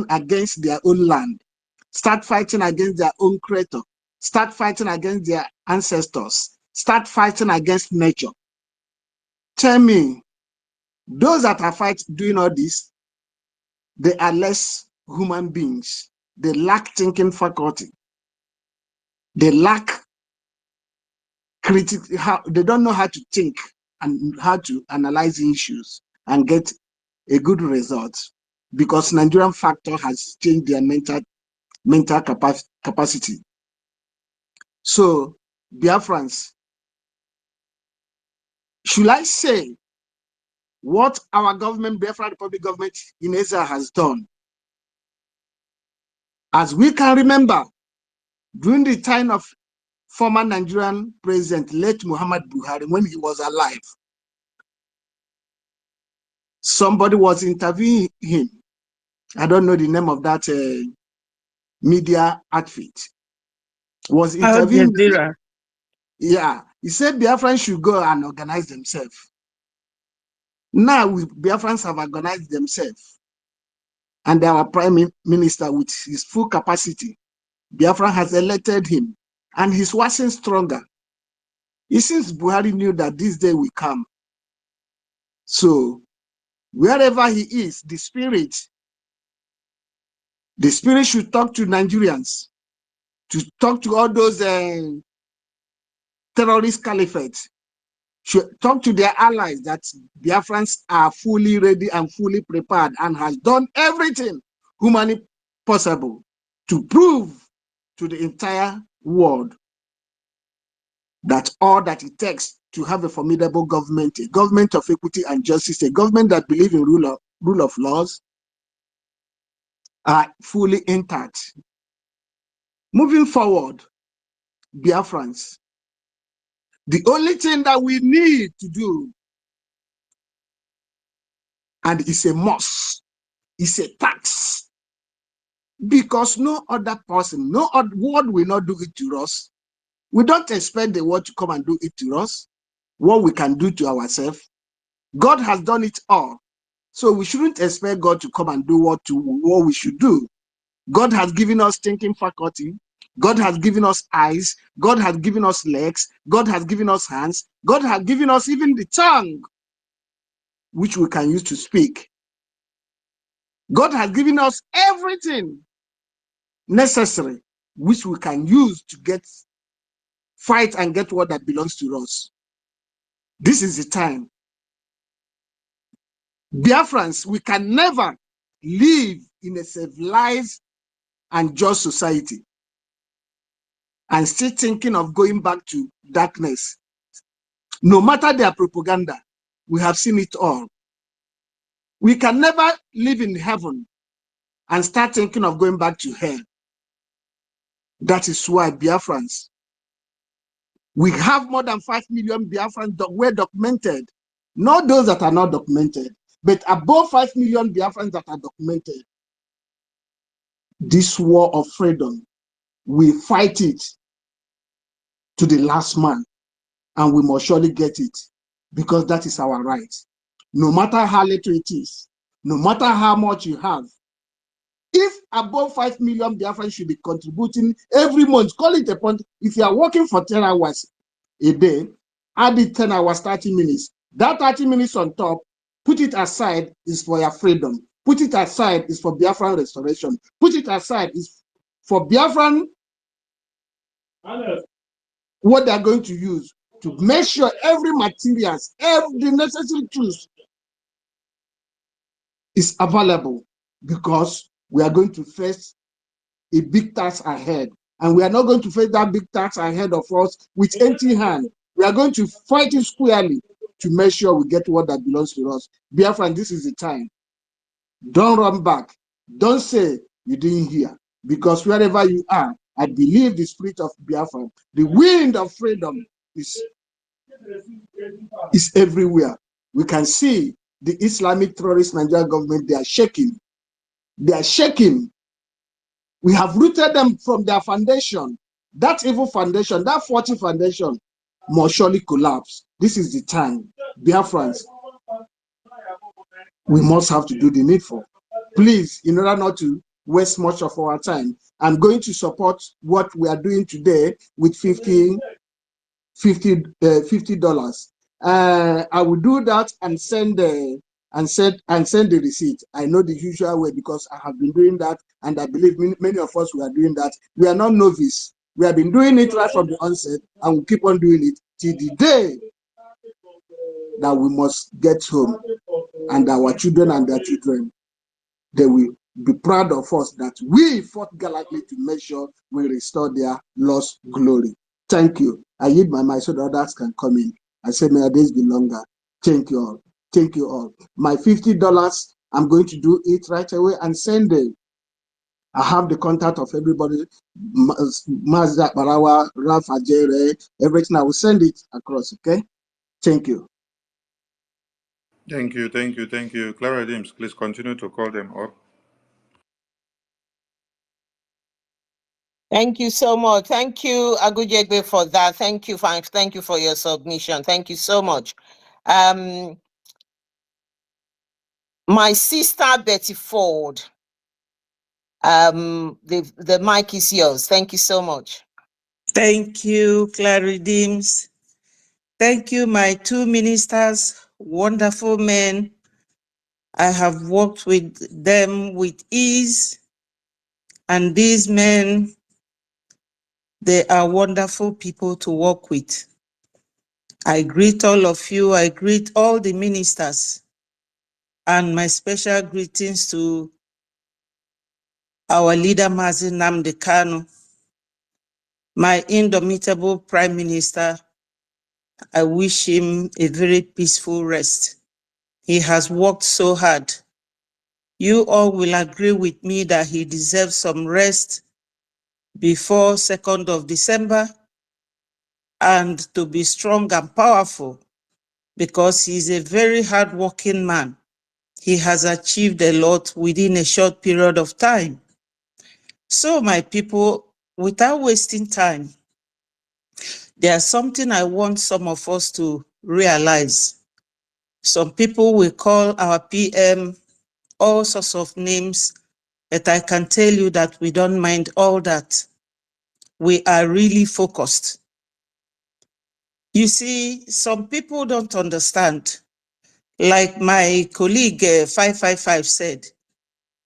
against their own land, start fighting against their own creator, start fighting against their ancestors, start fighting against nature. Tell me, those that are doing all this, they are less human beings. They lack thinking faculty. They lack they don't know how to think and how to analyze issues and get a good result, because Nigerian factor has changed their mental capacity. So, Biafrans, should I say what our government, Biafra Republic government in Israel has done? As we can remember, during the time of former Nigerian president, late Muhammad Buhari, when he was alive, somebody was interviewing him. I don't know the name of that media outfit. Was Al interviewing. Jazeera. Yeah, he said Biafrans should go and organize themselves. Now Biafrans have organized themselves, and our prime minister, with his full capacity, Biafra has elected him, and he's waxing stronger. It seems Buhari knew that this day will come. So wherever he is, the spirit should talk to Nigerians, to talk to all those terrorist caliphates, should talk to their allies that Biafrans are fully ready and fully prepared and has done everything humanly possible to prove to the entire world that all that it takes to have a formidable government, a government of equity and justice, a government that believes in rule of laws, are fully intact. Moving forward, Biafrans, the only thing that we need to do, and it's a must, is a tax, because no other person, no other world will not do it to us. We don't expect the world to come and do it to us. What we can do to ourselves, God has done it all. So we shouldn't expect God to come and do what we should do. God has given us thinking faculty. God has given us eyes. God has given us legs. God has given us hands. God has given us even the tongue, which we can use to speak. God has given us everything necessary, which we can use to fight and get what that belongs to us. This is the time. Biafrans, we can never live in a civilized and just society and still thinking of going back to darkness. No matter their propaganda, we have seen it all. We can never live in heaven and start thinking of going back to hell. That is why Biafrans, we have more than 5 million Biafrans that were documented. Not those that are not documented, but above 5 million Biafrans that are documented. This war of freedom, we fight it to the last man, and we must surely get it, because that is our right. No matter how little it is, no matter how much you have, if above 5 million Biafrans should be contributing every month, call it a point. If you are working for 10 hours a day, add it 10 hours, 30 minutes. That 30 minutes on top, put it aside, is for your freedom. Put it aside, is for Biafran restoration. Put it aside, is for Biafran, what they are going to use to make sure every materials, every necessary tools is available, because we are going to face a big task ahead, and we are not going to face that big task ahead of us with empty hand. We are going to fight it squarely to make sure we get what that belongs to us. Biafra, this is the time. Don't run back. Don't say you didn't hear, because wherever you are, I believe the spirit of Biafra, the wind of freedom is everywhere. We can see the Islamic terrorist Nigerian government, they are shaking. They are shaking. We have rooted them from their foundation. That evil foundation, that faulty foundation, must surely collapse. This is the time. Biafrans, we must have to do the needful. Please, in order not to waste much of our time, I'm going to support what we are doing today with $50. I will do that and send the receipt. I know the usual way, because I have been doing that, and I believe many of us, we are doing that. We are not novice. We have been doing it right from the onset, and we keep on doing it till the day that we must get home. and our children and their children, they will be proud of us that we fought gallantly to make sure we restore their lost glory. Thank you. I yield my mic so the others can come in. I say, may our days be longer. Thank you all. Thank you all. My $50, I'm going to do it right away and send it. I have the contact of everybody, Mazda Barawa, Ralph Ajere, everything. I will send it across, okay? Thank you. Thank you, thank you, thank you. Clara Dims, please continue to call them up. Thank you so much. Thank you, Agujegbe, for that. Thank you for your submission. Thank you so much. My sister Betty Ford, the mic is yours. Thank you so much. Thank you, Clary Dims. Thank you, my two ministers, wonderful men. I have worked with them with ease, and these men, they are wonderful people to work with. I greet all of you. I greet all the ministers, and my special greetings to our leader, Mazi Nnamdi Kanu, my indomitable Prime Minister. I wish him a very peaceful rest. He has worked so hard. You all will agree with me that he deserves some rest before 2nd of December and to be strong and powerful because he's a very hardworking man. He has achieved a lot within a short period of time. So my people, without wasting time, there's something I want some of us to realize. Some people will call our PM all sorts of names, but I can tell you that we don't mind all that. We are really focused. You see, some people don't understand. Like my colleague 555 said,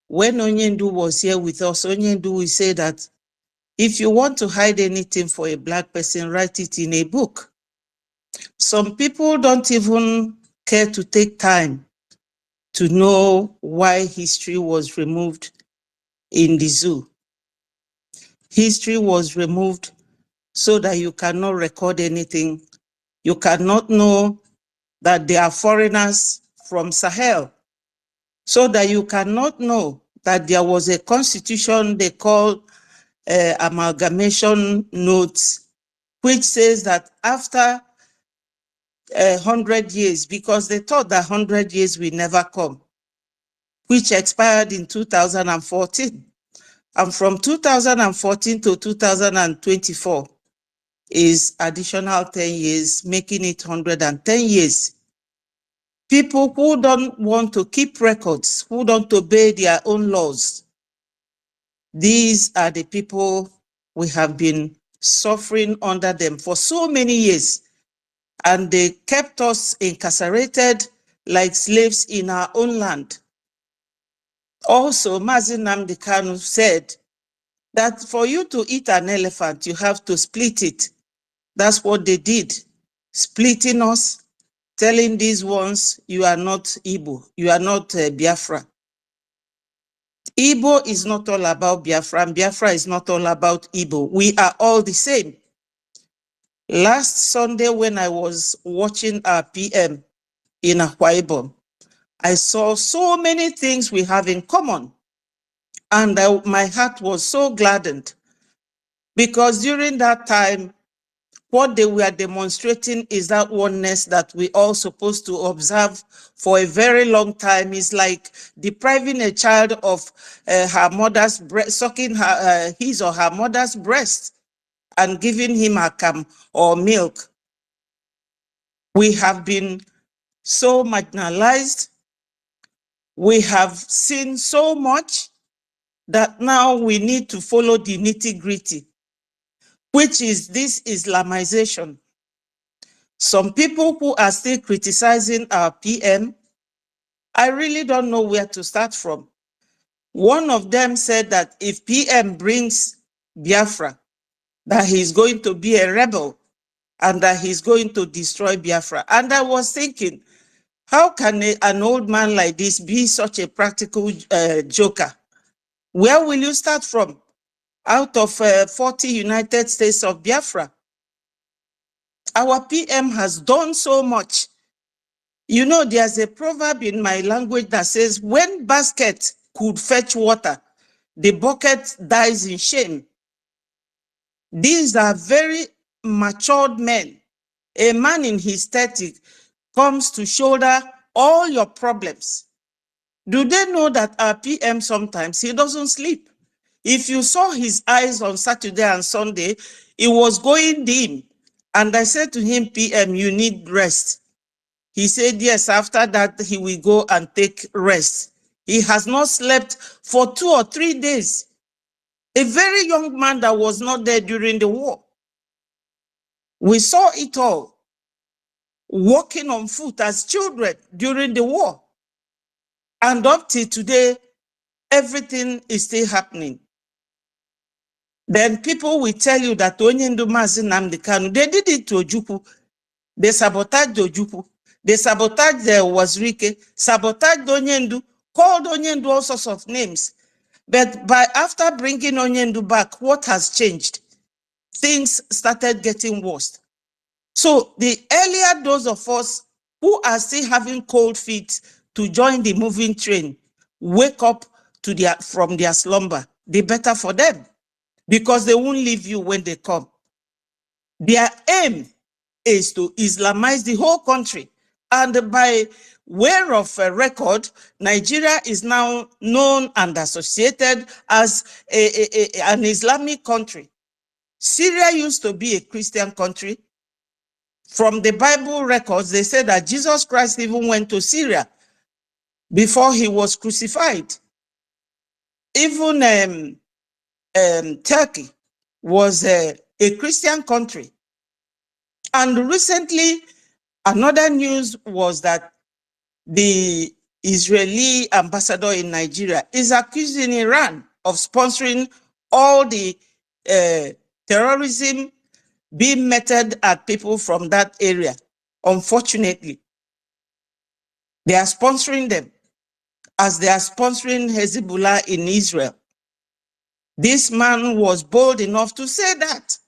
when Onyendu was here with us, Onyendu will say that if you want to hide anything for a Black person, write it in a book. Some people don't even care to take time to know why history was removed in the zoo. History was removed so that you cannot record anything. You cannot know that they are foreigners from Sahel, so that you cannot know that there was a constitution they call amalgamation notes, which says that after 100 years, because they thought that 100 years will never come, which expired in 2014. And from 2014 to 2024 is additional 10 years, making it 110 years. People who don't want to keep records, who don't obey their own laws, these are the people we have been suffering under them for so many years. And they kept us incarcerated like slaves in our own land. Also, Mazi Nnamdi Kanu said that for you to eat an elephant, you have to split it. That's what they did, splitting us, telling these ones, you are not Igbo, you are not Biafra. Igbo is not all about Biafra, and Biafra is not all about Igbo. We are all the same. Last Sunday, when I was watching our PM in Akwa Ibom, I saw so many things we have in common. And my heart was so gladdened because during that time, what they were demonstrating is that oneness that we all supposed to observe for a very long time. Is like depriving a child of her mother's breast, sucking his or her mother's breast and giving him akam or milk. We have been so marginalized. We have seen so much that now we need to follow the nitty-gritty, which is this Islamization. Some people who are still criticizing our PM, I really don't know where to start from. One of them said that if PM brings Biafra, that he's going to be a rebel and that he's going to destroy Biafra. And I was thinking, How can an old man like this be such a practical joker? Where will you start from? Out of 40 United States of Biafra. Our PM has done so much. You know, there's a proverb in my language that says, when basket could fetch water, the bucket dies in shame. These are very matured men. A man in his 30s comes to shoulder all your problems. Do they know that our PM sometimes, he doesn't sleep? If you saw his eyes on Saturday and Sunday, it was going dim. And I said to him, PM, you need rest. He said, yes, after that, he will go and take rest. He has not slept for 2 or 3 days. A very young man that was not there during the war. We saw it all, walking on foot as children during the war. And up till today, everything is still happening. Then people will tell you that Onyendu Mazi Nnamdi Kanu, they did it to Ojukwu. They sabotaged Ojukwu. They sabotaged Wazirike, sabotaged Onyendu, called Onyendu all sorts of names. But after bringing Onyendu back, what has changed? Things started getting worse. So the earlier those of us who are still having cold feet to join the moving train, wake up to from their slumber, the better for them, because they won't leave you when they come. Their aim is to Islamize the whole country. And by way of a record, Nigeria is now known and associated as an Islamic country. Syria used to be a Christian country. From the Bible records, they say that Jesus Christ even went to Syria before he was crucified. Even Turkey was a Christian country. And recently, another news was that the Israeli ambassador in Nigeria is accusing Iran of sponsoring all the terrorism being meted at people from that area. Unfortunately, they are sponsoring them as they are sponsoring Hezbollah in Israel. This man was bold enough to say that.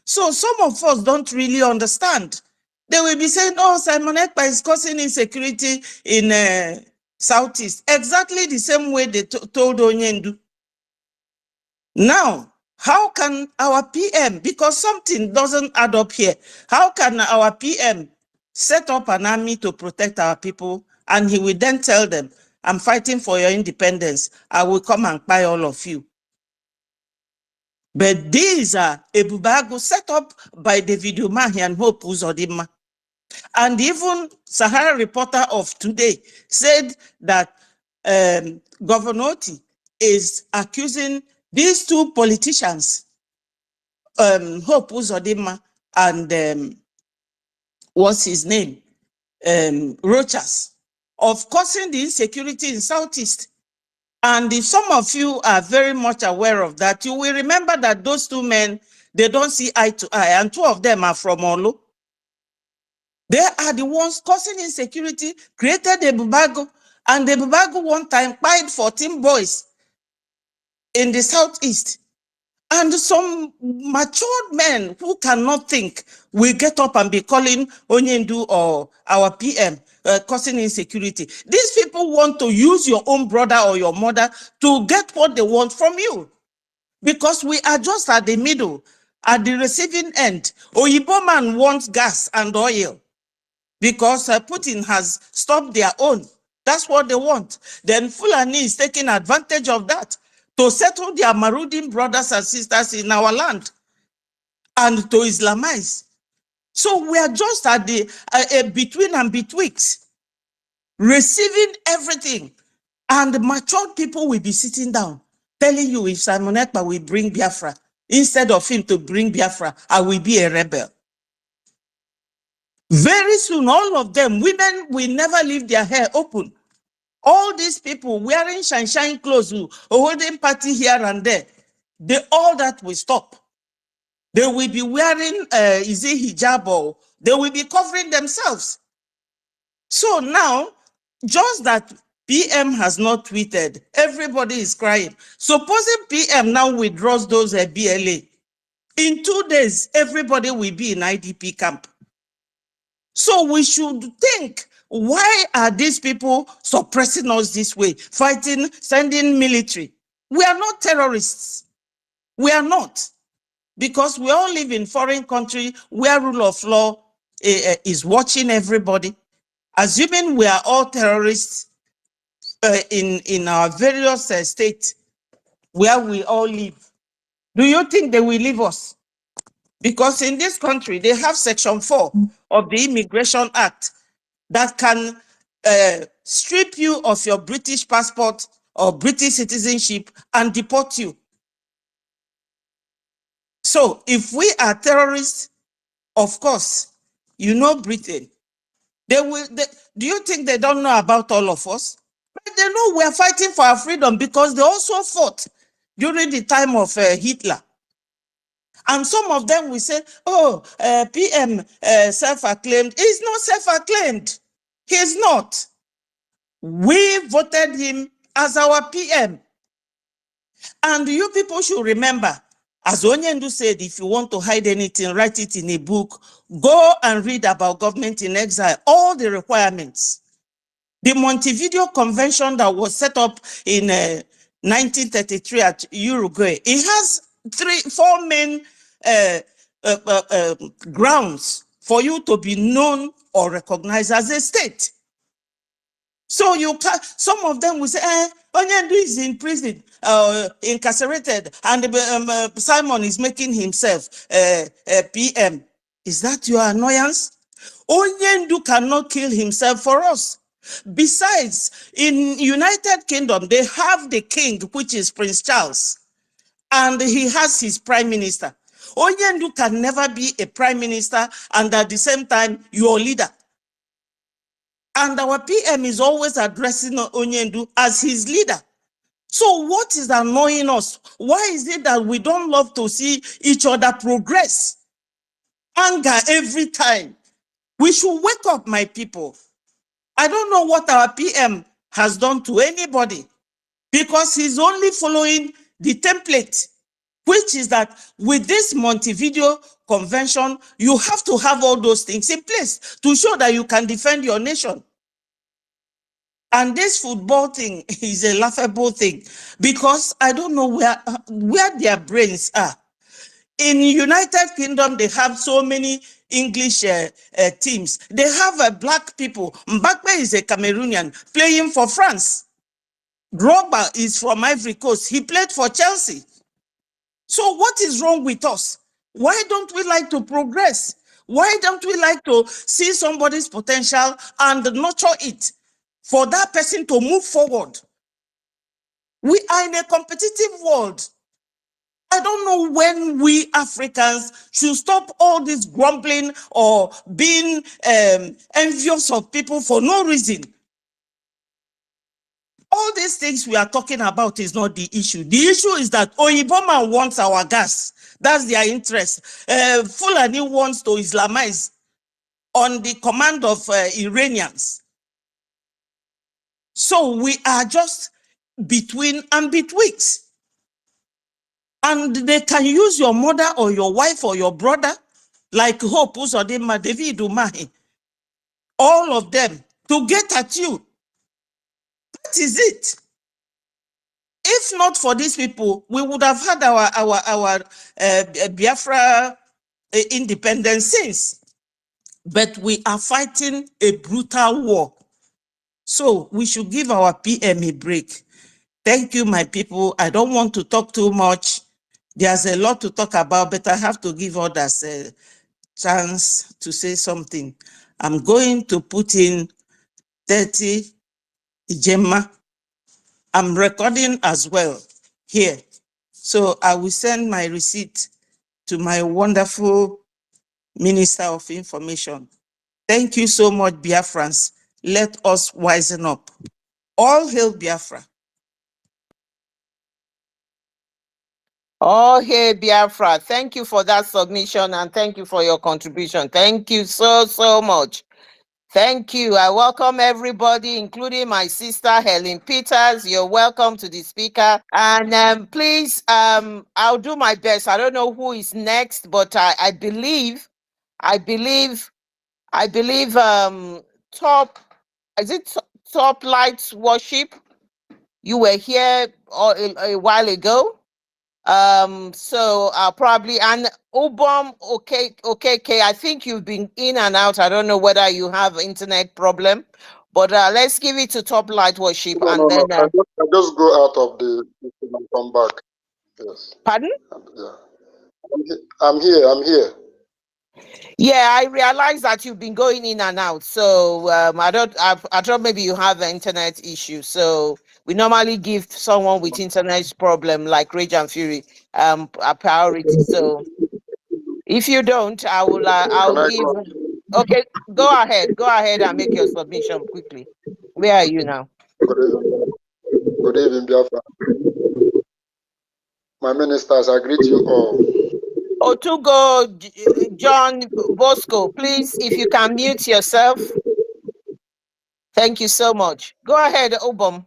So some of us don't really understand. They will be saying, oh, Simon Ekpa is causing insecurity in Southeast. Exactly the same way they told Onyendu. Now, how can our PM, because something doesn't add up here, how can our PM set up an army to protect our people, and he will then tell them, I'm fighting for your independence, I will come and buy all of you. But these are Ebubago set up by David Umahi and Hope Uzodinma. And even Sahara Reporter of today said that Governor Oti is accusing these two politicians, Hope Uzodinma and what's his name, Rochas, of causing the insecurity in Southeast. And if some of you are very much aware of that, you will remember that those two men, they don't see eye to eye, and two of them are from Olu. They are the ones causing insecurity, created the Bubago, and the Bubago one time pied 14 boys in the Southeast. And some matured men who cannot think will get up and be calling Onyendu or our PM causing insecurity. These people want to use your own brother or your mother to get what they want from you. Because we are just at the middle, at the receiving end. Oyibo man wants gas and oil because Putin has stopped their own. That's what they want. Then Fulani is taking advantage of that to settle their marauding brothers and sisters in our land and to Islamize. So we are just at the between and betwixt, receiving everything. And matured people will be sitting down, telling you if Simon Ekpa will bring Biafra, instead of him to bring Biafra, I will be a rebel. Very soon, all of them, women will never leave their hair open. All these people wearing shine clothes, holding party here and there, all that will stop. They will be wearing, is it hijab, or they will be covering themselves. So now, just that PM has not tweeted, everybody is crying. Supposing PM now withdraws those BLA, in 2 days, everybody will be in IDP camp. So we should think, why are these people suppressing us this way, fighting, sending military? We are not terrorists. We are not. Because we all live in foreign country where rule of law is watching everybody. Assuming we are all terrorists in our various states where we all live, do you think they will leave us? Because in this country, they have Section 4 of the Immigration Act that can strip you of your British passport or British citizenship and deport you. So if we are terrorists, of course, you know Britain. Do you think they don't know about all of us? But they know we are fighting for our freedom because they also fought during the time of Hitler. And some of them will say, oh, PM self-acclaimed. He's not self-acclaimed. He's not. We voted him as our PM. And you people should remember, as Onyendu said, if you want to hide anything, write it in a book. Go and read about government in exile, all the requirements. The Montevideo Convention that was set up in 1933 at Uruguay, it has 4 main grounds for you to be known or recognized as a state. So you can, some of them will say, Onyendu is in prison, incarcerated, and Simon is making himself PM. Is that your annoyance? Onyendu cannot kill himself for us. Besides, in United Kingdom, they have the king, which is Prince Charles, and he has his prime minister. Onyendu can never be a prime minister and at the same time your leader. And our PM is always addressing Onyendu as his leader. So what is annoying us? Why is it that we don't love to see each other progress? Anger every time. We should wake up, my people. I don't know what our PM has done to anybody because he's only following the template, which is that with this Montevideo Convention, you have to have all those things in place to show that you can defend your nation. And this football thing is a laughable thing because I don't know where their brains are. In United Kingdom, they have so many English teams. They have black people. Mbappe is a Cameroonian playing for France. Drogba is from Ivory Coast. He played for Chelsea. So what is wrong with us? Why don't we like to progress? Why don't we like to see somebody's potential and nurture it for that person to move forward? We are in a competitive world. I don't know when we Africans should stop all this grumbling or being envious of people for no reason. All these things we are talking about is not the issue. The issue is that Oyiboma wants our gas. That's their interest. Fulani wants to Islamize on the command of Iranians. So we are just between and betwixt. And they can use your mother or your wife or your brother, like Hope Uzodinma, David Umahi, all of them, to get at you. That is it. If not for these people, we would have had our Biafra independence since. But we are fighting a brutal war. So we should give our PM a break. Thank you, my people. I don't want to talk too much. There's a lot to talk about, but I have to give others a chance to say something. I'm going to put in 30 Gemma. I'm recording as well here. So I will send my receipt to my wonderful Minister of Information. Thank you so much, Biafrans. Let us wisen up. All hail Biafra. Oh, hey, Biafra. Thank you for that submission and thank you for your contribution. Thank you so, so much. Thank you. I welcome everybody, including my sister Helen Peters. You're welcome to the speaker. And please, I'll do my best. I don't know who is next, but I believe top, is it Top Lights Worship? You were here a while ago. So I'll probably, and Obom, okay, I think you've been in and out. I don't know whether you have internet problem, but let's give it to Top Light Worship. No, And no, no. then I just go out of the system and come back. Yes. pardon? Yeah. I'm here. I'm here. Yeah, I realize that you've been going in and out. So I thought maybe you have an internet issue. So we normally give someone with internet problem like Rage and Fury a priority. So if you don't, I'll Can I give. go? Okay, go ahead and make your submission quickly. Where are you now? Good evening. Good evening, Biafra. My ministers, I greet you all. Otugo John Bosco, please, if you can mute yourself. Thank you so much. Go ahead, Obom.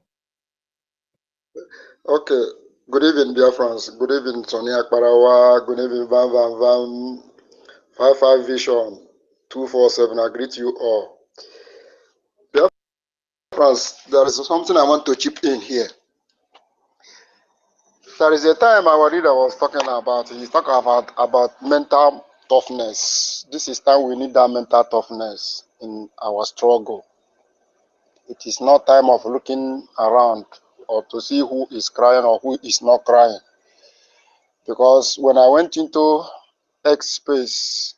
Okay. Good evening, Biafrans. Good evening, Sonia Akbarawa. Good evening, Van Van Van. 55 Vision 247. I greet you all. Biafrans, there is something I want to chip in here. There is a time our leader was talking about. He's talking about mental toughness. This is time we need that mental toughness in our struggle. It is not time of looking around or to see who is crying or who is not crying. Because when I went into X space,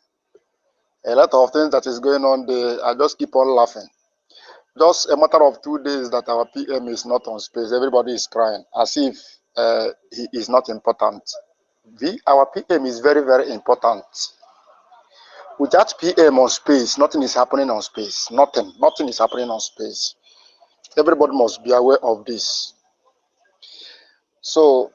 a lot of things that is going on there, I just keep on laughing. Just a matter of 2 days that our PM is not on space, everybody is crying as if he is not important. Our PM is very, very important. Without PM on space, nothing is happening on space. Nothing is happening on space. Everybody must be aware of this. So,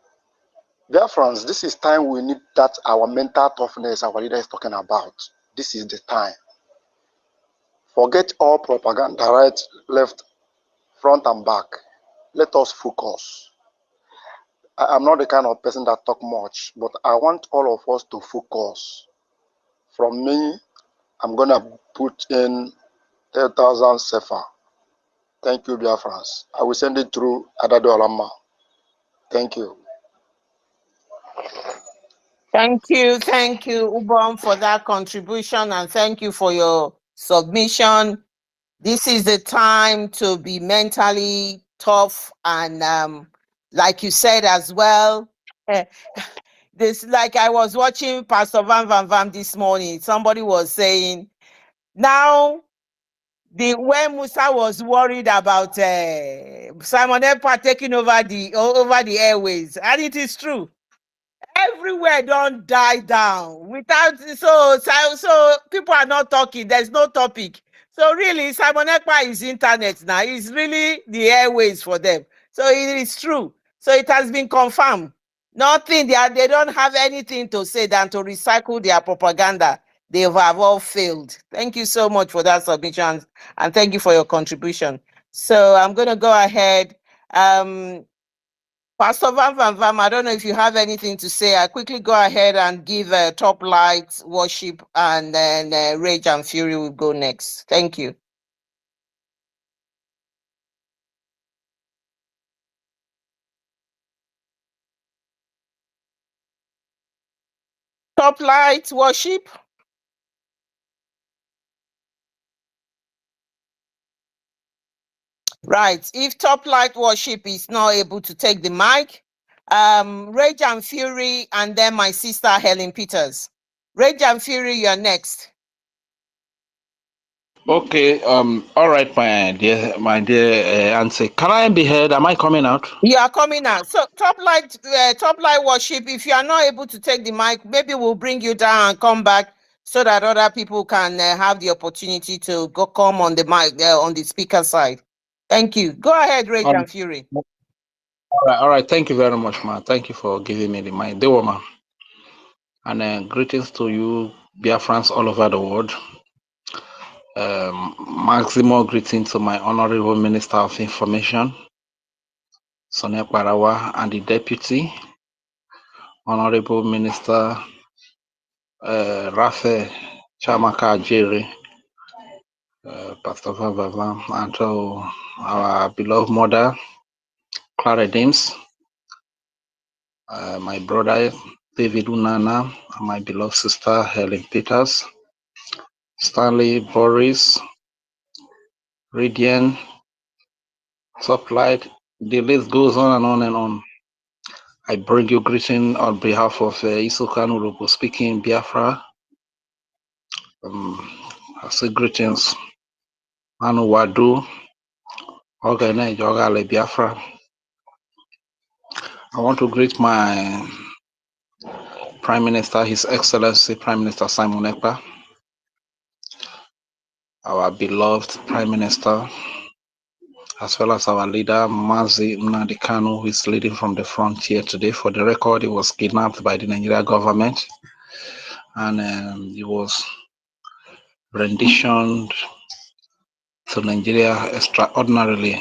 dear friends, this is time we need that our mental toughness our leader is talking about. This is the time. Forget all propaganda, right, left, front and back. Let us focus. I'm not the kind of person that talk much, but I want all of us to focus. From me, I'm going to put in 10,000 sefa. Thank you, Biafrans. I will send it through Adado Alama. Thank you. Thank you, Ubom, for that contribution, and thank you for your submission. This is the time to be mentally tough, and like you said as well, this, like I was watching Pastor Van Van Van this morning. Somebody was saying now when Musa was worried about Simon Ekpa taking over the airways, and it is true. Everywhere don't die down without so people are not talking. There's no topic. So really, Simon Ekpa is internet now. It's really the airways for them. So it is true. So it has been confirmed. Nothing. They don't have anything to say than to recycle their propaganda. They have all failed. Thank you so much for that submission, and thank you for your contribution. So I'm going to go ahead. Pastor Van Van Vam, I don't know if you have anything to say. I quickly go ahead and give Top Lights Worship, and then Rage and Fury will go next. Thank you. Top Lights Worship. Right. If Top Light Worship is not able to take the mic, Rage and Fury, and then my sister Helen Peters. Rage and Fury, you're next. Okay, all right, my dear Auntie. Can I be heard? Am I coming out? You are coming out. So Top Light Worship, if you are not able to take the mic, maybe we'll bring you down and come back so that other people can have the opportunity to come on the mic, on the speaker side. Thank you. Go ahead, Rage and Fury. All right. Thank you very much, ma. Thank you for giving me the mic. Dewo, ma. And greetings to you, Biafrans all over the world. Maximum greeting to my Honorable Minister of Information, Sonia Parawa, and the Deputy, Honorable Minister Rafe Chamaka Ajere, Pastor Vava, and to our beloved mother, Clara Dames, my brother David Unana, and my beloved sister Helen Peters, Stanley Boris, Radian, Suplight, the list goes on and on and on. I bring you greeting on behalf of Isokan Urubu speaking Biafra. I say greetings, Manu Wadu, Ogane Jogale Biafra. I want to greet my Prime Minister, His Excellency Prime Minister Simon Ekpa, our beloved Prime Minister, as well as our leader, Mazi Nnamdi Kanu, who is leading from the front here today. For the record, he was kidnapped by the Nigeria government, and he was renditioned to Nigeria extraordinarily,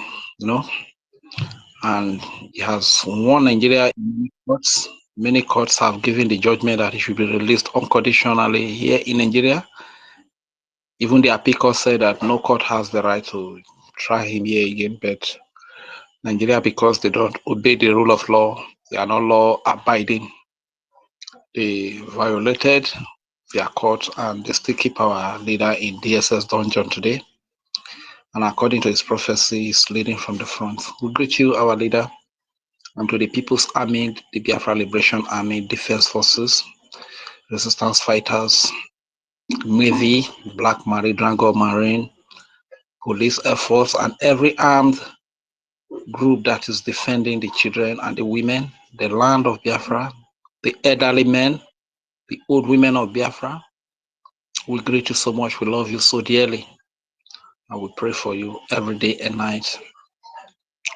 and he has won Nigeria in many courts. Many courts have given the judgment that he should be released unconditionally here in Nigeria. Even the appeal court said that no court has the right to try him here again, but Nigeria, because they don't obey the rule of law, they are not law abiding. They violated their court and they still keep our leader in DSS dungeon today. And according to his prophecy, he's leading from the front. We greet you, our leader, and to the People's Army, the Biafra Liberation Army, Defense Forces, Resistance Fighters, Navy, Black Marine, Drango Marine, Police Air Force, and every armed group that is defending the children and the women, the land of Biafra, the elderly men, the old women of Biafra. We greet you so much. We love you so dearly. And we pray for you every day and night.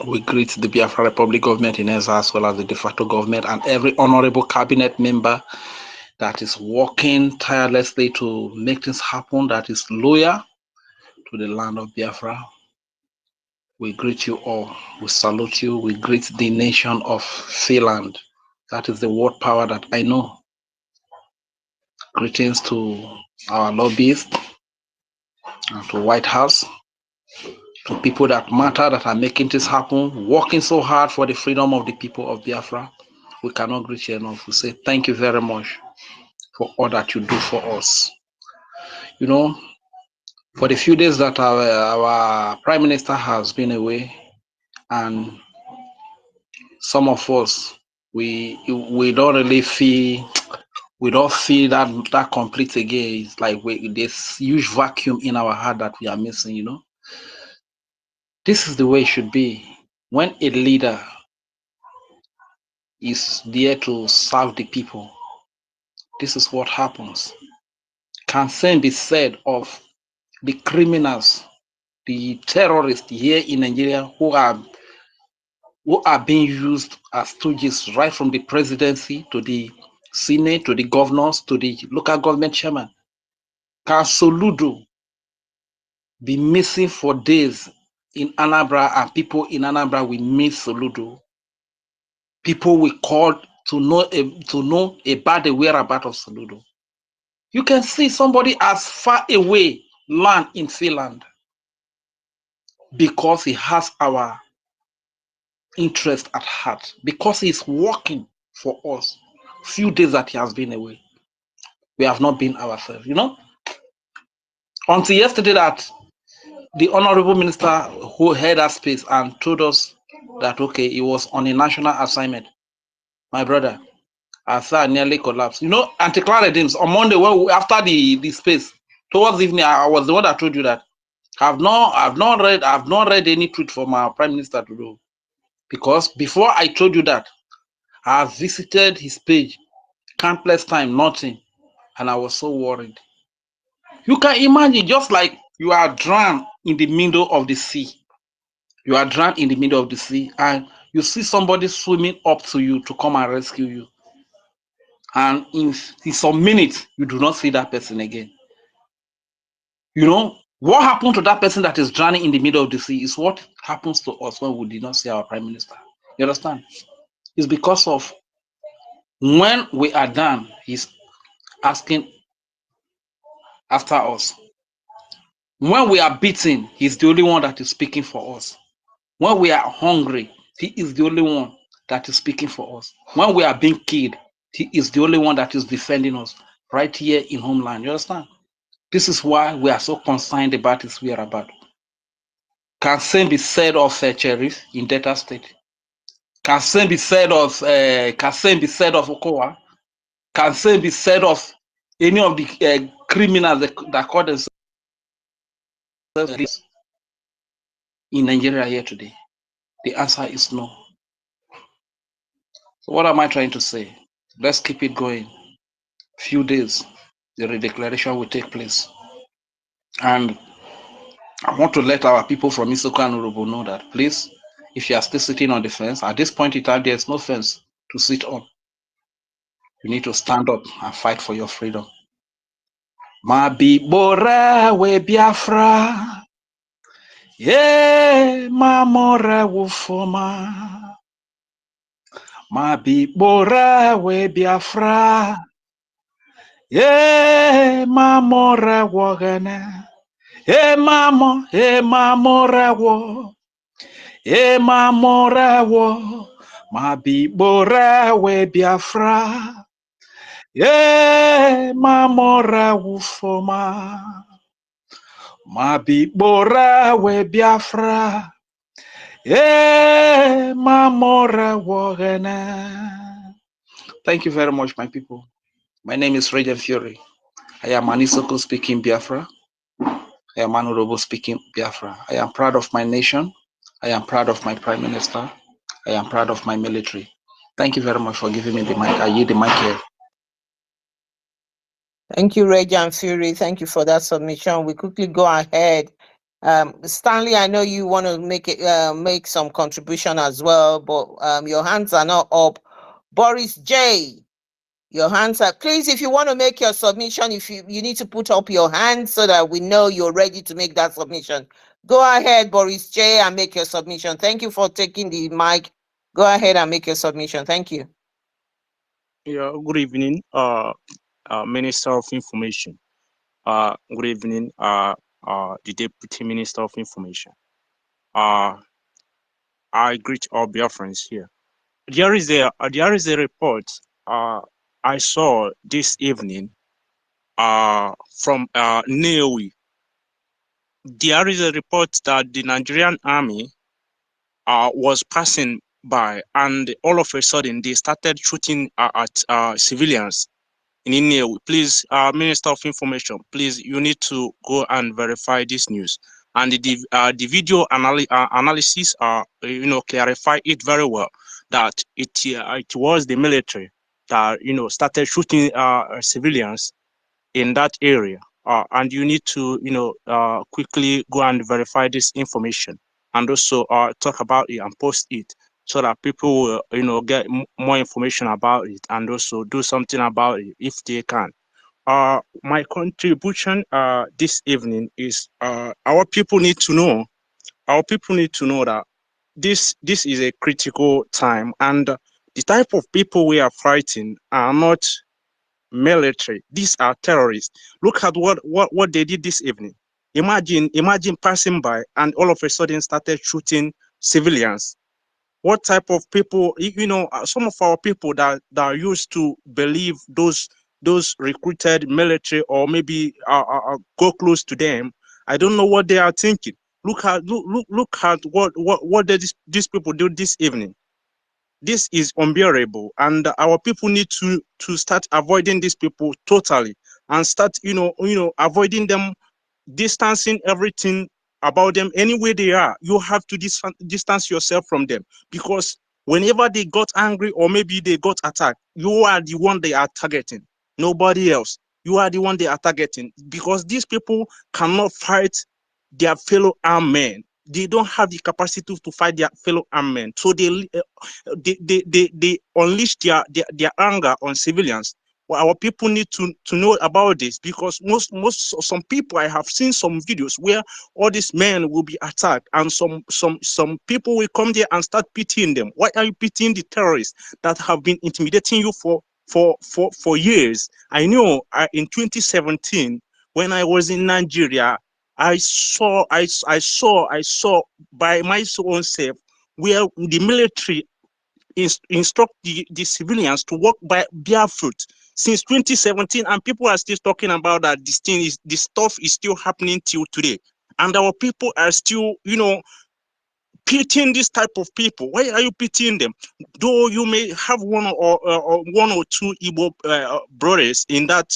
We greet the Biafra Republic government in Ezra, as well as the de facto government and every honorable cabinet member that is working tirelessly to make things happen, that is loyal to the land of Biafra. We greet you all. We salute you. We greet the nation of Finland. That is the word power that I know. Greetings to our lobbyists and to White House, to people that matter, that are making this happen, working so hard for the freedom of the people of Biafra. We cannot greet you enough. We say thank you very much for all that you do for us. For the few days that our Prime Minister has been away, and some of us, we don't really feel, we don't feel that complete again. It's like this huge vacuum in our heart that we are missing, This is the way it should be. When a leader is there to serve the people, this is what happens. Can same be said of the criminals, the terrorists here in Nigeria who are being used as stooges, right from the presidency to the Senate, to the governors, to the local government chairman. Can Soludo be missing for days in Anambra, and people in Anambra will miss Soludo? People will call to know about the whereabouts of Soludo. You can see somebody as far away land in Finland because he has our interest at heart, because he's working for us. Few days that he has been away, we have not been ourselves, until yesterday that the honorable minister who held that space and told us that okay, he was on a national assignment. My brother, I said I nearly collapsed. Anti-Clara Dims on Monday, after the space towards evening, I was the one that told you that I've not read any tweet from our prime minister to do, because before I told you that, I have visited his page countless times, nothing, and I was so worried. You can imagine, just like you are drowned in the middle of the sea. You are drowned in the middle of the sea, and you see somebody swimming up to you to come and rescue you. And in some minutes, you do not see that person again. What happened to that person that is drowning in the middle of the sea is what happens to us when we did not see our prime minister. You understand? It's because of when we are done, he's asking after us. When we are beaten, he's the only one that is speaking for us. When we are hungry, he is the only one that is speaking for us. When we are being killed, he is the only one that is defending us right here in homeland. You understand? This is why we are so concerned about his whereabouts. Can same be said of Cherries in Delta State? Can same be said of Okowa? Can same be said of any of the criminals that call themselves in Nigeria here today? The answer is no. So what am I trying to say? Let's keep it going. Few days, the redeclaration will take place. And I want to let our people from Isoko and Urobo know that, please, if you are still sitting on the fence, at this point in time, there's no fence to sit on. You need to stand up and fight for your freedom. Mabibora we Biafra, yeah, mamora wufoma. Mabibora we Biafra, yeah, mamora wogana. Emamorawo, emamorawo, mabibora we Biafra, emamorawo foma, mabibora we Biafra, emamorawo gana. Thank you very much, my people. My name is Regent Fury. I am Anisoko speaking Biafra. I am Honorable speaking Biafra. I am proud of my nation. I am proud of my Prime Minister. I am proud of my military. Thank you very much for giving me the mic. I yield the mic here. Thank you, Reggie and Fury. Thank you for that submission. We quickly go ahead. Stanley, I know you want to make some contribution as well, but your hands are not up. Boris J, your hands are, please, if you want to make your submission, if you need to put up your hand so that we know you're ready to make that submission. Go ahead, Boris J, and make your submission. Thank you for taking the mic. Go ahead and make your submission. Thank you. Yeah, good evening, Minister of Information. Good evening, the Deputy Minister of Information. I greet all Biafrans here. There is a report I saw this evening from Neowi. There is a report that the Nigerian army was passing by, and all of a sudden they started shooting at civilians in Neowi. Please, Minister of Information, please, you need to go and verify this news. And the video analysis, clarify it very well that it was the military that started shooting civilians in that area, and you need to quickly go and verify this information, and also talk about it and post it so that people will get more information about it and also do something about it if they can. My contribution this evening is our people need to know that this is a critical time, and the type of people we are fighting are not military. These are terrorists. Look at what they did this evening. Imagine passing by and all of a sudden started shooting civilians. What type of people? Some of our people that are used to believe those recruited military, or maybe go close to them. I don't know what they are thinking. Look at what did these people do this evening. This is unbearable, and our people need to start avoiding these people totally, and start avoiding them, distancing everything about them. Anywhere they are, you have to distance yourself from them, because whenever they got angry or maybe they got attacked, you are the one they are targeting, nobody else. You are the one they are targeting, because these people cannot fight their fellow armed men. They don't have the capacity to fight their fellow armed men, so they unleash their anger on civilians Well, our people need to know about this, because some people, I have seen some videos where all these men will be attacked, and some people will come there and start pitying them. Why are you pitying the terrorists that have been intimidating you for years? I know in 2017 when I was in Nigeria, I saw by my own self where the military instruct the civilians to walk by barefoot since 2017, and people are still talking about that. This stuff is still happening till today, and our people are still, pitying this type of people. Why are you pitying them? Though you may have one or two Igbo brothers in that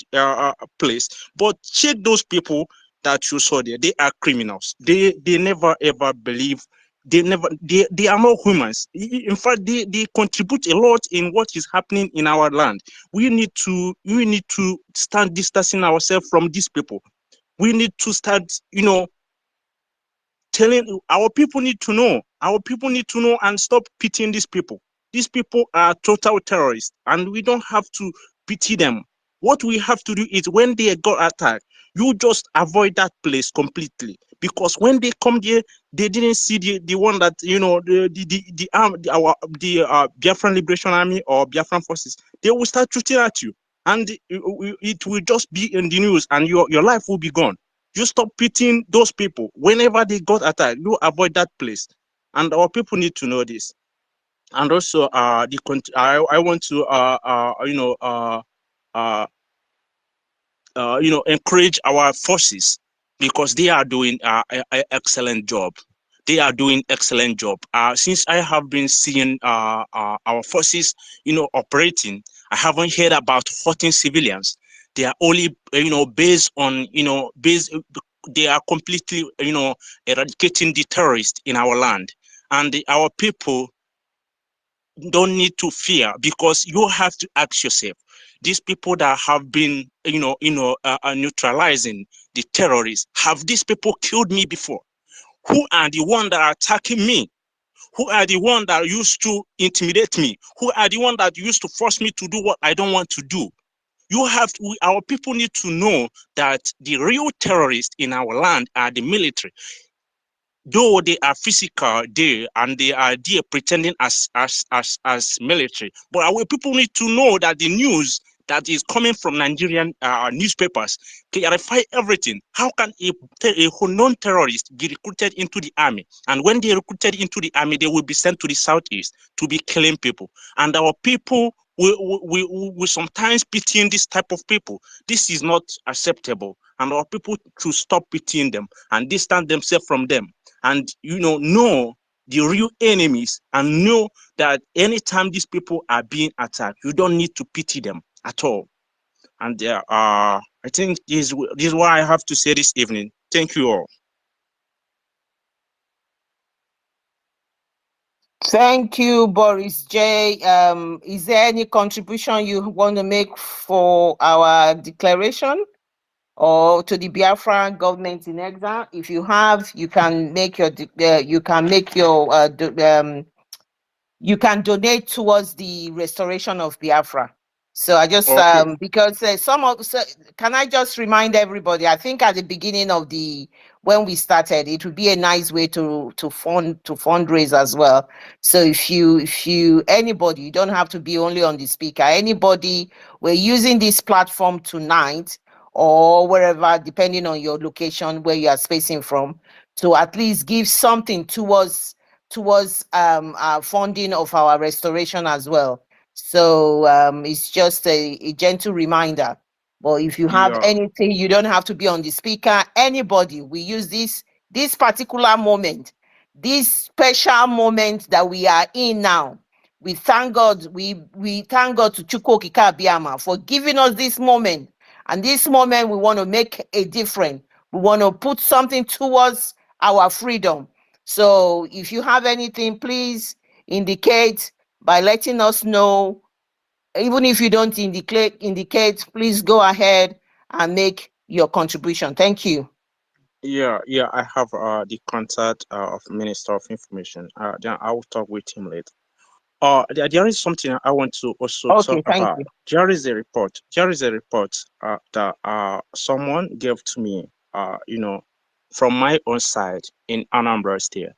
place, but check those people that you saw there. They are criminals. They never ever believe. They are not humans. In fact, they contribute a lot in what is happening in our land. We need to start distancing ourselves from these people. We need to start, telling our people need to know. Our people need to know and stop pitying these people. These people are total terrorists, and we don't have to pity them. What we have to do is, when they got attacked, you just avoid that place completely, because when they come there, they didn't see the one that the Biafran Liberation Army or Biafran forces. They will start shooting at you, and it will just be in the news, and your life will be gone. You stop pitying those people. Whenever they got attacked, you avoid that place. And our people need to know this. And also, I want to encourage our forces, because they are doing an excellent job. They are doing excellent job. Since I have been seeing our forces, operating, I haven't heard about hurting civilians. They are only, based on, they are completely, eradicating the terrorists in our land. And our people don't need to fear, because you have to ask yourself, these people that have been neutralizing the terrorists, have these people killed me before? Who are the ones that are attacking me? Who are the ones that used to intimidate me? Who are the ones that used to force me to do what I don't want to do? Our people need to know that the real terrorists in our land are the military. Though they are physical there, and they are there pretending as military, but our people need to know that the news that is coming from Nigerian newspapers clarify everything. How can a non-terrorist be recruited into the army? And when they are recruited into the army, they will be sent to the southeast to be killing people. And our people we sometimes pitying this type of people. This is not acceptable, and our people should stop pitying them and distance themselves from them, and know the real enemies, and know that anytime these people are being attacked, you don't need to pity them at all. And I think this is what I have to say this evening. Thank you all. Thank you, Boris J. Is there any contribution you want to make for our declaration or to the Biafran government in exile? If you have, you can make your you can donate towards the restoration of Biafra. So I just Okay. because can I just remind everybody? I think at the beginning of when we started, it would be a nice way to fundraise as well. So if you anybody, you don't have to be only on the speaker. Anybody, we're using this platform tonight or wherever, depending on your location where you are spacing from, to at least give something towards funding of our restoration as well. So it's just a gentle reminder. But if you have Yeah. anything, you don't have to be on the speaker. Anybody, we use this particular moment, this special moment that we are in now. We thank God. We thank God to Chukwu Okike Abiyama for giving us this moment. And this moment, we want to make a difference. We want to put something towards our freedom. So if you have anything, please indicate by letting us know. Even if you don't indicate, please go ahead and make your contribution. Thank you. Yeah, I have the contact of Minister of Information. Then I will talk with him later. There is something I want to also talk Okay, thank about. you. There is a report. There is a report that someone gave to me. From my own side in Anambra State.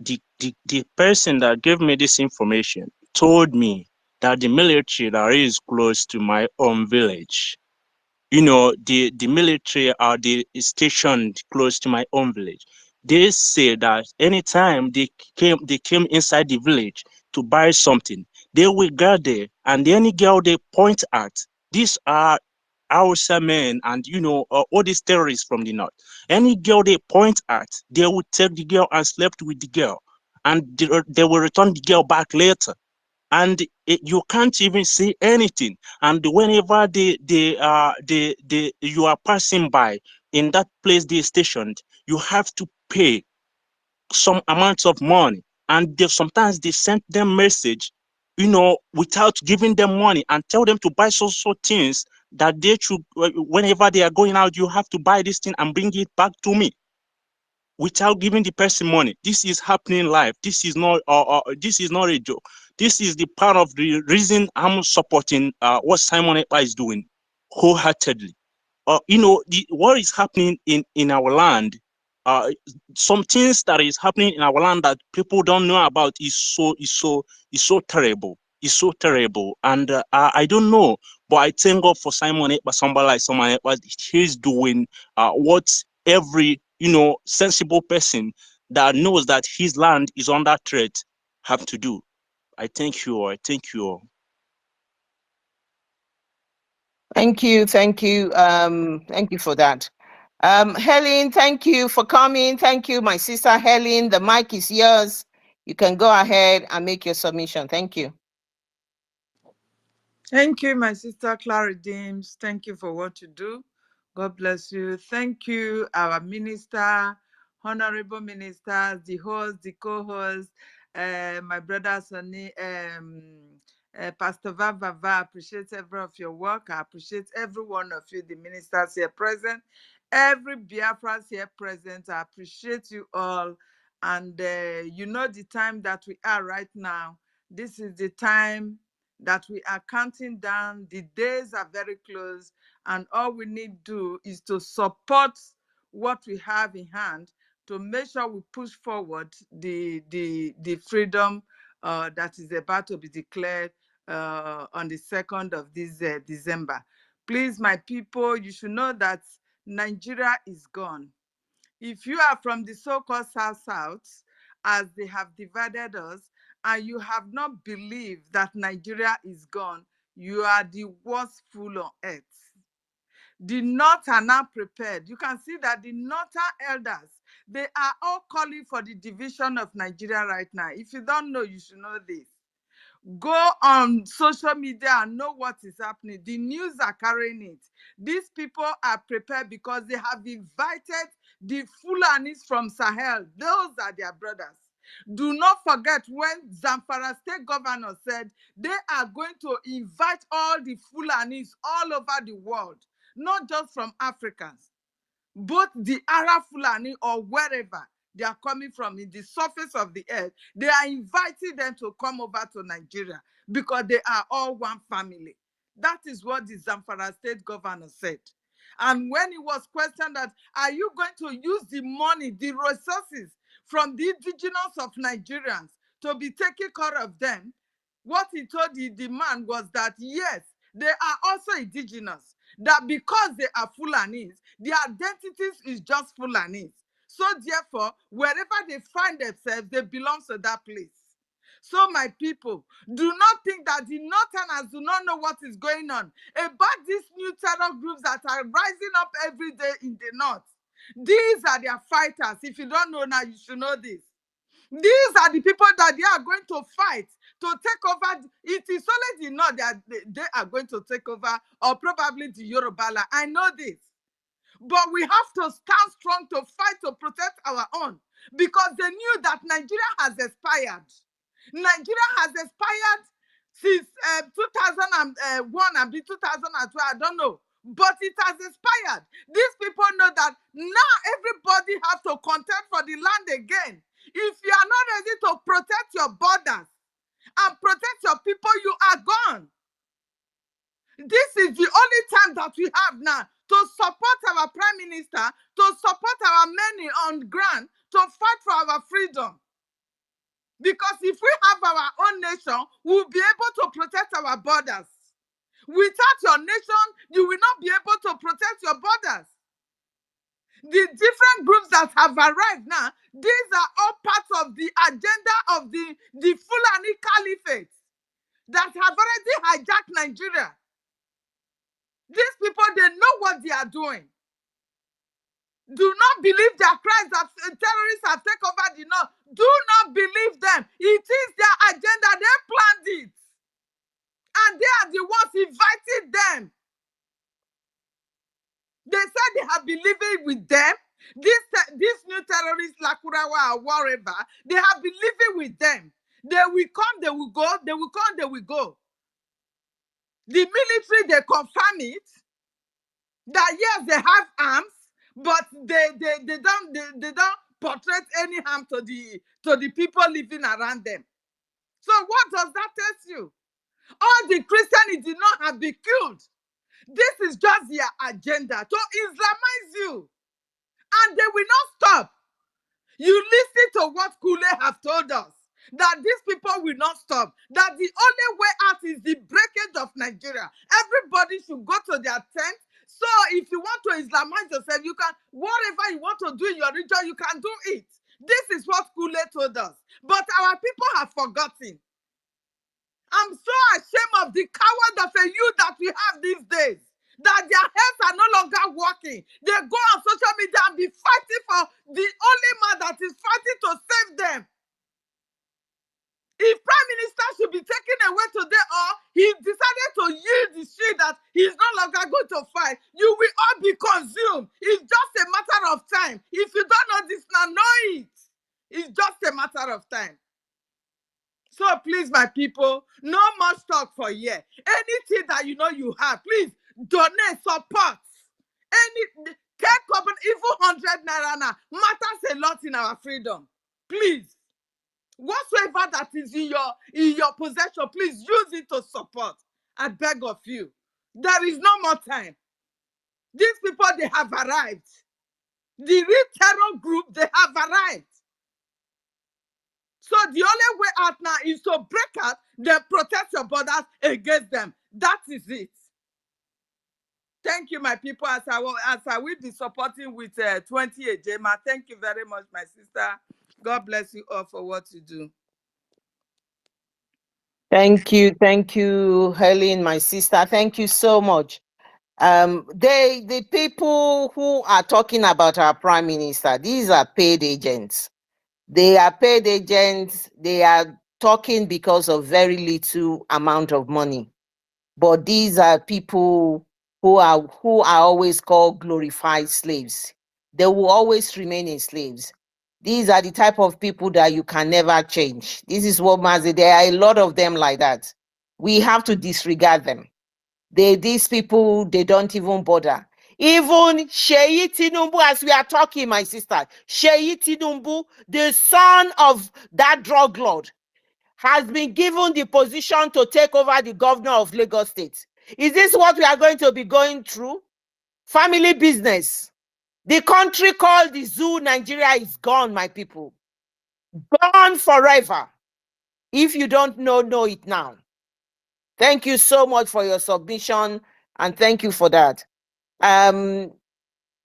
The person that gave me this information told me that the military that is close to my own village, the military are the stationed close to my own village. They say that anytime they came inside the village to buy something, they will go there and any girl they point at, these are Hausa men and all these terrorists from the north. Any girl they point at, they will take the girl and sleep with the girl, and they will return the girl back later, and you can't even see anything. And whenever you are passing by in that place they stationed, you have to pay some amounts of money, and sometimes they send them message, without giving them money, and tell them to buy so things that they should. Whenever they are going out, you have to buy this thing and bring it back to me without giving the person money. This is happening live. This is not a joke. This is the part of the reason I'm supporting what Simon Ekpa is doing wholeheartedly. What is happening in our land, uh, some things that is happening in our land that people don't know about is so terrible. It's so terrible, and I don't know, but I thank God for Simon Ekpa, somebody like Simon Ekpa. He's doing what every sensible person that knows that his land is under threat have to do. I thank you all. I thank you all. Thank you, thank you for that. Helen, thank you for coming. Thank you, my sister Helen. The mic is yours. You can go ahead and make your submission. Thank you. Thank you, my sister Clara James. Thank you for what you do. God bless you. Thank you, our minister, honorable ministers, the host, the co-host, my brother Sonny, Pastor Vava. Appreciate every of your work. I appreciate every one of you, the ministers here present, every Biafra here present. I appreciate you all. And you know the time that we are right now. This is the time that we are counting down. The days are very close, and all we need to do is to support what we have in hand to make sure we push forward the freedom that is about to be declared on the 2nd of this December. Please, my people, you should know that Nigeria is gone. If you are from the so-called South, as they have divided us, and you have not believed that Nigeria is gone, you are the worst fool on earth. The North are now prepared. You can see that the Northern elders, they are all calling for the division of Nigeria right now. If you don't know, you should know this. Go on social media and know what is happening. The news are carrying it. These people are prepared because they have invited the Fulanis from Sahel. Those are their brothers. Do not forget when Zamfara state governor said they are going to invite all the Fulanis all over the world, not just from Africans, both the Arab Fulani or wherever they are coming from in the surface of the earth. They are inviting them to come over to Nigeria because they are all one family. That is what the Zamfara state governor said. And when he was questioned that, are you going to use the money, the resources from the indigenous of Nigerians to be taking care of them? What he told the man was that, yes, they are also indigenous, that because they are Fulanis, their identities is just Fulanis. So therefore, wherever they find themselves, they belong to that place. So my people, do not think that the Northerners do not know what is going on about these new terror groups that are rising up every day in the North. These are their fighters. If you don't know now, you should know this. These are the people that they are going to fight to take over. It is only the North that they are going to take over, or probably the Yorubala. I know this. But we have to stand strong to fight to protect our own, because they knew that Nigeria has expired. Nigeria has expired since 2001 and 2012, I don't know. But it has expired. These people know that now everybody has to contend for the land again. If you are not ready to protect your borders and protect your people, you are gone. This is the only time that we have now to support our Prime Minister, to support our men on ground, to fight for our freedom. Because if we have our own nation, we'll be able to protect our borders. Without your nation, you will not be able to protect your borders. The different groups that have arrived now, these are all parts of the agenda of the Fulani Caliphate that have already hijacked Nigeria. These people, they know what they are doing. Do not believe their crimes that terrorists have taken over the north. Do not believe them. It is their agenda. They planned it. And they are the ones inviting them. They said they have been living with them. These new terrorists, Lakurawa or whatever, they have been living with them. They will come, they will go. They will come, they will go. The military, they confirm it. That yes, they have arms, but they don't portray any harm to the people living around them. So what does that tell you? All the Christians did not have been killed. This is just their agenda to Islamize you. And they will not stop. You listen to what Kule have told us, that these people will not stop, that the only way out is the breakage of Nigeria. Everybody should go to their tent. So if you want to Islamize yourself, you can, whatever you want to do in your region, you can do it. This is what Kule told us. But our people have forgotten. I'm so ashamed of the coward of a youth that we have these days, that their heads are no longer working. They go on social media and be fighting for the only man that is fighting to save them. If Prime Minister should be taken away today, or he decided to yield the shield that he's no longer going to fight, you will all be consumed. It's just a matter of time. If you don't know this now, know it. It's just a matter of time. So please, my people, no much talk for here. Anything that you know you have, please donate, support. Take up even 100 naira now matters a lot in our freedom. Please, whatsoever that is in your possession, please use it to support. I beg of you. There is no more time. These people, they have arrived. The real terror group, they have arrived. So the only way out now is to break out, then protect your borders against them. That is it. Thank you, my people, as I will be supporting with 20 Ejema. Thank you very much, my sister. God bless you all for what you do. Thank you, Helen, my sister. Thank you so much. The people who are talking about our Prime Minister, these are paid agents. They are paid agents. They are talking because of very little amount of money. But these are people who are always called glorified slaves. They will always remain in slaves. These are the type of people that you can never change. This is what Mazi, there are a lot of them like that. We have to disregard them. These people, they don't even bother. Even Sheyi Tinubu, as we are talking, my sister, Sheyi Tinubu, the son of that drug lord, has been given the position to take over the governor of Lagos State. Is this what we are going to be going through? Family business. The country called the zoo, Nigeria, is gone, my people. Gone forever. If you don't know it now. Thank you so much for your submission, and thank you for that.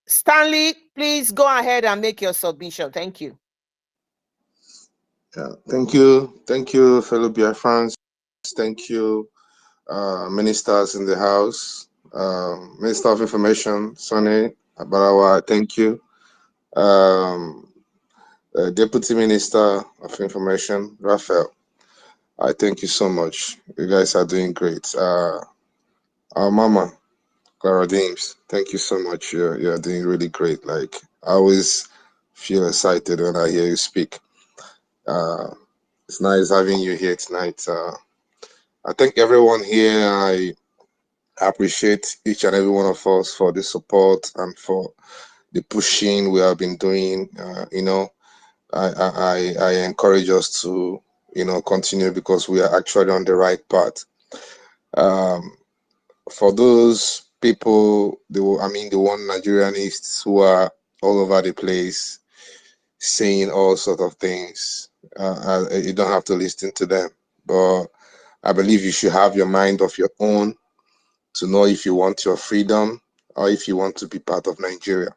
Stanley, please go ahead and make your submission. Thank you. Yeah, thank you, fellow Biafrans. Thank you, ministers in the House, Minister of Information, Sonny Abarawa. Thank you, Deputy Minister of Information, Raphael. I thank you so much. You guys are doing great. Our mama, Clara James, thank you so much. You're doing really great. Like, I always feel excited when I hear you speak. It's nice having you here tonight. I thank everyone here. I appreciate each and every one of us for the support and for the pushing we have been doing. I encourage us to continue, because we are actually on the right path. For those people, the one Nigerianists who are all over the place saying all sort of things, you don't have to listen to them. But I believe you should have your mind of your own to know if you want your freedom or if you want to be part of Nigeria.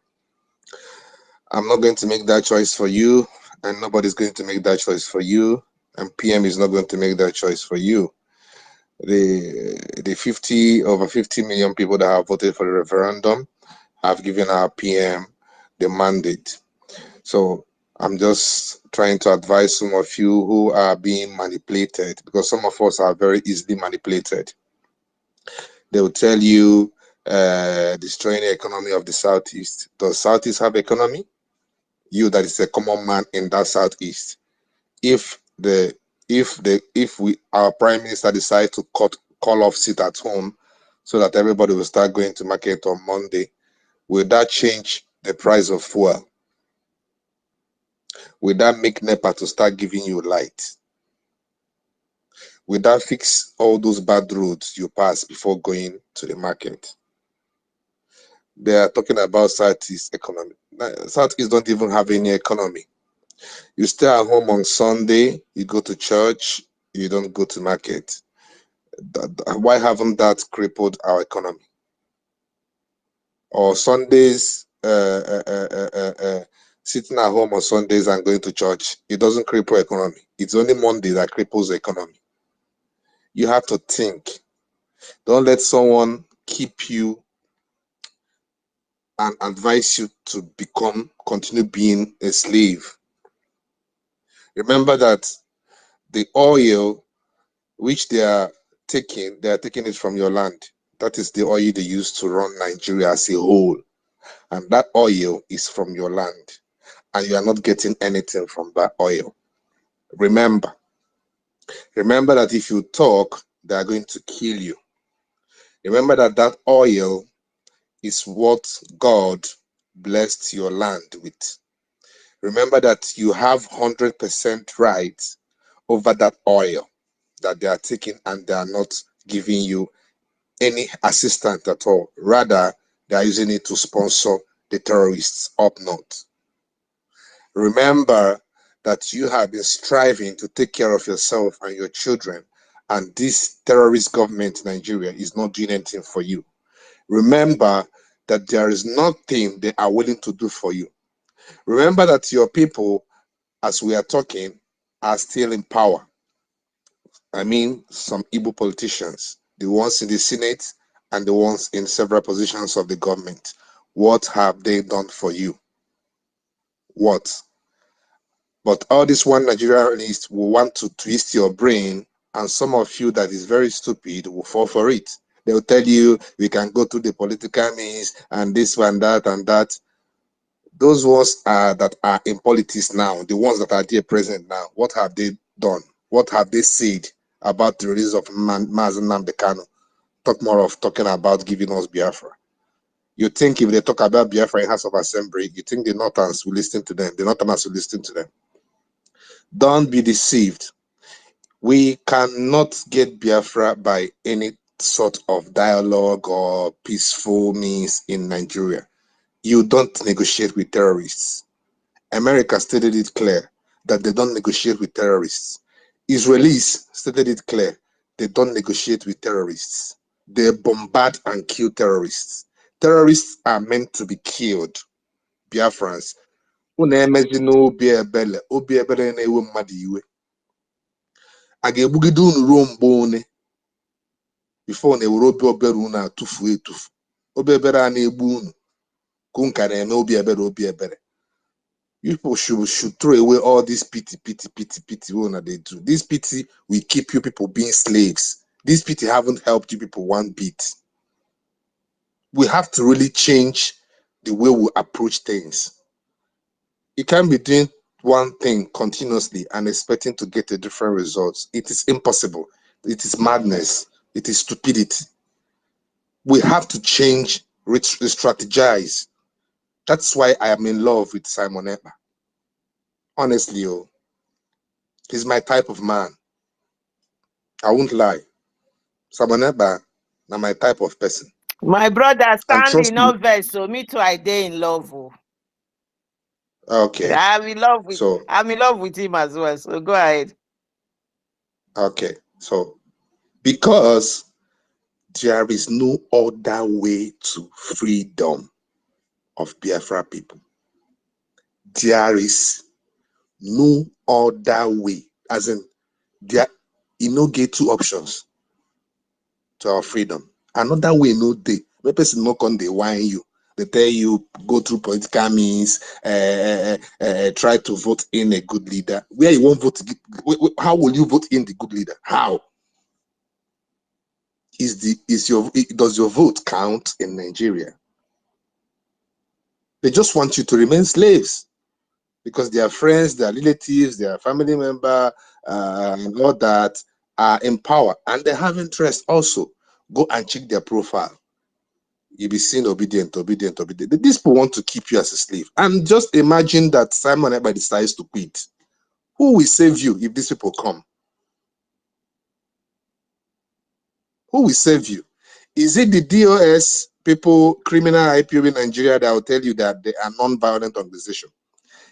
I'm not going to make that choice for you, and nobody's going to make that choice for you, and PM is not going to make that choice for you. The over 50 million people that have voted for the referendum have given our PM the mandate. So I'm just trying to advise some of you who are being manipulated, because some of us are very easily manipulated. They will tell you destroying the economy of the Southeast. Does Southeast have economy? You that is a common man in that Southeast. If our Prime Minister decide to call off sit at home so that everybody will start going to market on Monday, will that change the price of fuel? Will that make NEPA to start giving you light? Will that fix all those bad roads you pass before going to the market? They are talking about Southeast economy. Southeast don't even have any economy. You stay at home on Sunday, you go to church, you don't go to market. Why haven't that crippled our economy? Or Sundays, sitting at home on Sundays and going to church, it doesn't cripple economy. It's only Monday that cripples the economy. You have to think. Don't let someone keep you and advise you to continue being a slave. Remember that the oil which they are taking it from your land. That is the oil they use to run Nigeria as a whole. And that oil is from your land. And you are not getting anything from that oil. Remember that if you talk, they are going to kill you. Remember that oil is what God blessed your land with. Remember that you have 100% right over that oil that they are taking, and they are not giving you any assistance at all. Rather, they are using it to sponsor the terrorists up north. Remember that you have been striving to take care of yourself and your children, and this terrorist government in Nigeria is not doing anything for you. Remember that there is nothing they are willing to do for you. Remember that your people, as we are talking, are still in power. I mean, some Igbo politicians, the ones in the Senate and the ones in several positions of the government. What have they done for you? What? But all this one Nigerianists will want to twist your brain, and some of you that is very stupid will fall for it. They will tell you we can go to the political means and this one, that, and that. Those ones that are in politics now, the ones that are there present now, what have they done? What have they said about the release of Mazen Nnamdi Kanu? Talk more of talking about giving us Biafra. You think if they talk about Biafra in House of Assembly, you think the Northerns will listen to them. The Northerners will listen to them. Don't be deceived. We cannot get Biafra by any sort of dialogue or peaceful means in Nigeria. You don't negotiate with terrorists. America stated it clear that they don't negotiate with terrorists. Israelis stated it clear they don't negotiate with terrorists. They bombard and kill terrorists. Terrorists are meant to be killed. Biafrans. Obi ebele na-ewe mmadụ iwe. A ga-egbugide unu ruo mgbe one before na-ewere obi ebere unu atụfuo etufu. Obi ebere a na-egbu unu ka unu ka na-eme obi ebere. You people should throw away all this pity that they do. This pity will keep you people being slaves. This pity haven't helped you people one bit. We have to really change the way we approach things. You can't be doing one thing continuously and expecting to get a different results. It is impossible. It is madness. It is stupidity. We have to change, strategize. That's why I am in love with Simon Ekpa. Honestly, He's my type of man. I won't lie. Samoneba, now my type of person. My brother And Stanley, trust me. no verse, so me too, I dey in love. Oh. Okay. I'm in love with him as well. So go ahead. Okay. So because there is no other way to freedom of Biafra people. There is no other way. As in, there you no get two options to our freedom. Another way no day. When person no come they whine you. They tell you go through political means, try to vote in a good leader. Where you won't vote, how will you vote in the good leader? How? Does your vote count in Nigeria? They just want you to remain slaves because their friends, their relatives, their family member, and all that are in power and they have interest also. Go and check their profile. You'll be seen obedient. These people want to keep you as a slave. And just imagine that Simon Ekpa decides to quit. Who will save you if these people come? Who will save you? Is it the DOS people, criminal IPOB in Nigeria that will tell you that they are non-violent organization?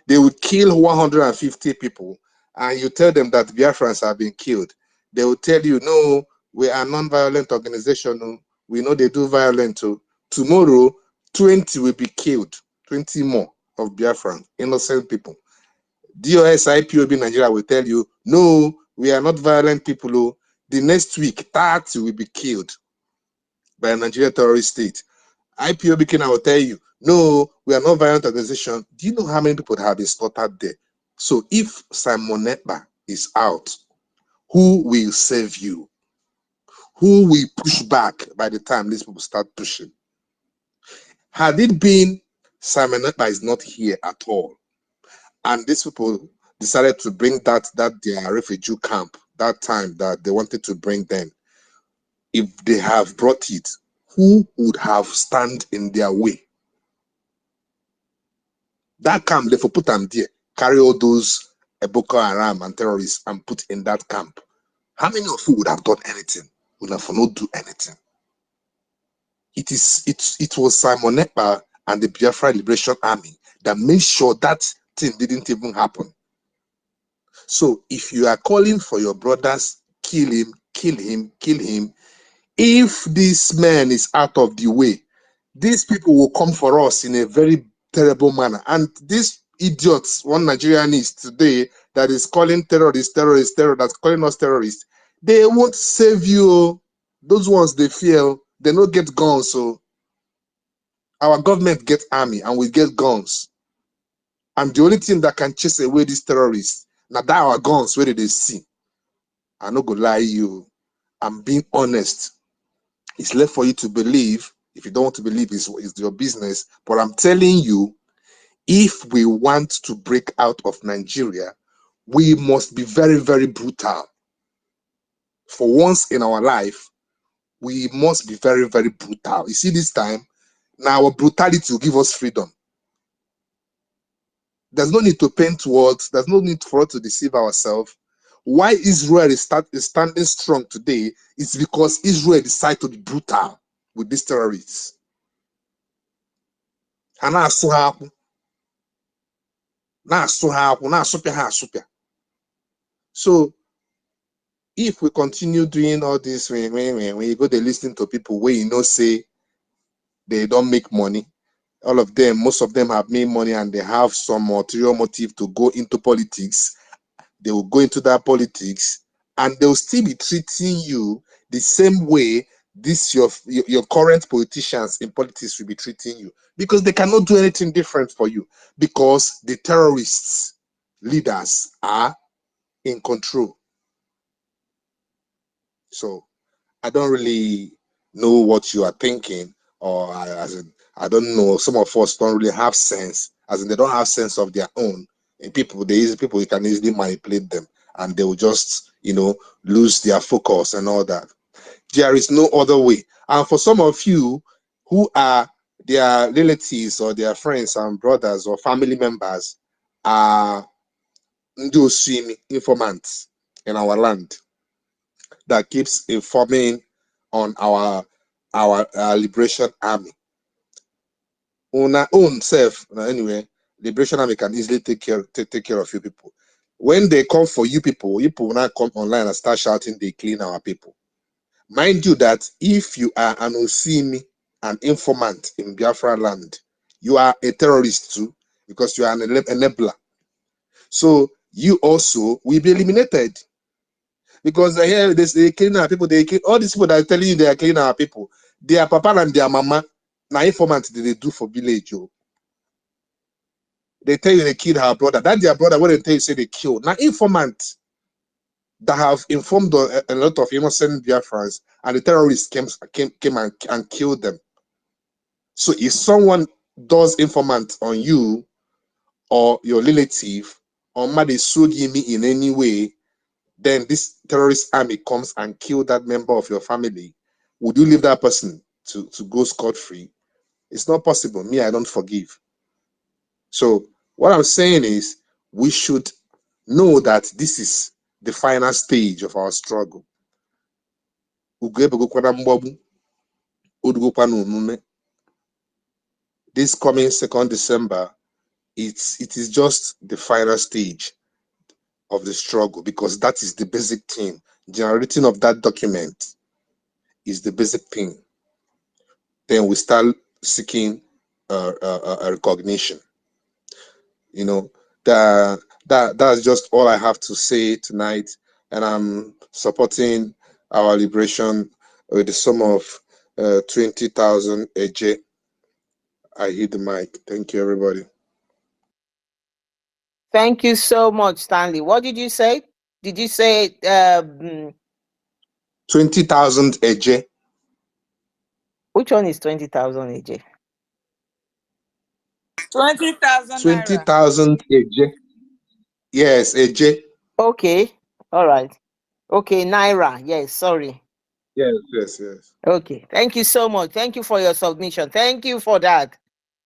They would kill 150 people and you tell them that Biafrans have been killed. They will tell you, no, we are non-violent organization. We know they do violent too. Tomorrow, 20 will be killed. 20 more of Biafran, innocent people. DOS IPOB Nigeria will tell you, no, we are not violent people. The next week, 30 will be killed by a Nigerian terrorist state. IPOB Kenya will tell you, no, we are not violent organization. Do you know how many people have been slaughtered there? So if Simon Ekpa is out, who will save you? Who will push back by the time these people start pushing? Had it been Simon Ekpa is not here at all, and these people decided to bring that their refugee camp, that time that they wanted to bring them, if they have brought it, who would have stand in their way? That camp, they for put them there, carry all those Boko Haram and terrorists and put in that camp. How many of you would have done anything? Would have not do anything? It was Simon Ekpa and the Biafra Liberation Army that made sure that thing didn't even happen. So if you are calling for your brothers, kill him, kill him, kill him. If this man is out of the way, these people will come for us in a very terrible manner. And these idiots, one Nigerian is today that is calling terrorists, that's calling us terrorists, they won't save you. Those ones they feel they don't get guns. So our government gets army and we get guns. And the only thing that can chase away these terrorists, now that our guns, where did they see? I'm not gonna lie you. I'm being honest. It's left for you to believe. If you don't want to believe, it's your business. But I'm telling you, if we want to break out of Nigeria, we must be very, very brutal. For once in our life, we must be very, very brutal. You see, this time, now our brutality will give us freedom. There's no need to paint words. There's no need for us to deceive ourselves. Why Israel is standing strong today is because Israel decided to be brutal with these terrorists. So if we continue doing all this, when you go to listen to people where you know say they don't make money, all of them, most of them have made money and they have some ulterior motive to go into politics. They will go into that politics and they'll still be treating you the same way this your current politicians in politics will be treating you, because they cannot do anything different for you, because the terrorists leaders are in control. So I don't really know what you are thinking, or I don't know. Some of us don't really have sense, as in they don't have sense of their own. And people you can easily manipulate them, and they will just lose their focus and all that. There is no other way. And for some of you who are their relatives or their friends and brothers or family members are informants in our land that keeps informing on our liberation army. On our own self, anyway, liberation army can easily take care of you people. When they come for you people will not come online and start shouting they clean our people. Mind you that if you are an Osimi, an informant in Biafra land, you are a terrorist too, because you are an enabler. So you also will be eliminated. Because here they clean our people, they clean all these people that are telling you they are cleaning our people, their papa and their mama, now informant they do for village. Oh. They tell you they killed her brother. That their brother, when they tell you say they killed. Now informant that have informed a lot of innocent Biafrans, and the terrorists came and killed them. So if someone does informant on you or your relative, or Made Sugimi in any way, then this terrorist army comes and kill that member of your family. Would you leave that person to go scot-free? It's not possible. Me, I don't forgive. So what I'm saying is we should know that this is the final stage of our struggle. This coming 2nd December, it is just the final stage of the struggle, because that is the basic thing. Generating of that document is the basic thing. Then we start seeking a recognition. You know, that's just all I have to say tonight. And I'm supporting our liberation with the sum of 20,000 AJ. I hit the mic. Thank you, everybody. Thank you so much, Stanley. What did you say? Did you say 20,000 AJ? Which one is 20,000 AJ? 20,000 naira. 20,000 AJ. Yes, AJ. Okay. All right. Okay, Naira. Yes, sorry. Yes. Okay. Thank you so much. Thank you for your submission. Thank you for that.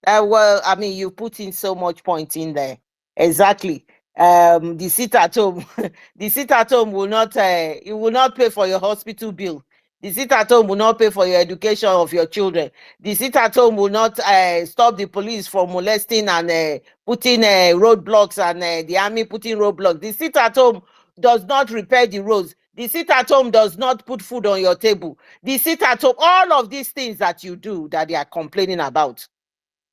Well, I mean, you put in so much point in there. Exactly. The sit at home, the sit at home will not, it will not pay for your hospital bill. The sit at home will not pay for your education of your children. The sit at home will not stop the police from molesting and putting roadblocks and the army putting roadblocks. The sit at home does not repair the roads. The sit at home does not put food on your table. The sit at home, all of these things that you do that they are complaining about.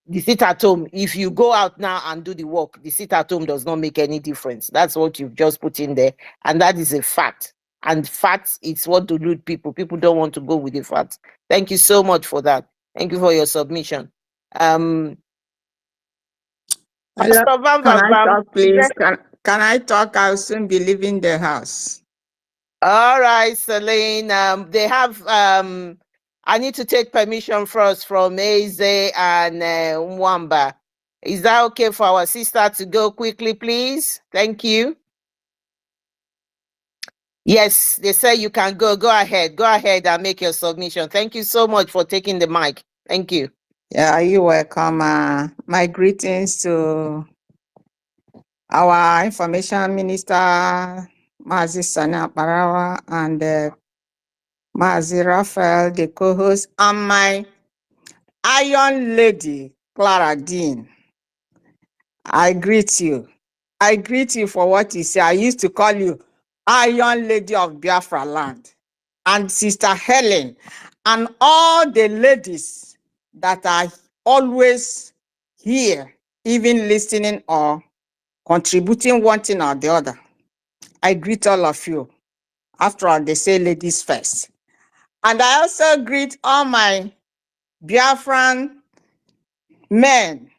The sit at home, if you go out now and do the work, the sit at home does not make any difference. That's what you've just put in there. And that is a fact. And facts, it's what to do people. People don't want to go with the facts. Thank you so much for that. Thank you for your submission. Hello. Pastor Bam Can Bam I Bam, talk, please? Can I talk? I'll soon be leaving the house. All right, Celine. They have I need to take permission first from Eze and Mwamba. Is that okay for our sister to go quickly, please? Thank you. Yes, they say you can go. Go ahead. Go ahead and make your submission. Thank you so much for taking the mic. Thank you. Yeah, you're welcome. My greetings to our Information Minister, Mazi Sana Barawa, and Mazi Raphael, the co-host, and my Iron Lady, Clara Dean. I greet you. I greet you for what you say. I used to call you Iron Lady of Biafra land. And Sister Helen, and all the ladies that are always here, even listening or contributing one thing or the other. I greet all of you. After all, they say ladies first. And I also greet all my Biafran men.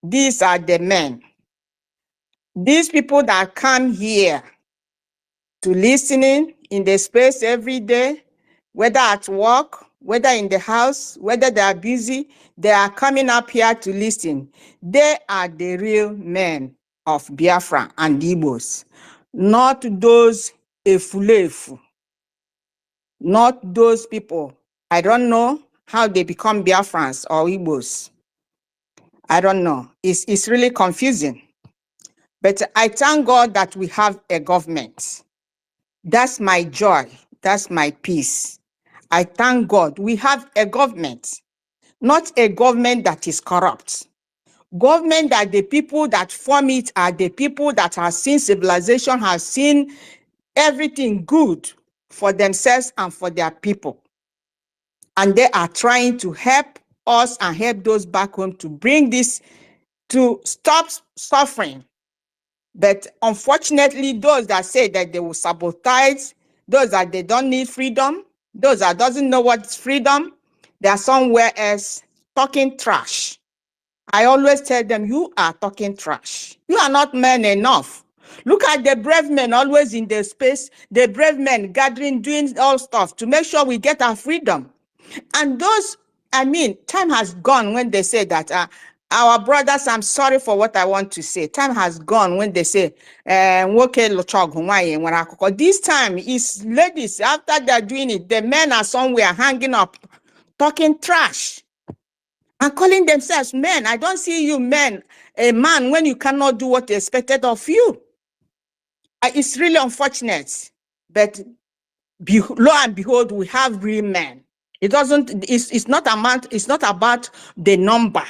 These are the men. These people that come here to listening in the space every day, whether at work, whether in the house, whether they are busy, they are coming up here to listen. They are the real men of Biafra and Igbos, not those efulefu, not those people. I don't know how they become Biafrans or Igbos. I don't know. It's really confusing. But I thank God that we have a government. That's my joy. That's my peace. I thank God we have a government, not a government that is corrupt. Government that the people that form it are the people that have seen civilization, have seen everything good for themselves and for their people. And they are trying to help us and help those back home to bring this, to stop suffering. But unfortunately, those that say that they will sabotage, those that they don't need freedom, those that doesn't know what's freedom, they are somewhere else talking trash. I always tell them, you are talking trash. You are not men enough. Look at the brave men always in the space, the brave men gathering, doing all stuff to make sure we get our freedom. And those, I mean, time has gone when they say that, our brothers, I'm sorry for what I want to say. Time has gone when they say, this time is ladies, after they're doing it, the men are somewhere hanging up, talking trash and calling themselves men. I don't see you men, a man, when you cannot do what is expected of you. It's really unfortunate, but lo and behold, we have real men. It's not about the number.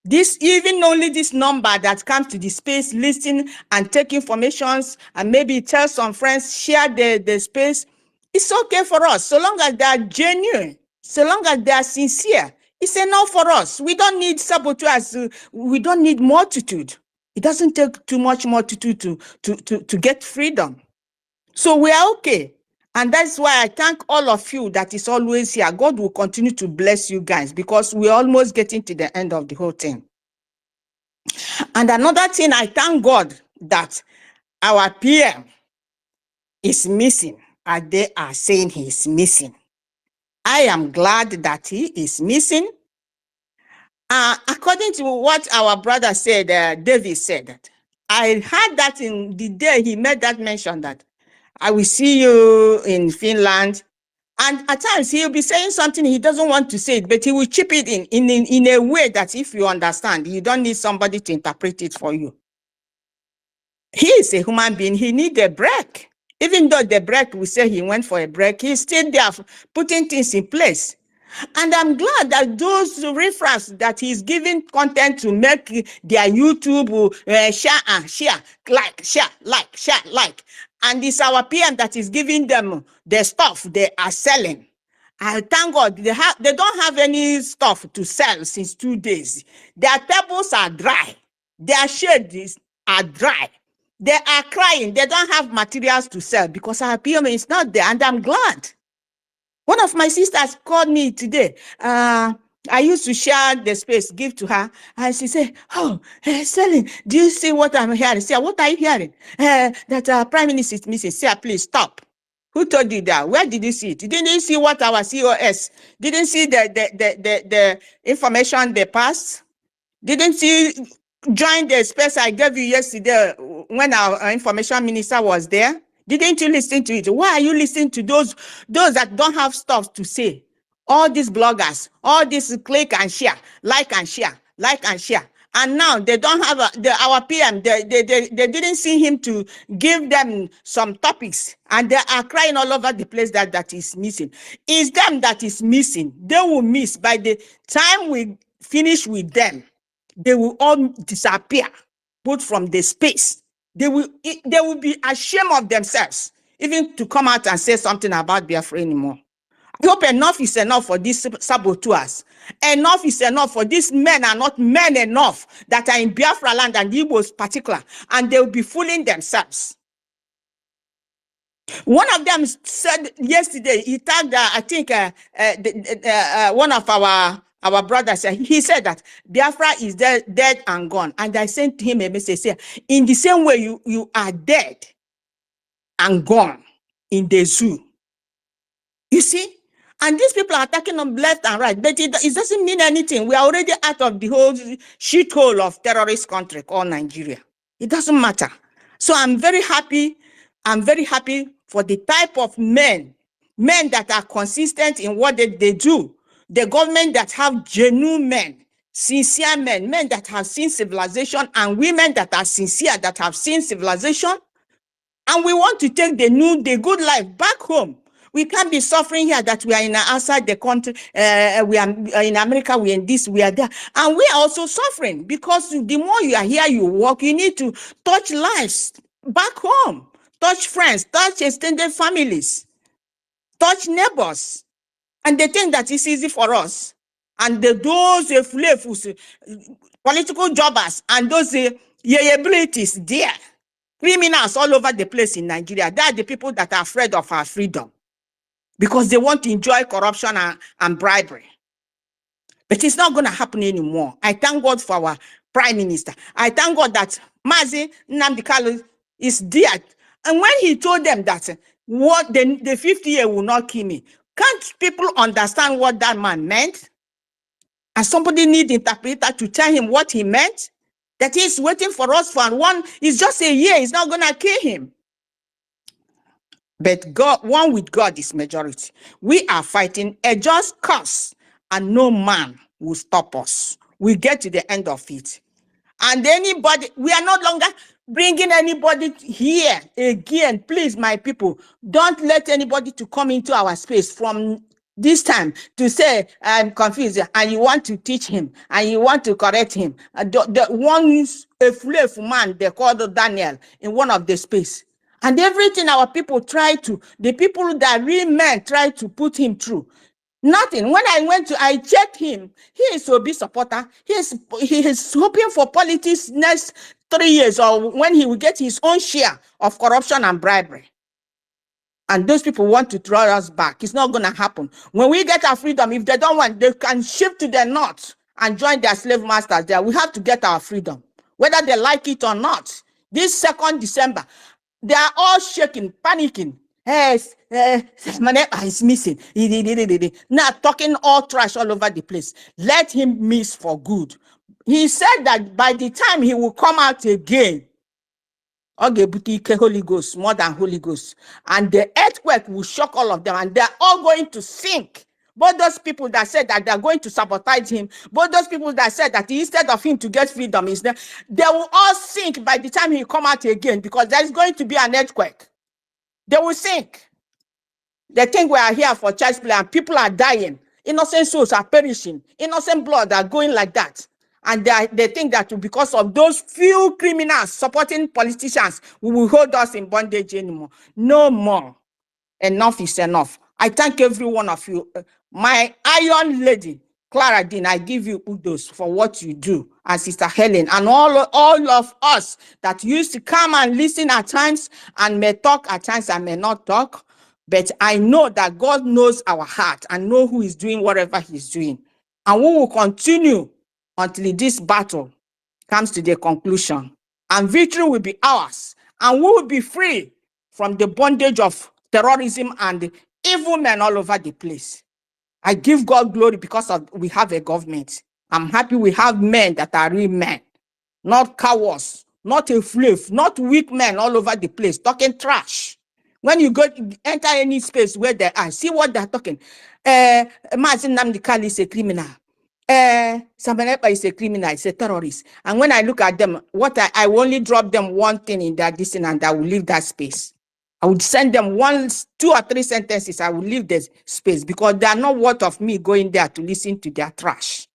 This, even only this number that comes to the space, listen and take informations, and maybe tell some friends, share the space. It's okay for us, so long as they are genuine, so long as they are sincere. It's enough for us. We don't need saboteurs. We don't need multitude. It doesn't take too much multitude to get freedom. So we are okay. And that's why I thank all of you that is always here. God will continue to bless you guys, because we're almost getting to the end of the whole thing. And another thing, I thank God that our PM is missing, and they are saying he's missing. I am glad that he is missing. According to what our brother said, David said, that I heard that in the day he made that mention that I will see you in Finland. And at times he'll be saying something he doesn't want to say it, but he will chip it in a way that if you understand, you don't need somebody to interpret it for you. He is a human being. He needs a break. Even though the break, we say he went for a break, he's still there putting things in place. And I'm glad that those reference that he's giving content to make their YouTube share, like. And it's our PM that is giving them the stuff they are selling. I thank God they don't have any stuff to sell since 2 days. Their tables are dry. Their shades are dry. They are crying. They don't have materials to sell because our PM is not there. And I'm glad. One of my sisters called me today. I used to share the space, give to her. And she said, oh, Selling, do you see what I'm hearing? Say, what are you hearing? That our prime minister is missing. Say, please stop. Who told you that? Where did you see it? You didn't see what our COS, didn't see the information they passed? Didn't you join the space I gave you yesterday when our information minister was there? Didn't you listen to it? Why are you listening to those that don't have stuff to say? All these bloggers, all this click and share, like and share, like and share. And now they don't have our PM, they didn't see him to give them some topics, and they are crying all over the place that is missing. It's them that is missing. They will miss. By the time we finish with them, they will all disappear, both from the space. They will be ashamed of themselves, even to come out and say something about Biafra anymore. I hope enough is enough for these saboteurs. Enough is enough for these men are not men enough that are in Biafra land, and Igbos particular, and they will be fooling themselves. One of them said yesterday, he tagged, I think, one of our brothers, he said that Biafra is dead and gone. And I sent him a message, say, in the same way you are dead and gone in the zoo. You see? And these people are attacking them left and right, but it doesn't mean anything. We are already out of the whole shithole of terrorist country called Nigeria. It doesn't matter. So I'm very happy. I'm very happy for the type of men that are consistent in what they do. The government that have genuine men, sincere men, men that have seen civilization, and women that are sincere, that have seen civilization. And we want to take the good life back home. We can't be suffering here that we are outside the country. We are in America, we are in this, we are there. And we are also suffering because the more you are here, you work, you need to touch lives back home, touch friends, touch extended families, touch neighbors. And they think that it's easy for us. And those political jobbers and those abilities there, criminals all over the place in Nigeria, they are the people that are afraid of our freedom because they want to enjoy corruption and bribery. But it's not going to happen anymore. I thank God for our Prime Minister. I thank God that Mazi Nnamdi Kanu is there. And when he told them that what the 50 year will not kill me, can't people understand what that man meant? And somebody need interpreter to tell him what he meant? That he's waiting for us for one, it's just a year, it's not gonna kill him. But God, one with God is majority. We are fighting a just cause, and no man will stop us. We get to the end of it. And anybody, we are no longer bringing anybody here again. Please, my people, don't let anybody to come into our space from this time to say, I'm confused, and you want to teach him, and you want to correct him. The one, a slave man, they called Daniel in one of the space. And everything our people try to, the people that really men try to put him through. Nothing. When I checked him. He is a big supporter. He is hoping for politics next 3 years, or when he will get his own share of corruption and bribery. And those people want to throw us back. It's not going to happen. When we get our freedom, if they don't want, they can shift to the north and join their slave masters there. We have to get our freedom, whether they like it or not. This 2nd December, they are all shaking, panicking. Yes, Manepa is missing. Now talking all trash all over the place. Let him miss for good. He said that by the time he will come out again, Holy Ghost, more than Holy Ghost, and the earthquake will shock all of them, and they're all going to sink. Both those people that said that they're going to sabotage him, both those people that said that instead of him to get freedom, is there, they will all sink by the time he come out again, because there's going to be an earthquake. They will sink. They think we are here for child's play, and people are dying. Innocent souls are perishing. Innocent blood are going like that. And they think that because of those few criminals supporting politicians, we will hold us in bondage anymore. No more. Enough is enough. I thank every one of you. My iron lady, Clara Dean, I give you kudos for what you do, and Sister Helen, and all of us that used to come and listen at times, and may talk at times and may not talk. But I know that God knows our heart and know who is doing whatever he's doing. And we will continue until this battle comes to the conclusion. And victory will be ours. And we will be free from the bondage of terrorism and evil men all over the place. I give God glory because we have a government. I'm happy we have men that are real men, not cowards, not a slave, not weak men all over the place talking trash. When you go enter any space where they are, see what they're talking. Mazin Nnamdi Kanu is a criminal. Samanepa is a criminal, is a terrorist. And when I look at them, I will only drop them one thing in that distance, and I will leave that space. I would send them 1, 2 or 3 sentences. I will leave the space because they are not worth of me going there to listen to their trash.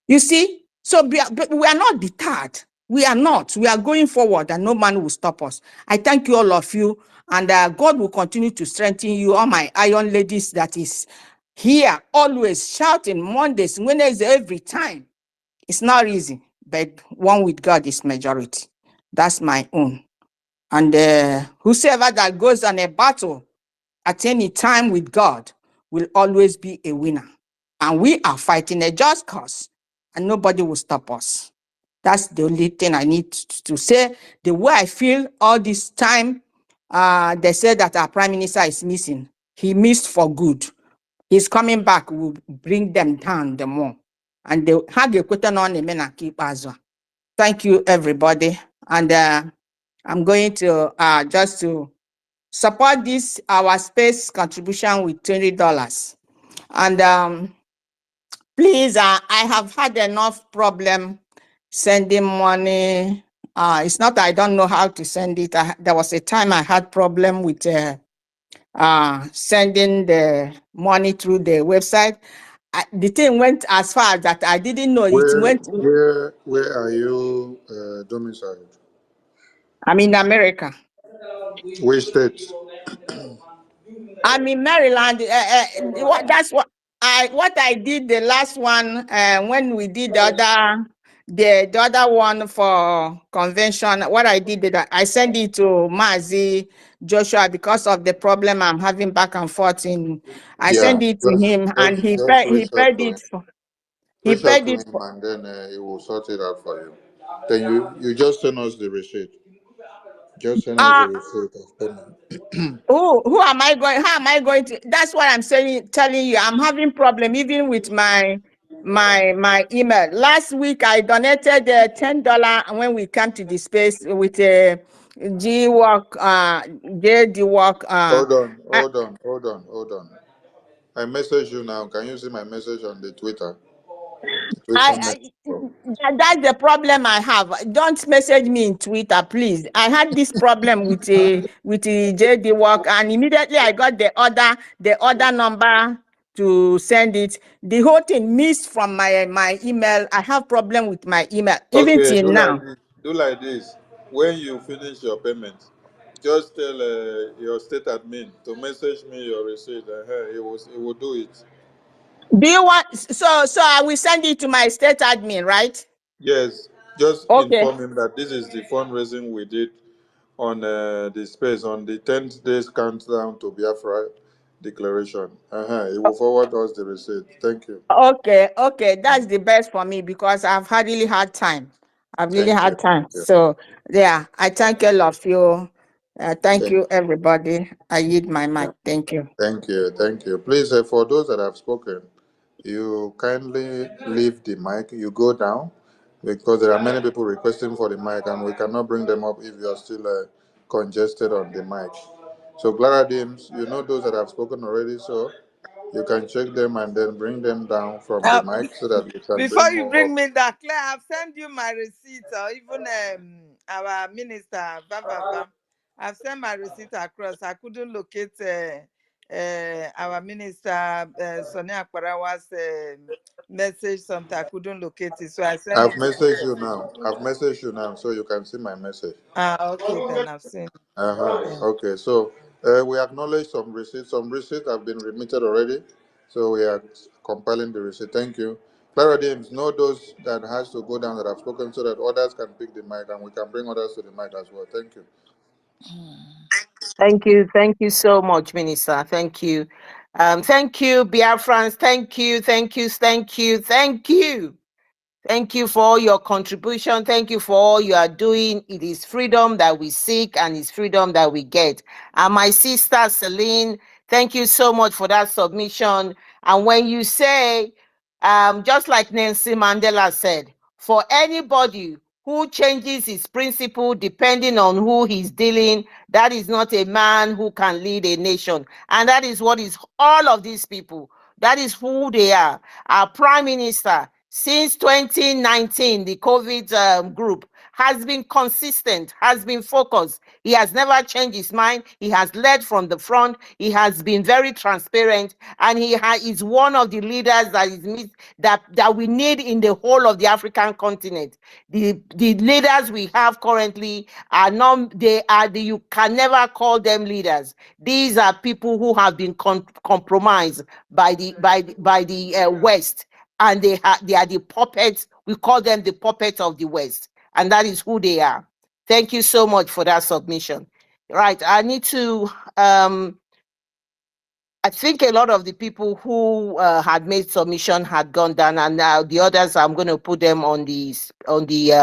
You see? So we are not deterred. We are not. We are going forward, and no man will stop us. I thank you, all of you, and God will continue to strengthen you, all my iron ladies that is here, always shouting Mondays, Wednesdays, every time. It's not easy, but one with God is majority. That's my own. And whosoever that goes on a battle at any time with God will always be a winner. And we are fighting a just cause, and nobody will stop us. That's the only thing I need to say. The way I feel all this time, they said that our Prime Minister is missing. He missed for good. He's coming back, will bring them down the more. And they have a question on the men and keep as well. Thank you, everybody. And I'm going to just to support this, our space contribution with $20. And Please, I have had enough problem sending money. It's not I don't know how to send it. There was a time I had problem with sending the money through the website. The thing went as far that I didn't know it went. Where are you domiciled? I'm in America. Which state? I'm in Maryland. That's what I did the last one when we did the other one for convention. What I did is that I sent it to Mazi Joshua because of the problem I'm having back and forth in. I Yeah, sent it to him and just he reach out paid to him. it for he Reach out paid to it him for. and then he will sort it out for you. Then you just send us the receipt. Just send us the Uh receipt of payment. who am I going? How am I going to? That's what I'm saying. Telling you, I'm having problem even with my email. Last week I donated $10 when we come to the space with a G work JD work Hold on, I, hold on, hold on, hold on. I message you now. Can you see my message on the Twitter? The Twitter message. that's the problem I have. Don't message me in Twitter, please. I had this problem with a JD work, and immediately I got the other number to send it. The whole thing missed from my email. I have problem with my email even Okay, till do like now. this. Do like this. When you finish your payment, just tell your state admin to message me your receipt. He will do it. Do you want so I will send it to my state admin, right? Yes, just Okay. inform him that this is the fundraising we did on the space on the 10th days countdown to Biafra declaration. He will forward us the receipt. Thank you. Okay, that's the best for me because I've had really hard time. I've really Thank you. had time. Thank you. So yeah, I thank all of you. Thank Thank you, everybody. I yield my mic. Thank you. Thank you. Thank you. Please, for those that have spoken, you kindly leave the mic. You go down because there are many people requesting for the mic and we cannot bring them up if you are still congested on the mic. So, Clara Dims, you know those that have spoken already, so you can check them and then bring them down from the mic so that we can Before bring you more bring up. me that, Claire, I've sent you my receipt, or even our minister, Baba. I've sent my receipt across. I couldn't locate our minister, Sonia Akparawa's message. Something I couldn't locate it, so I sent I've it to messaged you now. I've messaged you now so you can see my message. okay, then I've seen it. Yeah. Okay, so we acknowledge some receipts. Some receipts have been remitted already, so we are compiling the receipt. Thank you. Clara James, know those that has to go down that have spoken so that others can pick the mic and we can bring others to the mic as well. Thank you. Thank you so much, Minister. Thank you. Thank you, Biafrans. Thank you, thank you, thank you, thank you. Thank you for all your contribution. Thank you for all you are doing. It is freedom that we seek and it's freedom that we get. And my sister Celine, thank you so much for that submission. And when you say, just like Nelson Mandela said, for anybody who changes his principle depending on who he's dealing, that is not a man who can lead a nation. And that is what is all of these people. That is who they are. Our prime minister, since 2019, the COVID group has been consistent, has been focused. He has never changed his mind. He has led from the front. He has been very transparent, and he is one of the leaders that we need in the whole of the African continent. The leaders we have currently are not. You can never call them leaders. These are people who have been compromised by the West, and they are the puppets. We call them the puppets of the West, and that is who they are. Thank you so much for that submission. Right, I need to. I think a lot of the people who had made submission had gone down, and now the others, I'm going to put them on the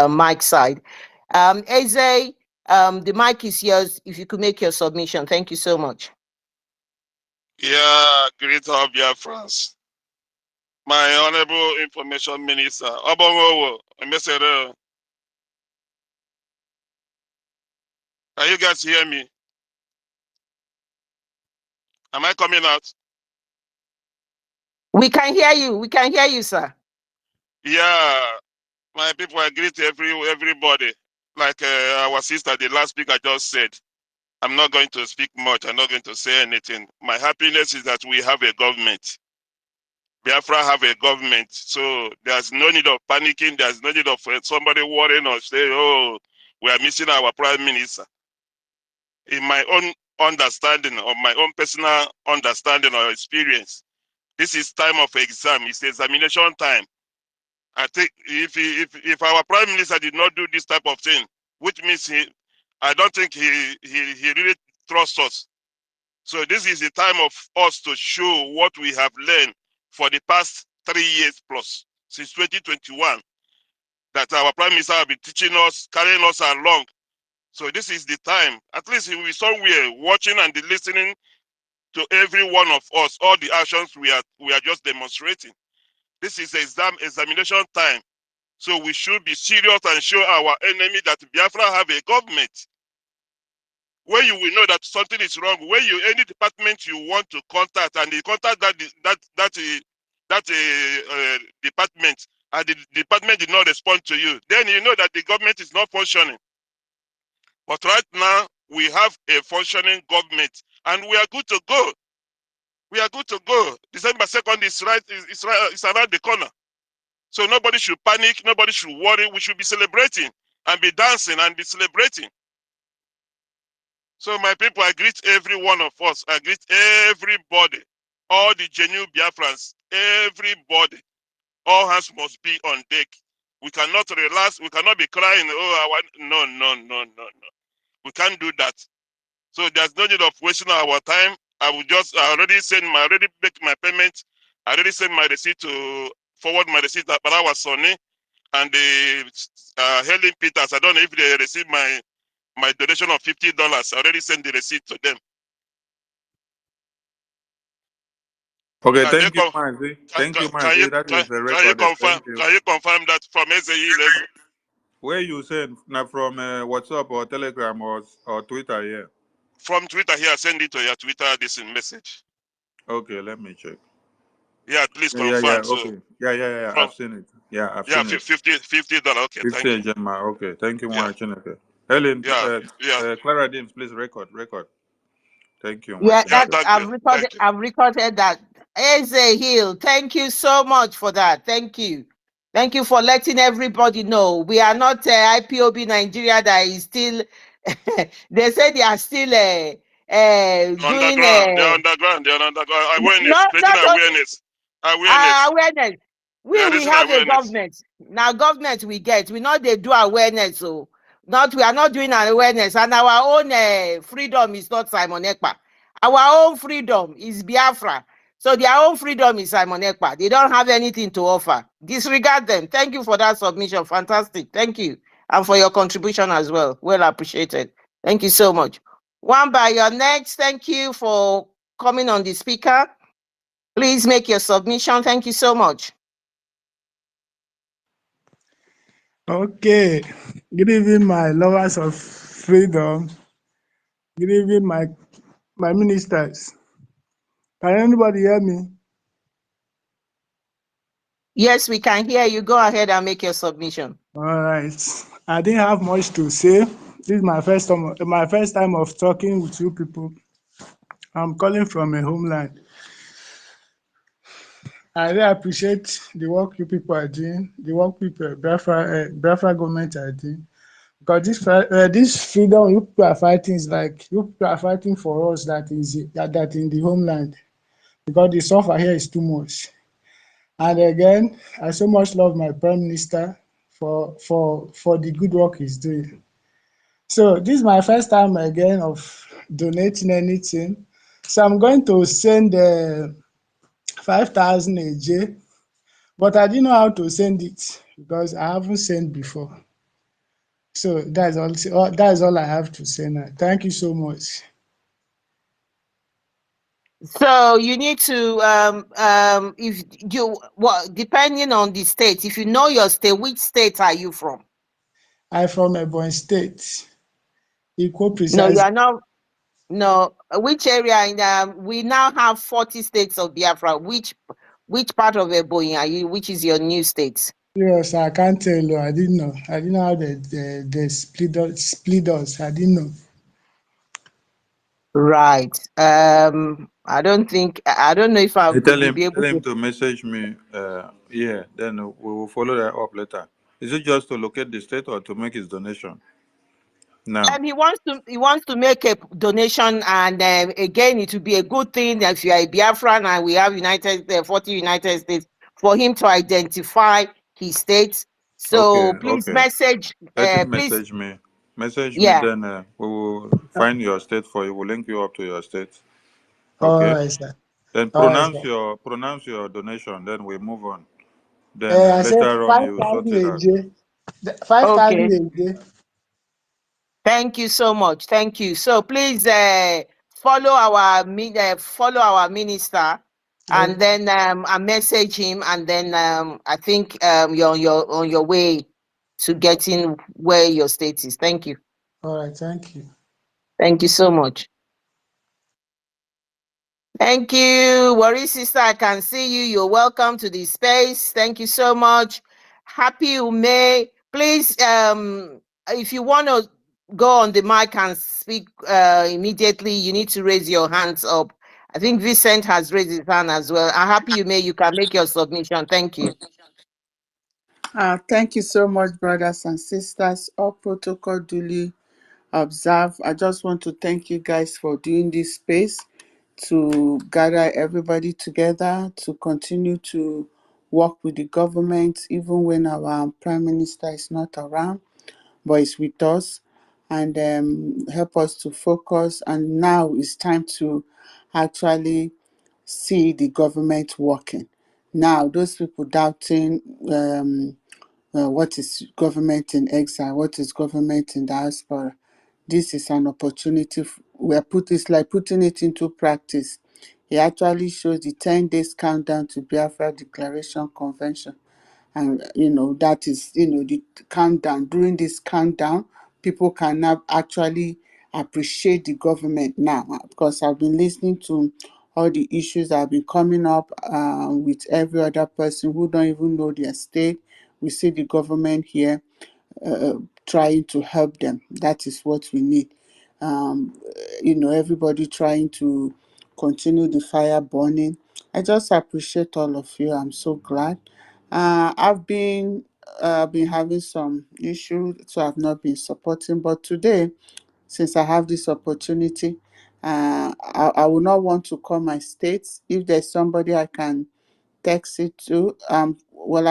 mic side. Eze, the mic is yours. If you could make your submission, thank you so much. Yeah, great of France. My Honorable Information Minister, Obongowo, Mesere. Can you guys hear me? Am I coming out? We can hear you. We can hear you, sir. Yeah, my people, I greet everybody. Like our sister, the last speaker just said, I'm not going to speak much. I'm not going to say anything. My happiness is that we have a government. Biafra have a government. So there's no need of panicking. There's no need of somebody worrying or saying, oh, we are missing our prime minister. In my own understanding, or my own personal understanding or experience, this is time of exam. It's examination time. I think if our prime minister did not do this type of thing, which means I don't think he really trusts us. So this is the time of us to show what we have learned for the past 3 years plus, since 2021, that our prime minister have been teaching us, carrying us along. So this is the time. At least we somewhere watching and listening to every one of us, all the actions we are just demonstrating. This is examination time. So we should be serious and show our enemy that Biafra have a government. Where you will know that something is wrong, where any department you want to contact and you contact that department and the department did not respond to you, then you know that the government is not functioning. But right now we have a functioning government and we are good to go. We are good to go. December 2nd is around the corner. So nobody should panic, nobody should worry. We should be celebrating and be dancing and be celebrating. So my people, I greet every one of us. I greet everybody, all the genuine Biafrans, everybody. All hands must be on deck. We cannot relax. We cannot be crying. Oh, no. We can't do that. So there's no need of wasting our time. I already make my payment. I already sent my receipt to forward my receipt to Barawa Sonny and the Helen Peters. I don't know if they received my donation of $50. I already sent the receipt to them. Okay, thank you, Mazi. Thank you, Mazi. That is the record. Can you confirm that from SAE level? Where you send now from WhatsApp or Telegram or Twitter? Yeah. From Twitter here, send it to your Twitter. This message. Okay, let me check. Yeah, please confirm. Yeah. So Okay. Yeah. I've seen it. Yeah, I've seen it. $50. Okay, thank you. Okay, thank you, Chineke. Helen, Clara Dims, please record. Thank you, Yeah, thank you. I've recorded that. Eze Hill, thank you so much for that. Thank you. Thank you for letting everybody know. We are not IPOB Nigeria that is still, they say they are still doing... They're underground. Awareness, creating awareness. Awareness. We have a government. Now government we get. We know they do awareness. So we are not doing awareness. And our own freedom is not Simon Ekpa. Our own freedom is Biafra. So their own freedom is Simon Ekpa. They don't have anything to offer. Disregard them. Thank you for that submission. Fantastic. Thank you. And for your contribution as well. Well appreciated. Thank you so much. Wamba, you're next. Thank you for coming on the speaker. Please make your submission. Thank you so much. Okay. Good evening, my lovers of freedom. Good evening, my ministers. Can anybody hear me? Yes, we can hear you. Go ahead and make your submission. All right. I didn't have much to say. This is my first time of talking with you people. I'm calling from a homeland. I really appreciate the work you people are doing, the work people, Biafra government are doing. Because this freedom you people are fighting is like you people are fighting for us that in the homeland. Because the suffer here is too much. And again, I so much love my prime minister for the good work he's doing. So this is my first time again of donating anything. So I'm going to send 5,000 AJ, but I didn't know how to send it because I haven't sent before. So that's all I have to say now. Thank you so much. So you need to if you depending on the state, if you know your state, which state are you from? I'm from Ebonyi State. Equal precise. No, you are not. No, which area? We now have 40 states of Biafra. Which Which part of Ebonyi are you? Which is your new state? Yes, I can't tell you. I didn't know. I didn't know how they split us. I didn't know. Right. I don't know if I Hey, will be able tell him to. to message me. Yeah, then we will follow that up later. Is it just to locate the state or to make his donation? Now. He wants to make a donation, and again, it will be a good thing if you are a Biafran and we have 40 United States, for him to identify his states. So Okay, please okay. message. Let him Please, message me. Message me, yeah. then we will find your state for you. We'll link you up to your state. All Okay. right, sir. Then All right, pronounce your donation. Then we move on. Then I said later on five you sort thousand it a out. day. 5,000 Okay. a day. Thank you so much. Thank you. So please follow our minister, and Okay. then I message him, and then I think you're on your way to getting where your state is. Thank you. All right. Thank you. Thank you so much. Thank you, Worry sister. I can see you. You're welcome to the space. Thank you so much. Happy May. Please, if you want to go on the mic and speak immediately, you need to raise your hands up. I think Vincent has raised his hand as well. Happy May. You can make your submission. Thank you. Thank you so much, brothers and sisters. All protocol duly observed. I just want to thank you guys for doing this space to gather everybody together to continue to work with the government, even when our prime minister is not around, but is with us, and help us to focus. And now it's time to actually see the government working. Now, those people doubting what is government in exile, what is government in diaspora, this is an opportunity. It's like putting it into practice. It actually shows the 10 days countdown to Biafra Declaration Convention. And, that is, the countdown. During this countdown, people can now actually appreciate the government now. Because I've been listening to all the issues that have been coming up with every other person who don't even know their state. We see the government here trying to help them. That is what we need. Everybody trying to continue the fire burning. I just appreciate all of you. I'm so glad. I've been having some issues, so I've not been supporting. But today, since I have this opportunity, I will not want to call my states. If there's somebody I can text it to, I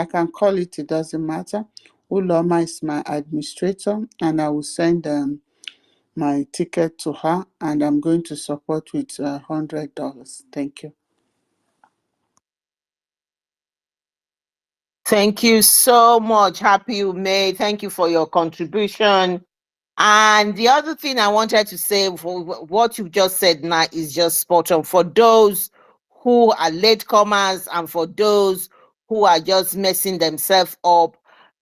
can call it. It doesn't matter. Uloma is my administrator, and I will send my ticket to her, and I'm going to support with $100. Thank you. Thank you so much. Happy May. Thank you for your contribution. And the other thing I wanted to say, for what you just said now, is just spot on. For those who are latecomers and for those who are just messing themselves up,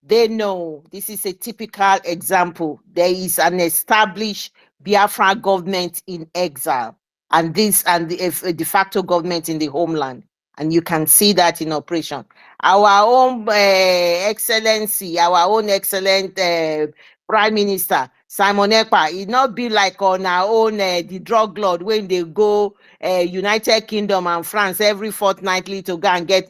they know this is a typical example. There is an established Biafra government in exile, and the de facto government in the homeland. And you can see that in operation. Our own excellency, our own excellent Prime Minister Simon Ekpa, it not be like on our own the drug lord when they go United Kingdom and France every fortnightly to go and get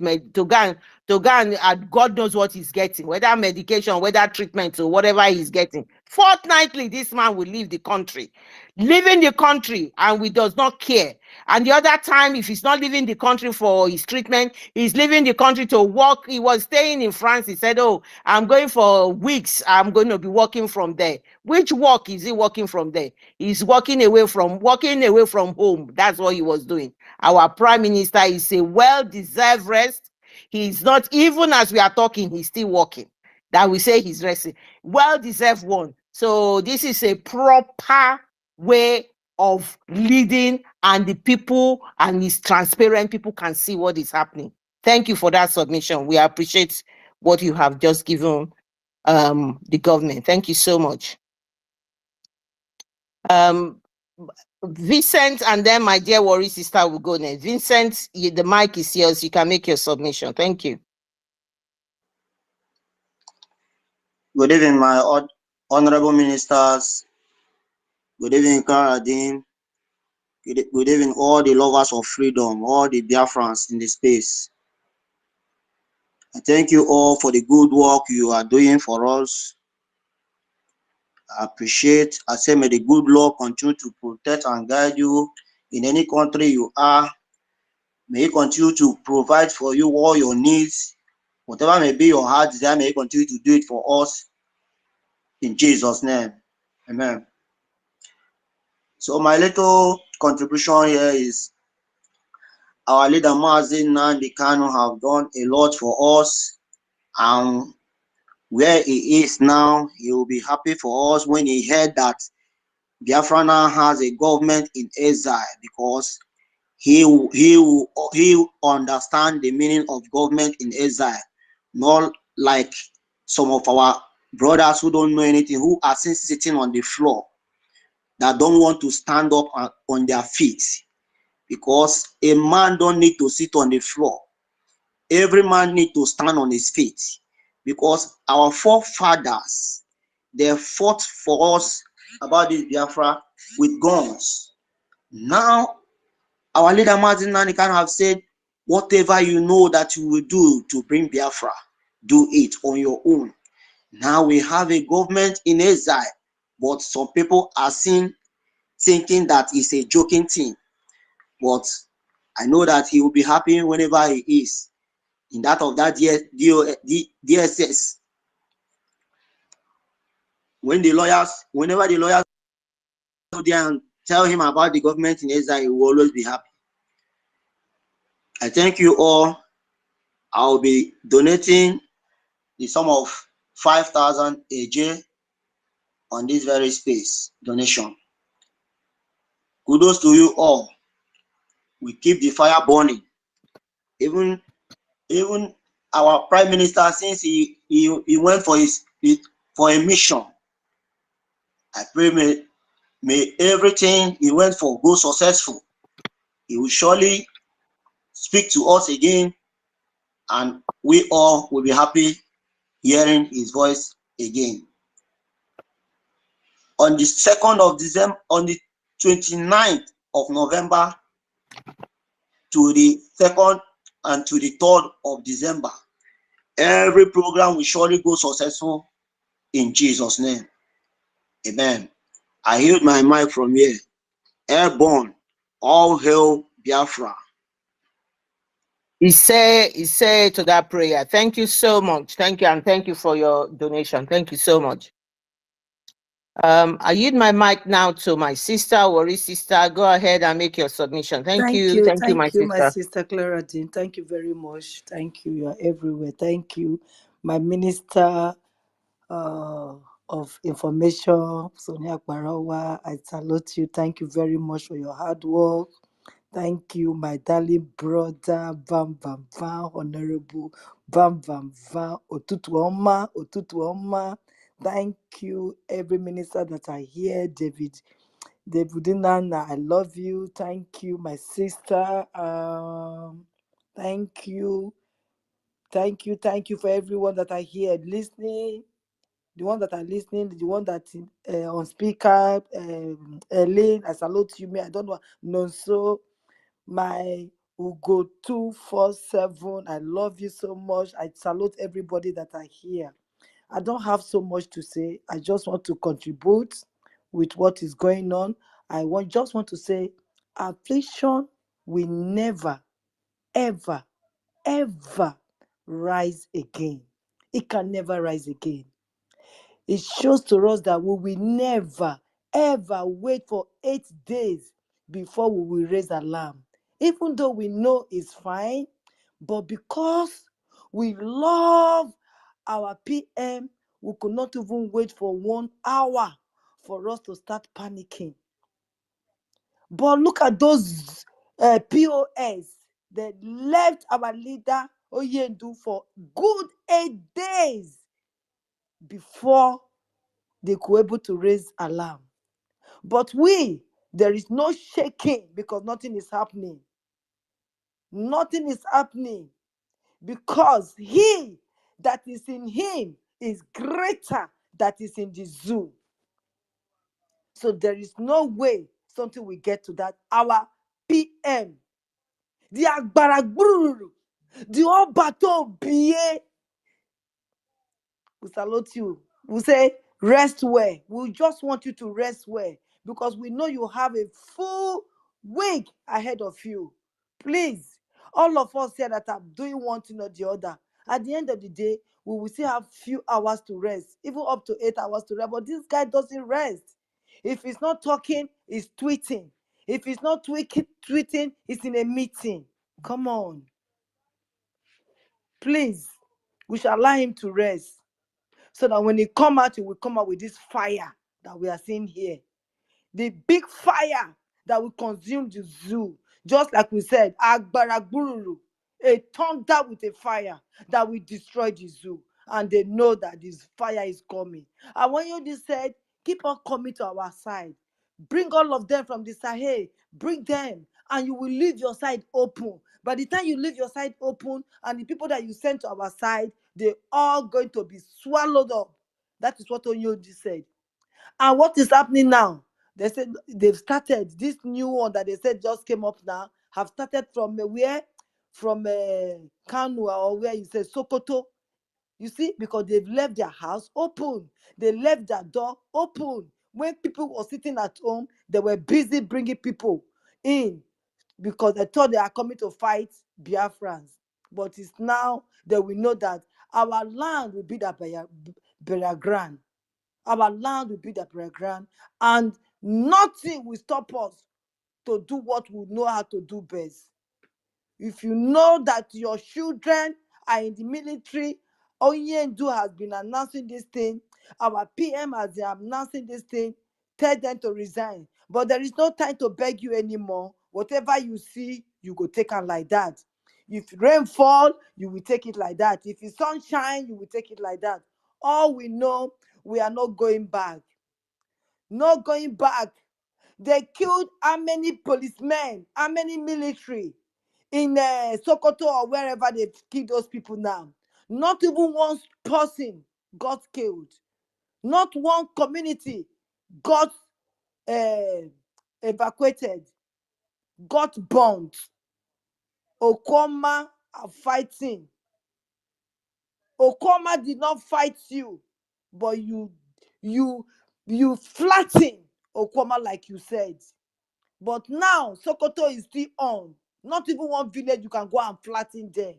God knows what he's getting, whether medication, whether treatment, or whatever he's getting. Fortnightly, this man will leave the country, and we does not care. And the other time, if he's not leaving the country for his treatment, he's leaving the country to work. He was staying in France. He said, "Oh, I'm going for weeks. I'm going to be working from there." Which work is he working from there? He's working away from home. That's what he was doing. Our prime minister is a well-deserved rest. He's not, even as we are talking, he's still working. That we say he's resting. Well-deserved one. So this is a proper way of leading, and the people, and it's transparent. People can see what is happening. Thank you for that submission. We appreciate what you have just given the government. Thank you so much. Vincent, and then my dear worry sister will go next. Vincent, the mic is yours. You can make your submission. Thank you. Good evening, my honorable ministers. Good evening, Karadin. Good evening, all the lovers of freedom, all the Biafrans in the space. I thank you all for the good work you are doing for us. I appreciate. I say, may the good Lord continue to protect and guide you in any country you are. May He continue to provide for you all your needs. Whatever may be your heart desire, may He continue to do it for us. In Jesus' name. Amen. So my little contribution here is our leader Mazin Nandi Kanu have done a lot for us, and where he is now, he will be happy for us when he heard that Biafra now has a government in exile, because he understand the meaning of government in exile, not like some of our brothers who don't know anything, who are still sitting on the floor, that don't want to stand up on their feet, because a man don't need to sit on the floor. Every man need to stand on his feet, because our forefathers, they fought for us about this Biafra with guns. Now, our leader Martin Nanikan have said, whatever you know that you will do to bring Biafra, do it on your own. Now we have a government in exile, but some people are thinking that it's a joking thing. But I know that he will be happy whenever he is in that of that DSS. Whenever the lawyers go there and tell him about the government in exile, he will always be happy. I thank you all. I'll be donating the sum of 5,000 AJ on this very space donation. Kudos to you all. We keep the fire burning. Even our prime minister, since he went for a mission, I pray may everything he went for go successful. He will surely speak to us again, and we all will be happy hearing his voice again. On the 2nd of December, on the 29th of November to the 2nd and to the 3rd of December, every program will surely go successful in Jesus' name. Amen. I yield my mic from here. Airborne, all hail Biafra. He said to that prayer. Thank you so much. Thank you, and thank you for your donation. Thank you so much. I yield my mic now to my sister, worry sister. Go ahead and make your submission. Thank you, my sister. Sister Clara Dean. Thank you very much. Thank you. You are everywhere. Thank you, my minister of information, Sonia Barawa. I salute you. Thank you very much for your hard work. Thank you, my darling brother, Bam Bam Bam, Honorable Bam Bam Bam, Otutu Oma. Thank you, every minister that I hear, David Nana, I love you. Thank you, my sister. Thank you for everyone that I hear listening. The one that are listening, the one that on speaker, Elaine, I salute you. Me, I don't know. No, so my Ugo 247, I love you so much. I salute everybody that are here. I don't have so much to say. I just want to contribute with what is going on. Just want to say, affliction will never, ever, ever rise again. It can never rise again. It shows to us that we will never, ever wait for 8 days before we will raise alarm. Even though we know it's fine, but because we love our PM, we could not even wait for 1 hour for us to start panicking. But look at those POS that left our leader Oyendu for good 8 days before they could able to raise alarm. But we, There is no shaking because nothing is happening. Nothing is happening because he that is in him is greater that is in the zoo. So there is no way something will get to that. Our PM, the Agbaragburu, the Obato BA, we salute you. We say, rest well. We just want you to rest well because we know you have a full week ahead of you. Please, all of us here that are doing one thing or the other, at the end of the day, we will still have few hours to rest, even up to 8 hours to rest. But this guy doesn't rest. If he's not talking, he's tweeting. If he's not tweeting, he's in a meeting. Come on. Please, we shall allow him to rest so that when he come out, he will come out with this fire that we are seeing here. The big fire that will consume the zoo. Just like we said, Agbaragburu, a thunder with a fire that will destroy the zoo. And they know that this fire is coming. And when you just said, keep on coming to our side. Bring all of them from the Sahel. Bring them. And you will leave your side open. By the time you leave your side open, and the people that you send to our side, they're all going to be swallowed up. That is what Onyoji said. And what is happening now? They said they've started this new one that they said just came up now. Have started from where? From Kanu or where you say Sokoto. You see, because they've left their house open. They left their door open. When people were sitting at home, they were busy bringing people in because they thought they are coming to fight Biafrans. But it's now that we know that our land will be that burial ground. Our land will be the playground, and nothing will stop us to do what we know how to do best. If you know that your children are in the military, Onyendu has been announcing this thing, our PM has been announcing this thing, tell them to resign. But there is no time to beg you anymore. Whatever you see, you go take it like that. If rain fall, you will take it like that. If it's sunshine, you will take it like that. All we know, we are not going back. Not going back. They killed how many policemen, how many military in Sokoto or wherever they killed those people now. Not even one person got killed. Not one community got evacuated, got bombed. Okoma are fighting. Okoma did not fight you, but you flatten Okoma like you said. But now Sokoto is still on. Not even one village you can go and flatten them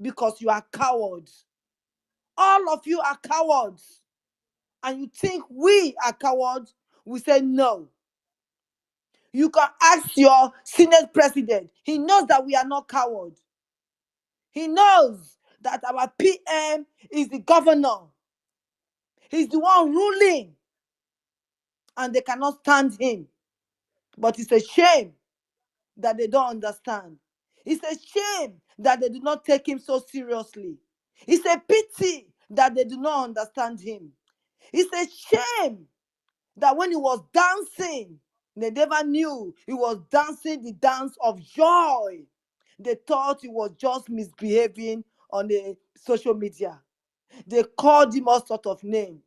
because you are cowards. All of you are cowards. And you think we are cowards? We say no. You can ask your Senate president. He knows that we are not cowards. He knows that our PM is the governor. He's the one ruling. And they cannot stand him. But it's a shame that they don't understand. It's a shame that they do not take him so seriously. It's a pity that they do not understand him. It's a shame that when he was dancing, they never knew he was dancing the dance of joy. They thought he was just misbehaving on the social media. They called him all sort of names.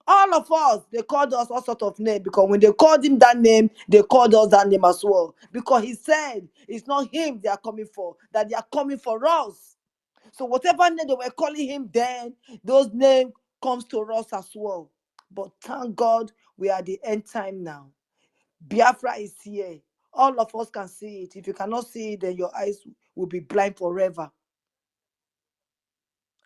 All of us, they called us all sort of name because when they called him that name, they called us that name as well. Because he said it's not him they are coming for, that they are coming for us. So whatever name they were calling him then, those names comes to us as well. But thank God we are at the end time now. Biafra is here. All of us can see it. If you cannot see it, then your eyes will be blind forever.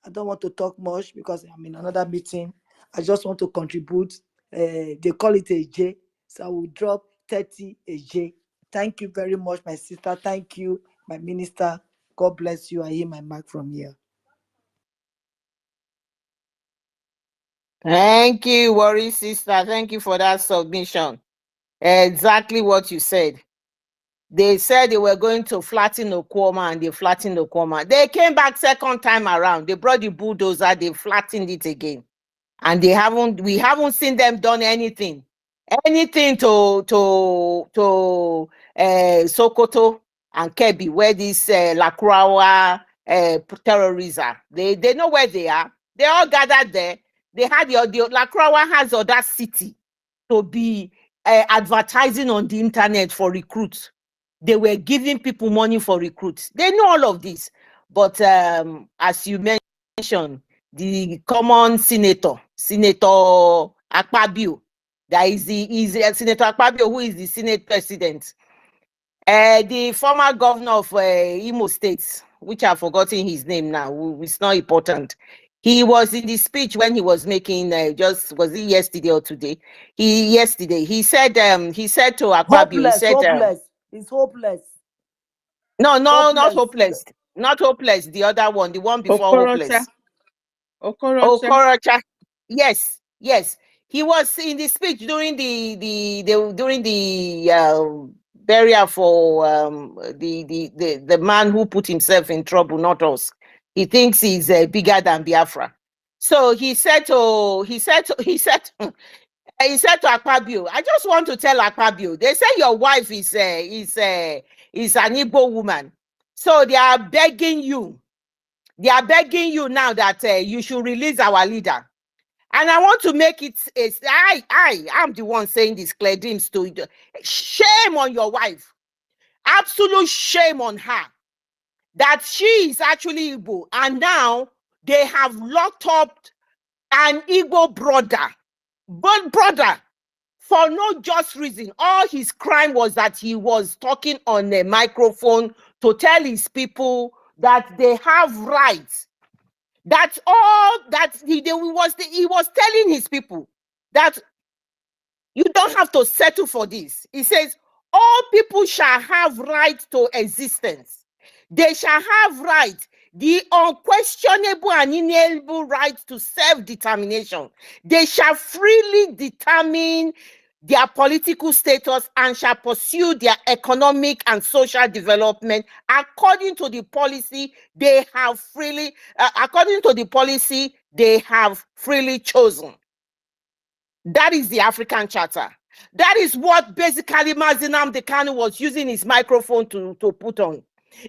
I don't want to talk much because I'm in another meeting. I just want to contribute. They call it a J, so I will drop 30 a J. Thank you very much, my sister. Thank you, my minister. God bless you. I hear my mic from here. Thank you, Worry Sister. Thank you for that submission. Exactly what you said. They said they were going to flatten Okwama and they flattened Okwama. They came back second time around. They brought the bulldozer, they flattened it again. And we haven't seen them done anything. anything to Sokoto and Kebbi, where this Lakrawa terrorists are. They know where they are. They all gathered there. They had the Lakrawa has audacity to be advertising on the internet for recruits. They were giving people money for recruits. They know all of this. But as you mentioned, the common Senator Akpabio, that is Senator Akpabio, who is the Senate President. The former governor of Imo State, which I've forgotten his name now, it's not important. He was in the speech when he was making was it yesterday or today? He said to Akpabio, Hopeless, he said hopeless. It's hopeless. no, not hopeless. Not hopeless. The other one, the one before hopeless. Okorocha. Yes. He was in the speech during the burial for the man who put himself in trouble, not us. He thinks he's bigger than Biafra. So he said to Akpabio, I just want to tell Akpabio, they say your wife is an Igbo woman. So they are begging you. They are begging you now that you should release our leader. And I want to make it, I'm the one saying this, Claire Dims, to shame on your wife. Absolute shame on her. That she is actually Igbo. And now they have locked up an Igbo brother. But brother, for no just reason. All his crime was that he was talking on a microphone to tell his people that they have rights. That's all that he was telling his people that you don't have to settle for this. He says, all people shall have right to existence. They shall have right, the unquestionable and inalienable right to self-determination. They shall freely determine their political status and shall pursue their economic and social development according to the policy they have freely chosen. That is the African Charter. That is what basically Mazi Nnamdi Kanu was using his microphone to put on.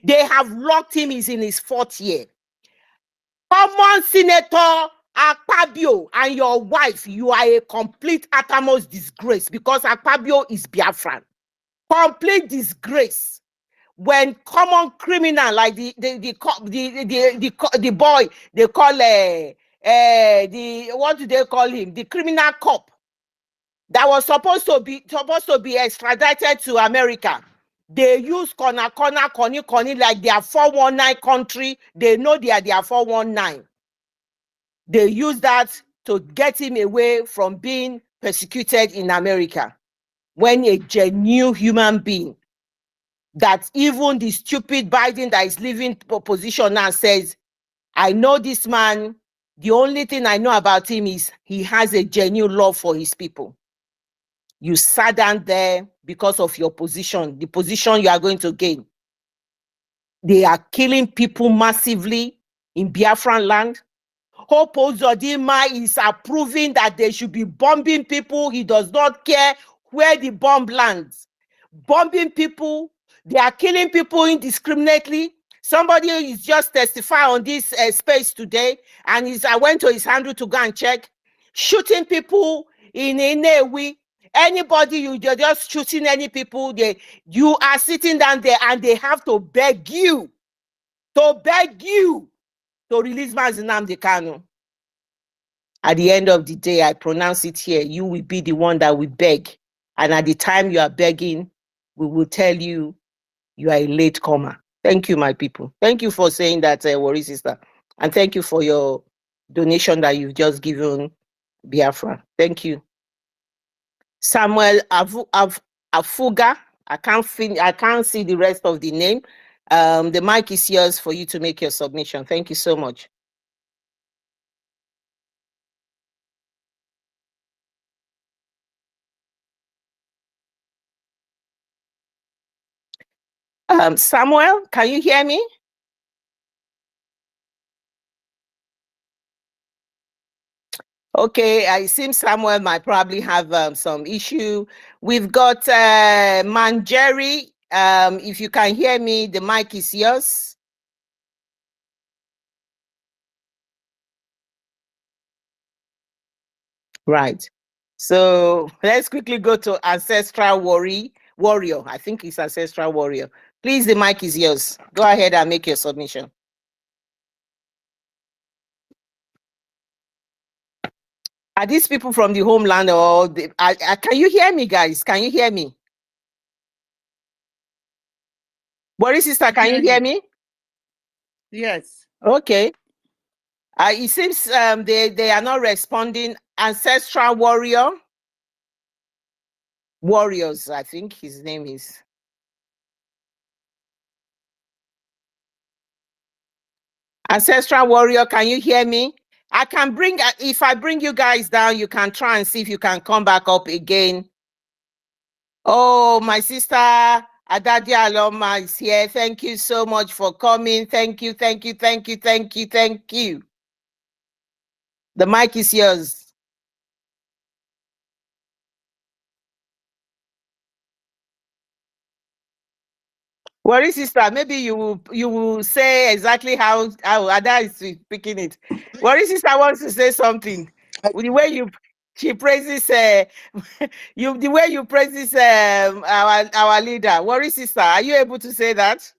They have locked him, he's in his 4th year. Common Senator Akpabio and your wife, you are a complete uttermost disgrace because Akpabio is Biafran. Complete disgrace. When common criminal like the boy they call what do they call him? The criminal cop that was supposed to be extradited to America. They use Koni like they are 419 country. They know they are 419. They use that to get him away from being persecuted in America. When a genuine human being, that even the stupid Biden that is leaving position now says, I know this man, the only thing I know about him is he has a genuine love for his people. You sat down there because of your position, the position you are going to gain. They are killing people massively in Biafran land. Hope Uzodinma is approving that they should be bombing people. He does not care where the bomb lands. Bombing people, they are killing people indiscriminately. Somebody is just testifying on this space today, and I went to his handle to go and check. Shooting people in Inewi. Anybody, you're just shooting any people, you are sitting down there and they have to beg you to release Mazi Nnamdi Kanu. At the end of the day, I pronounce it here, you will be the one that will beg. And at the time you are begging, we will tell you you are a late comer. Thank you, my people. Thank you for saying that, Worry Sister. And thank you for your donation that you've just given Biafra. Thank you. Samuel Afuga. I can't see the rest of the name. The mic is yours for you to make your submission. Thank you so much. Samuel, can you hear me? Okay, I seem Samuel might probably have some issue. We've got Manjeri. If you can hear me, the mic is yours. Right. So let's quickly go to Ancestral Warrior. I think it's Ancestral Warrior. Please, the mic is yours. Go ahead and make your submission. Are these people from the homeland or can you hear me, guys? Can you hear me? Boris sister, can you hear me? Yes. Okay. It seems they are not responding. Ancestral Warriors, I think his name is. Ancestral Warrior, can you hear me? I can bring, if I bring you guys down, you can try and see if you can come back up again. Oh, my sister Adadia Aloma is here. Thank you so much for coming. Thank you, thank you, thank you, thank you, thank you. The mic is yours. Worry sister, maybe you will say exactly how Ada is speaking it. Worry sister wants to say something. The way she praises the way you praises our leader. Worry sister, are you able to say that?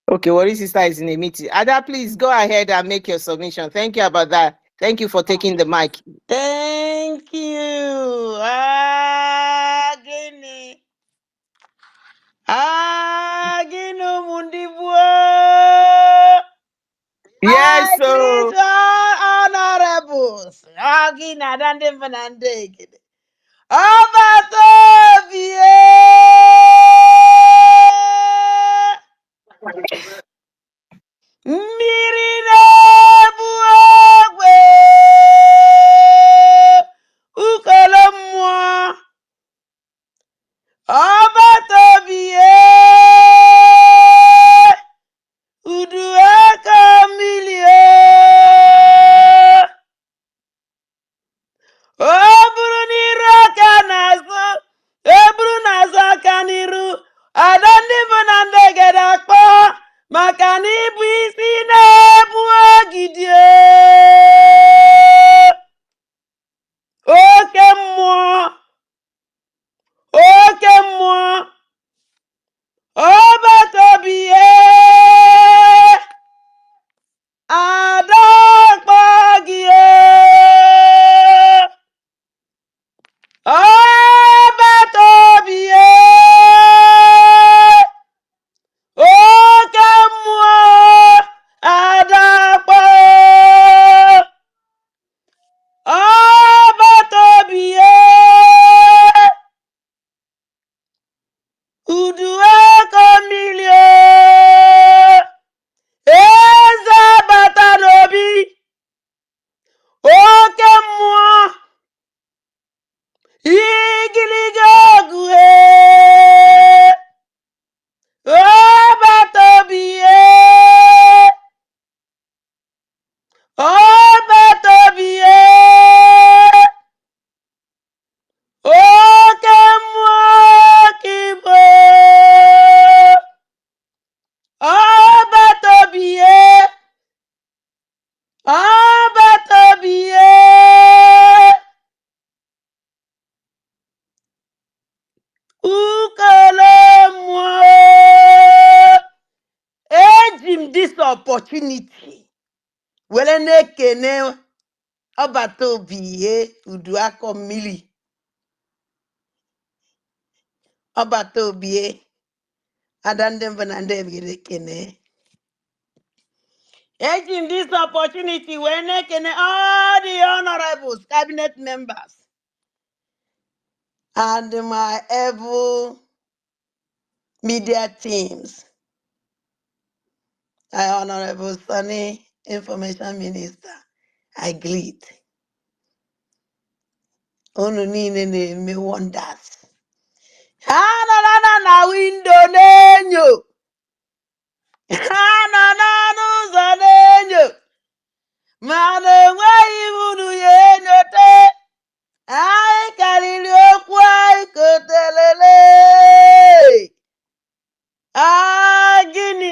Okay, Worry sister is in a meeting. Ada, please go ahead and make your submission. Thank you about that. Thank you for taking the mic. Thank you. Gini. Gino Mundibwo. Yes, I so greet all honorables. Gina Dande Vanande. Obatobie. Mmiri na-ebu ogwe. Ukolo mmụọ. Obatobie. Udu aka mmiri o. O bụrụ n'iru aka n'azụ, e bụrụ n'azụ aka n'iru, ada ndị bụ na ndị gere akpọ maka na ịbụ isi na-ebu ogidi oke mmụọ ọbatobie ada akpọ gị ọbatobie oke mmụọ ada akpọ ọbatobie udu aka mmiri eze bata n'obi oke mmụọ igiliga ọgụ ọbatobie ọbatobie oke mmụọ kibo ọbatobie ọbatobie ukolo mmụọ. Eji m this opportunity were na-ekene ọbatobie udu akọ mmiri ọbatobie ada ndị mbụ na ndị ebigere ekene. Eji m this opportunity were na-ekene all the honorables, cabinet members, and my able media teams. My Honorable Sunny, Information Minister, I greet. Unu niile na-eme wonders. Ha nọ na window na-enyo ha nọ n'ọnụ ụzọ na-enyo mana enweghị unu ya enyote anyị karịrị okwu anyị kotelele gịnị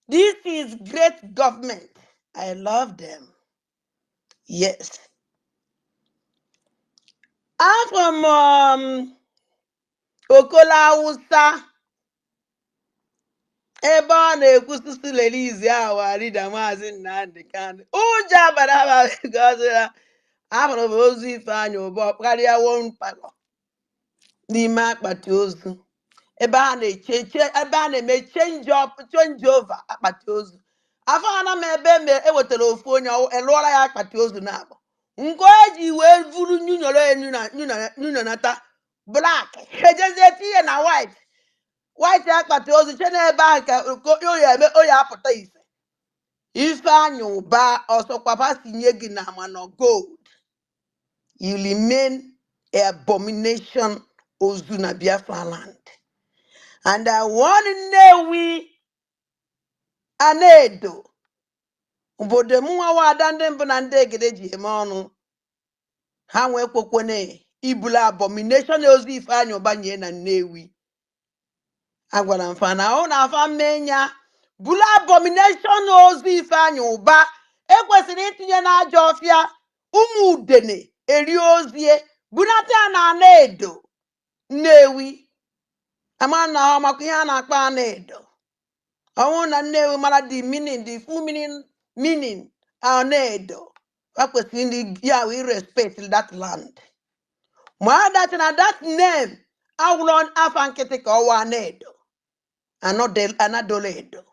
this is great government. I love them. Yes. I'm from Okola Hausa, ebe ọ na-ekwusisi lelizi awa rida Maazị Nnamdi Kanu. Ụjọ abara gọzira ahụrụ m ozu Ifeanyị Ụba karịa wonpalo n'ime akpati ozu ebe a na-eme change over akpati ozu. Afọ ana m ebe ewetara ofu onye elụọla ya akpati ozu na-abụ nke o ji wee vuru nyunonata black ejezie tinye na white akpati ozu che n'ebe ahụ ka oya apụta ife. Ifeanyị Ụba ọsọkwapa sinye gị na mana gold, you remain abomination ozu na Biafra land. And I want Nnewi Anedo obodo m nwa ada ndị mbụ na ndị egede ji eme ọnụ ha nwee kwokwene ibula abomination ozu Ifeanyị Ụba nye na Nnewi. Agwara m fa na ọ na-afa mmenya bula abomination ozu Ifeanyị Ụba ekwesịrị itinye n'aja ọfịa ụmụ udene eri ozie bunata ya na Anedo Nnewi. Ama na ọ maka ihe a na-akpọ Anedo. Ọnwụ na Nnewi mara the full meaning Anedo. I kwesịrị ya we respect that land. Ma that na that name awụrụ afa nkịtị ka ọwa Anedo Anadoledo.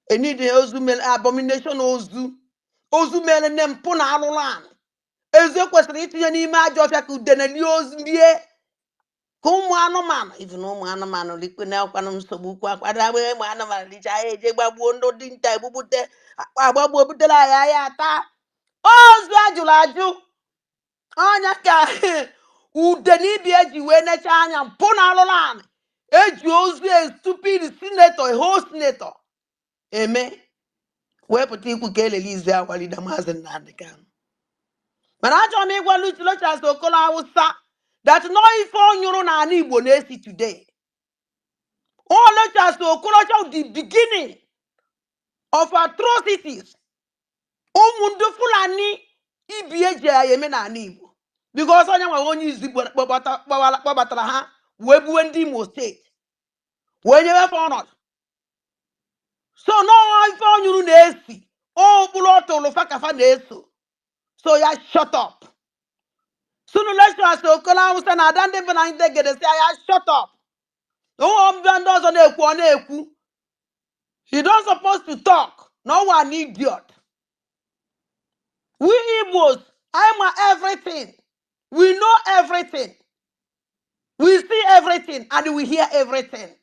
Enide ozu mere abomination ozu mere nne mpụ na alụrụ anị. Eze kwesịrị itinye n'ime aja ọfịa ka udene lie ozu lie ka ụmụ anụmanụ even ụmụ anụmanụ likwe na akwanụ nsogbu kwa akwado agba ụmụ anụmanụ licha ya eje gbagbuo ndị dinta egbubute agbagbuo butere anyị ahịa ata ozu ajụrụ ajụ ọnya ka udene ibi eji wee necha anya mpụ na alụrụ anị eji ozu stupid senator whole senator eme wepụta ikwu ka elelize agwalida Maazị Nnamdi Kanu. Mana achọrọ m ịgwa Lochas Okola Hausa that no ife onyụrụ na ala Igbo na-esi today. Lochas Okorocha the beginning of atrocities ụmụ ndị Fulani ibi eji ya eme na ala Igbo because onye nwe onye izu kpọbatara ha wee buwe ndị Imo steeti wee nyewe ọnọdụ. So no ife onyụrụ na-esi okpuru ọtụlụ fakafa na-eso. So ya shut up. Sunu Lochas Okola Hausa na ada ndị bụ na ndị egede si ya shut up. Mbịa ndị ọzọ na-ekwu ọ na-ekwu. You don't supposed to talk. No one idiot. We Igbos, I'm everything. We know everything. We see everything and we hear everything.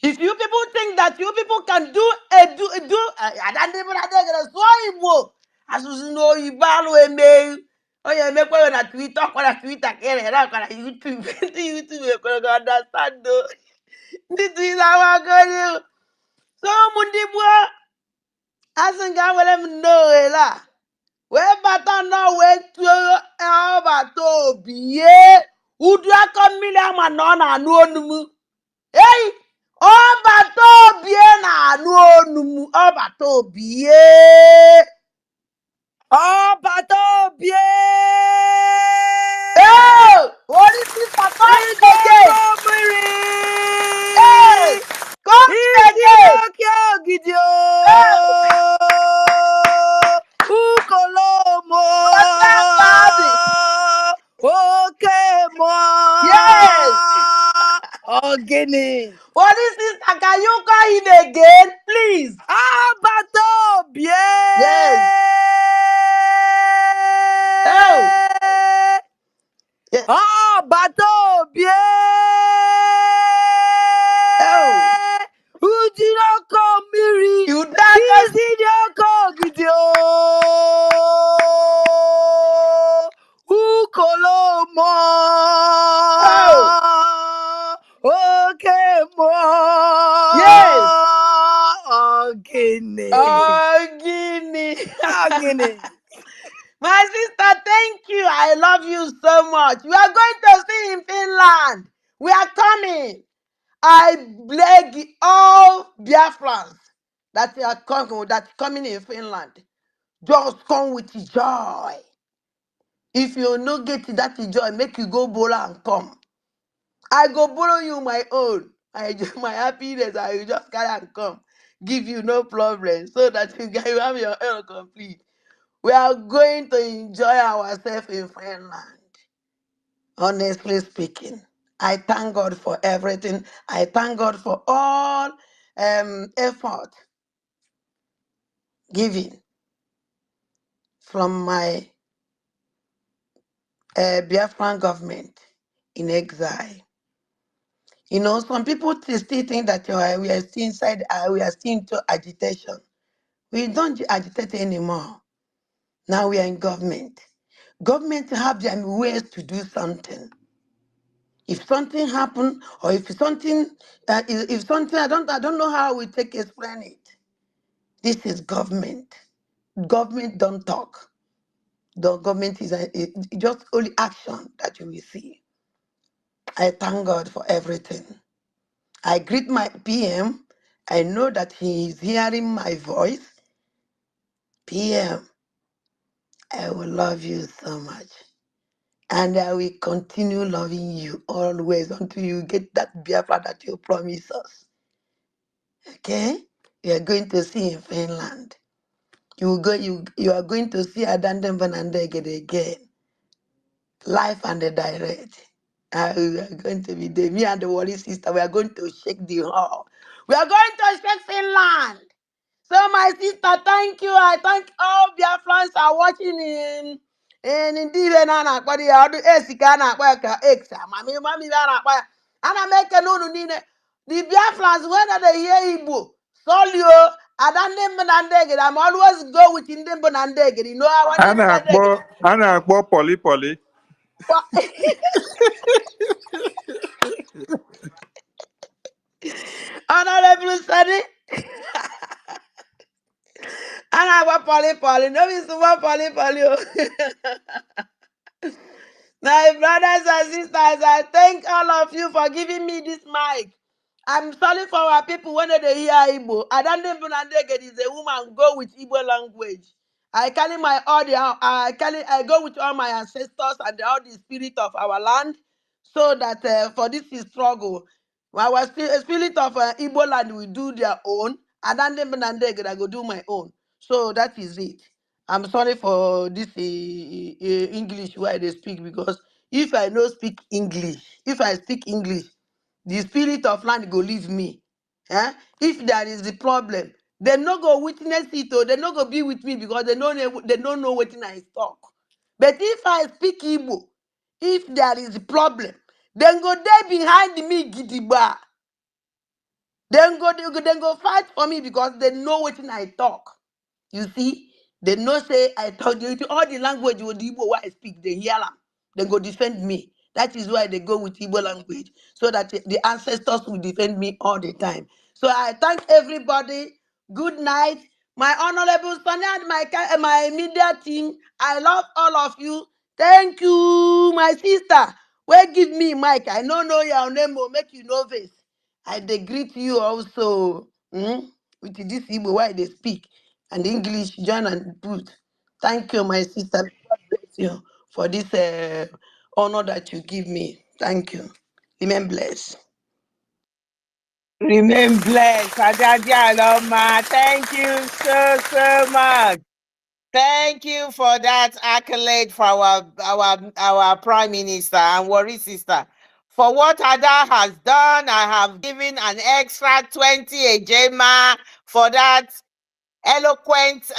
If you people think that you people can do I don't even so Igbo. As you know, you balu email. Oh yeah, make one on Twitter, YouTube, YouTube, understand though. This is our girl. So Mundibwa, asị ga were m n'oghela wee bata nọ wee tuo agbata obi ye udu aka mmiri ama na ọ na-anụ onu m. Ei ọbata obi na-anụ onu m ọbata obi ye ọbata obi orisi come again. Hey, come again. Ogidi ukolomo okemo. Yes. Ogini. What is this? Can you call him again, please? Abato bien. Yes. Oh. Yes. Abato bien. Oh. Ujinoko miri. Udaka. Izinoko gidio. Ukolomo. Oh. Okay, more. Yes. beginning. My sister, thank you. I love you so much. We are going to see in Finland. We are coming. I beg all Biafrans that are coming in Finland. Just come with joy. If you no get that joy, make you go borrow and come. I go borrow you my own. My happiness, I will just carry and come. Give you no problem so that you can have your own complete. We are going to enjoy ourselves in Finland. Honestly speaking, I thank God for everything. I thank God for all effort given from my Biafran government in exile. You know, some people still think that we are still inside, we are still into agitation. We don't agitate anymore. Now we are in government. Government have their ways to do something. If something happen, or if something, if something, I don't know how we take explain it. This is government. Government don't talk. The government is just only action that you will see. I thank God for everything. I greet my PM. I know that he is hearing my voice. PM, I will love you so much. And I will continue loving you always until you get that Biafra that you promised us. Okay? You are going to see in Finland. You are going to see Adandem Vanandegede again. Life and the direct. We are going to be there. Me and the Wally sister, we are going to shake the hall. We are going to shake Finland. So my sister, thank you. I thank all Biafrans are watching in Dive Nana, but the other Esikana, Exa, Mammy, Anna make a no nine. The Biafrans, when they hear Igbo, Solio, Adandem Banandeged, I'm always go with Indem Banandeged. You know, I want them Banandeged. Ana akpọ poli poli. Honorable Sunny, and I want Polly, no, it's one Polly. My brothers and sisters, I thank all of you for giving me this mic. I'm sorry for our people when they hear Igbo. I don't even understand is a woman go with Igbo language. I carry my audio, I go with all my ancestors and all the spirit of our land, so that for this is struggle. Our spirit of Igbo land will do their own. I don't even understand, I go do my own. So that is it. I'm sorry for this English where they speak, because if I no speak English, if I speak English, the spirit of land go leave me. Eh? If there is the problem, they no go witness it, or they no go be with me, because they don't know what I talk. But if I speak Igbo, if there is a problem, then go there behind me gidigba. Then go fight for me, because they know what I talk. You see, they know say I told you all the language with Igbo where I speak, they hear them. They go defend me. That is why they go with Igbo language, so that the ancestors will defend me all the time. So I thank everybody. Good night. My honorable son and my media team. I love all of you. Thank you, my sister. Well, give me mic. I don't know your name will make you nervous. I dey greet you also. With this Igbo why they speak and English join and put. Thank you, my sister. God bless you for this honor that you give me. Thank you. Remain blessed. Remain blessed. Ajaja Aloma. Thank you so much. Thank you for that accolade for our Prime Minister and Worry Sister. For what Ada has done, I have given an extra 20 Ejema for that eloquent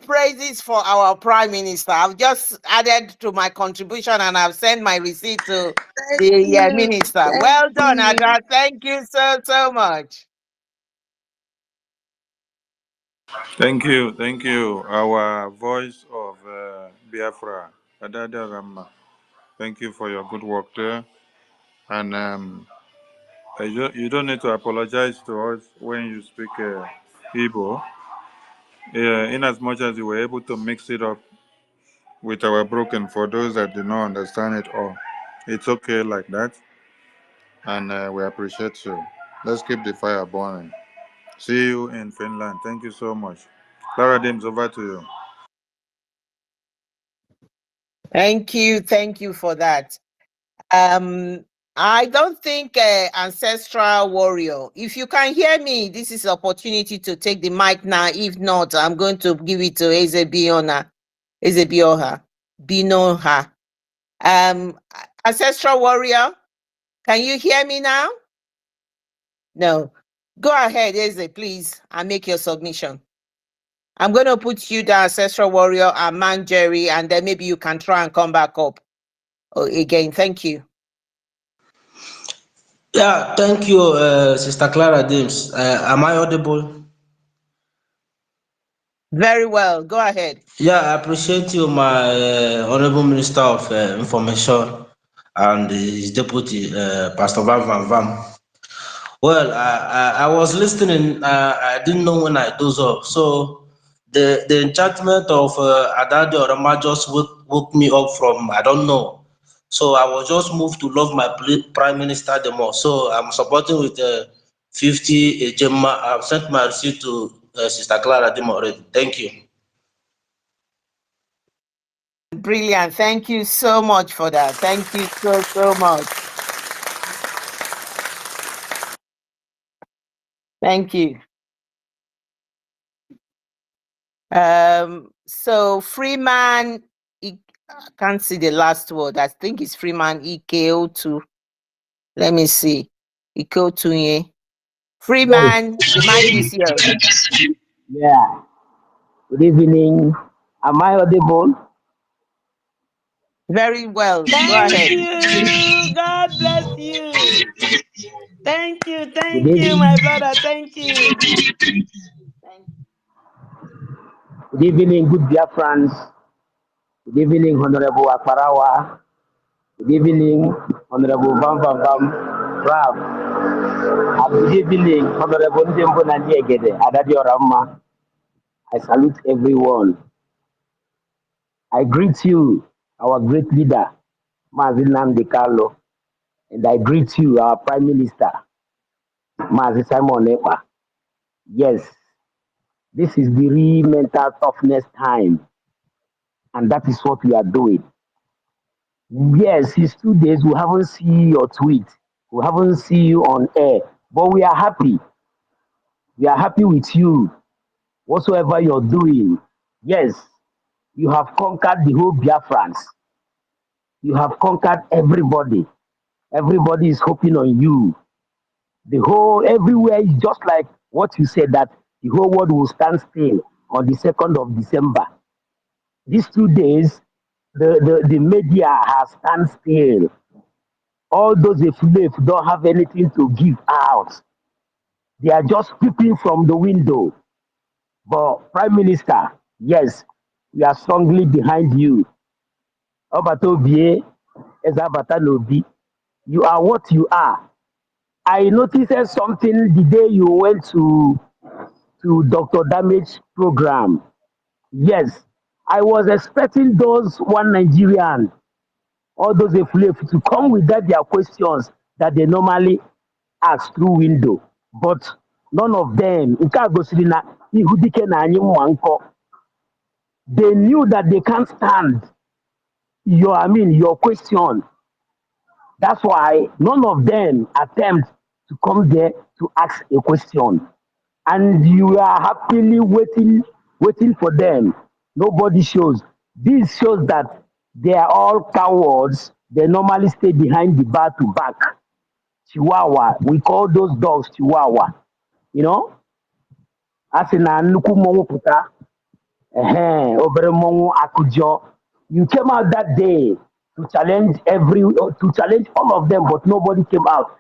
praises for our Prime Minister. I've just added to my contribution and I've sent my receipt to the Minister. Well done, Ada. Thank you so much. Thank you. Our voice of Biafra, Adada Rama. Thank you for your good work there. And you don't need to apologize to us when you speak Igbo. Yeah, in as much as you were able to mix it up with our broken for those that do not understand it all. It's okay like that, and we appreciate you. Let's keep the fire burning. See you in Finland. Thank you so much. Clara Dims, over to you. Thank you for that. I don't think ancestral warrior. If you can hear me, this is opportunity to take the mic now. If not, I'm going to give it to Ezebioha. Binoha. Ancestral warrior, can you hear me now? No. Go ahead, Eze, please, and make your submission. I'm going to put you the ancestral warrior and man Jerry, and then maybe you can try and come back up again. Thank you. Yeah, thank you, Sister Clara James. Am I audible? Very well. Go ahead. Yeah, I appreciate you, my Honorable Minister of Information and his deputy, Pastor Van Van Vam. Well, I was listening. I didn't know when I dozed off. So the enchantment of Adadi Orama just woke me up from, I don't know. So I was just moved to love my prime minister the more. So I'm supporting with 50 Gemma. I've sent my receipt to Sister Clara Dim already. Thank you. Brilliant. Thank you so much for that. Thank you so much. Thank you. So Freeman, I can't see the last word. I think it's Freeman EKO2. Let me see. EKO2. Freeman, the mic is yours. Yeah. Good evening. Am I audible? Very well. Go Thank ahead. you. God bless you. Thank Good you, evening. my brother. Thank you. Good evening, good dear friends. Good evening, Honorable Akarawa. Good evening, Honorable Bam Bam Bam Rab. And good evening, Honorable Ndembo Nadiegede, Adadi Orama. I salute everyone. I greet you, our great leader, Mazin Nnamdi Kanu, and I greet you, our Prime Minister, Mazi Simon Ekpa. Yes, this is the real mental toughness time, and that is what we are doing. Yes, it's 2 days. We haven't seen your tweet. We haven't seen you on air, but we are happy. We are happy with you. Whatsoever you're doing, yes, you have conquered the whole Biafrans. You have conquered everybody. Everybody is hoping on you. The whole everywhere is just like what you said that the whole world will stand still on the 2nd of December. These 2 days, the media has stand still. All those if don't have anything to give out. They are just peeping from the window. But Prime Minister, yes, we are strongly behind you. Obatobie, Ezabata, you are what you are. I noticed something the day you went to Dr. Damage program. Yes, I was expecting those one Nigerian, all those Efulef to come with their questions that they normally ask through window. But none of them, nke a gosiri na ihu dike na anyị nwa nkọ. They knew that they can't stand your question. That's why none of them attempt to come there to ask a question. And you are happily waiting for them. Nobody shows. This shows that they are all cowards. They normally stay behind the bar to back. Chihuahua. We call those dogs Chihuahua. You know? As in a nnukwu mmọnwụ pụta, obere mmọnwụ akụjọ. You came out that day to challenge all of them, but nobody came out.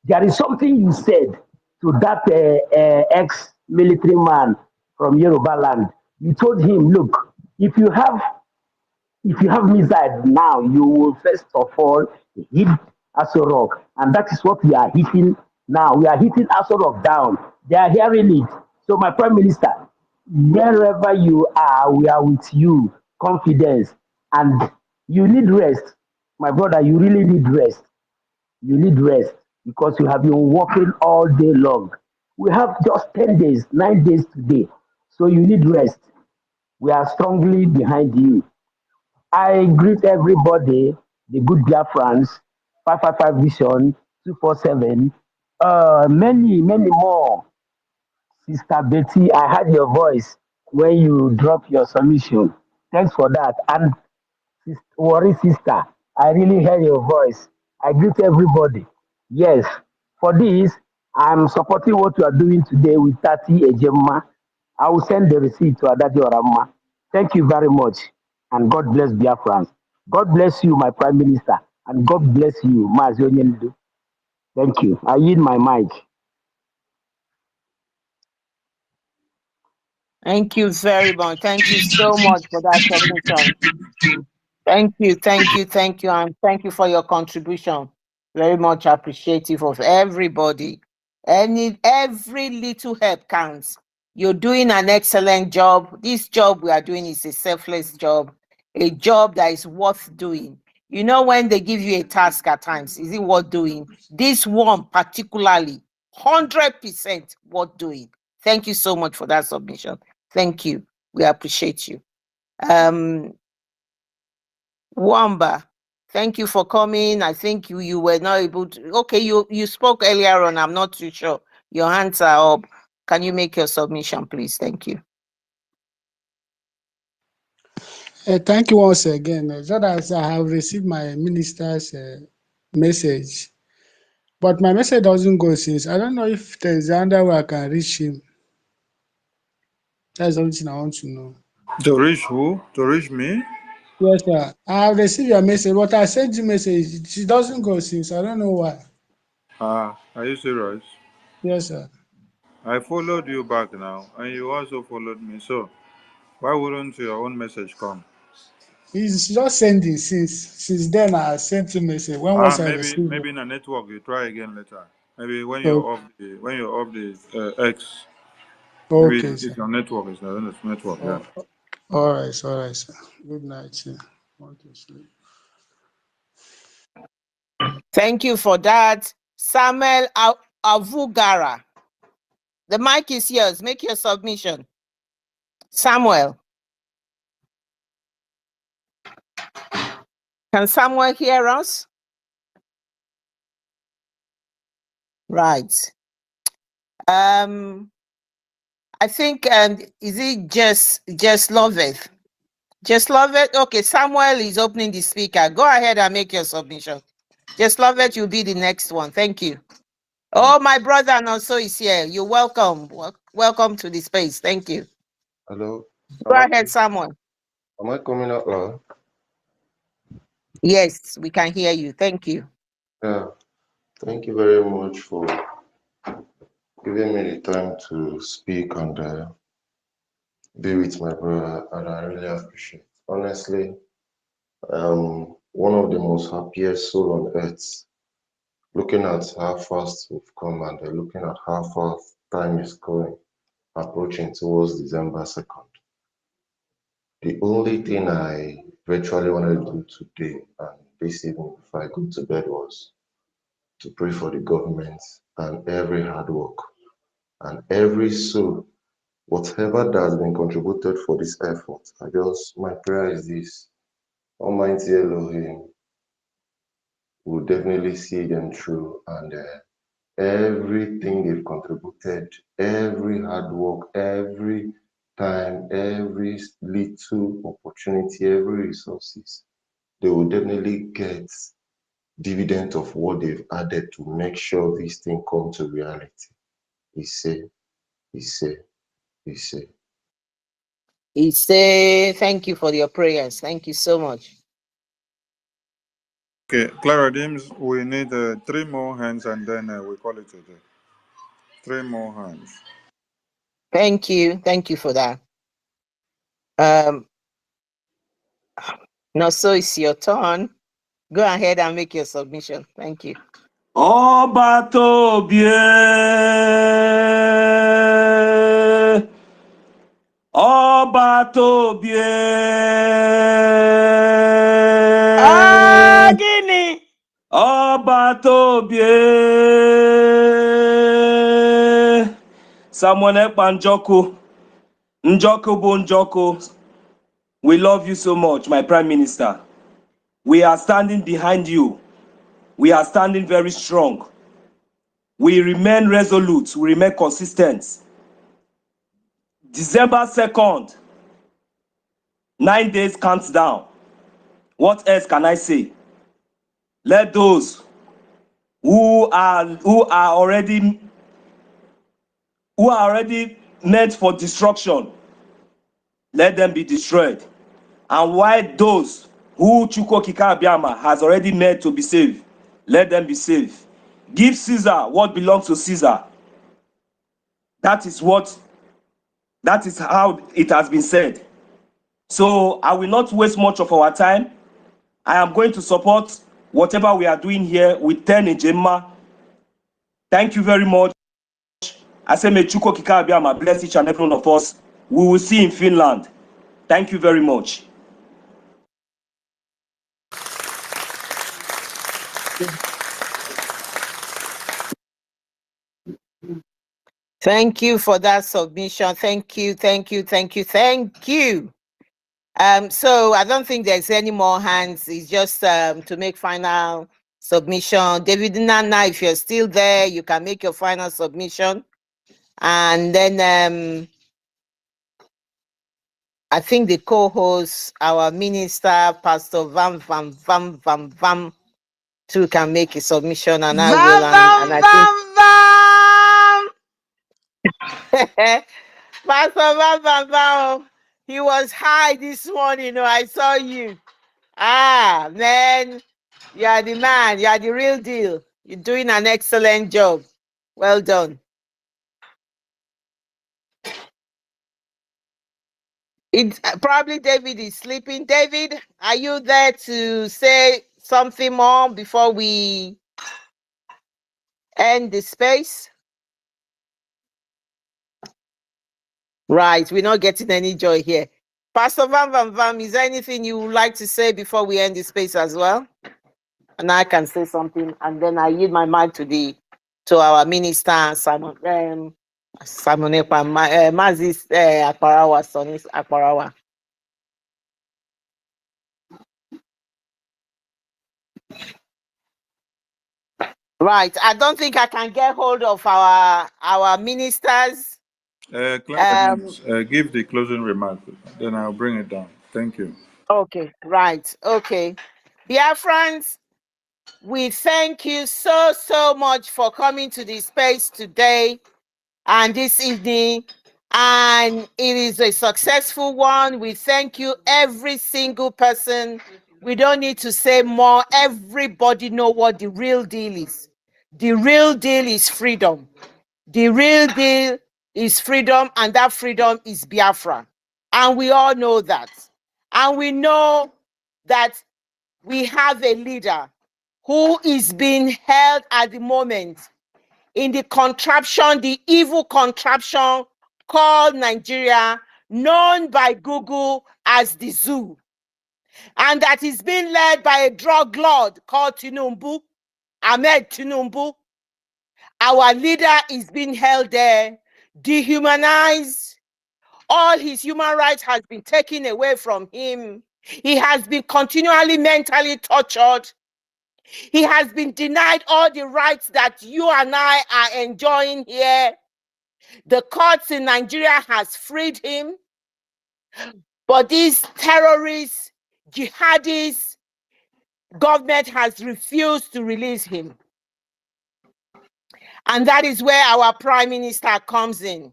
There is something you said to that ex-military man from Yoruba land. You told him, look, if you have missile now, you will first of all hit Aso Rock. And that is what we are hitting now. We are hitting Aso Rock down. They are hearing it. So, my Prime Minister, Wherever you are, we are with you. Confidence. And you need rest. My brother, you really need rest. You need rest because you have been working all day long. We have just 10 days, 9 days today. So you need rest. We are strongly behind you. I greet everybody, the good Biafrans, 555 Vision, 247, many more. Sister Betty, I heard your voice when you dropped your submission. Thanks for that. And Worry sister, I really heard your voice. I greet everybody. Yes, for this, I'm supporting what you are doing today with Tati Ejema. I will send the receipt to Adadi Orama. Thank you very much. And God bless Biafrans. God bless you, my Prime Minister. And God bless you, Mazionyendu. Thank you. I yield my mic. Thank you very much. Thank you so much for that submission. Thank you, and thank you for your contribution. Very much appreciative of everybody. Every little help counts. You're doing an excellent job. This job we are doing is a selfless job, a job that is worth doing. You know, when they give you a task at times, is it worth doing? This one particularly, 100% worth doing. Thank you so much for that submission. Thank you. We appreciate you. Wamba, thank you for coming. I think you were not able to. Okay, you spoke earlier on. I'm not too sure. Your hands are up. Can you make your submission, please? Thank you. Thank you once again. Just as I have received my minister's message, but my message doesn't go since. I don't know if there's another way I can reach him. That's the only thing I want to know. To reach who? To reach me? Yes, sir. I have received your message, but I sent you message. She doesn't go since. I don't know why. Are you serious? Yes, sir. I followed you back now, and you also followed me. So why wouldn't your own message come? He's just sending since then. I sent you message. When was I Maybe received it? in a network. You try again later. Maybe when you're Oh, off the X. Maybe okay, sir. it's your network. It's not network. Yeah. Oh, all right, sir. Good night, sir. Want to sleep. Thank you for that. Samuel Avugara. The mic is yours. Make your submission. Samuel. Can Samuel hear us? Right. I think is it just love it? Just love it. Okay, Samuel is opening the speaker. Go ahead and make your submission. Just love it. You'll be the next one. Thank you. Oh, my brother and also is here. You're welcome. Welcome to the space. Thank you. Hello. Go ahead, Samuel. Am I coming out loud? Yes, we can hear you. Thank you. Yeah. Thank you very much for giving me the time to speak and be with my brother, and I really appreciate it. Honestly, one of the most happiest soul on earth, looking at how fast we've come and looking at how fast time is going, approaching towards December 2nd. The only thing I virtually wanted to do today and this evening before I go to bed was to pray for the government and every hard work and every soul, whatever that has been contributed for this effort. My prayer is this: Almighty Elohim will definitely see them through, and everything they've contributed, every hard work, every time, every little opportunity, every resources, they will definitely get dividend of what they've added to make sure this thing come to reality. He said. He say thank you for your prayers. Thank you so much. Okay, Clara Dims, we need 3 more hands and then we call it a day. 3 more hands. Thank you for that. Now, so it's your turn. Go ahead and make your submission. Thank you. Obatobie Ọba tó bí Gini. Ọba tó bí Samuel Ekpa Njoku. Njoku bụ Njoku. We love you so much, my Prime Minister. We are standing behind you. We are standing very strong. We remain resolute. We remain consistent. December 2nd, 9 days counts down. What else can I say? Let those who are already meant for destruction, let them be destroyed. And while those who Chukwu Okike Abiama has already made to be saved, let them be saved. Give Caesar what belongs to Caesar. That is how it has been said. So I will not waste much of our time. I am going to support whatever we are doing here with 10 Ejema. Thank you very much. I say may Chukwu Okike Abiama bless each and every one of us. We will see in Finland. Thank you very much. Thank you for that submission. Thank you. So I don't think there's any more hands. It's just to make final submission. David Nana, if you're still there, you can make your final submission. And then I think the co-host, our minister, Pastor Vam, too, can make a submission, and I will. And I think Pastor Vam, he was high this morning. I saw you. Ah, man, you are the man. You are the real deal. You're doing an excellent job. Well done. It probably David is sleeping. David, are you there to say something more before we end the space? Right, we're not getting any joy here. Pastor Vam, is there anything you would like to say before we end the space as well? And I can say something, and then I yield my mic to our minister, Simon Ekpa, Mazis Akparawa, Sonis Akparawa. Right, I don't think I can get hold of our ministers. Give the closing remark, then I'll bring it down. Thank you. Okay, right, okay. Biafrans, we thank you so much for coming to this space today and this evening, and it is a successful one. We thank you, every single person. We don't need to say more. Everybody know what the real deal is. The real deal is freedom. The real deal is freedom, and that freedom is Biafra. And we all know that. And we know that we have a leader who is being held at the moment in the contraption, the evil contraption called Nigeria, known by Google as the zoo. And that is being led by a drug lord called Tinubu, Ahmed Tinubu. Our leader is being held there, dehumanized. All his human rights has been taken away from him. He has been continually mentally tortured. He has been denied all the rights that you and I are enjoying here. The courts in Nigeria has freed him, but these terrorists, jihadis, government has refused to release him. And that is where our Prime Minister comes in.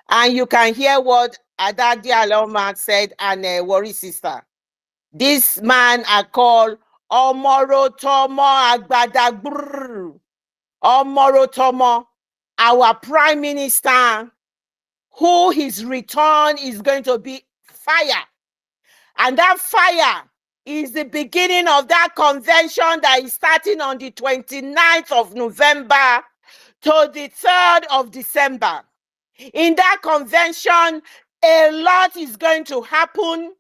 And you can hear what Adadi Aloma said and Worry Sister. This man are called Omorotomo Agbadagbr. Omorotomo, our Prime Minister, who his return is going to be fire. And that fire is the beginning of that convention that is starting on the 29th of November to the 3rd of December. In that convention, A lot is going to happen.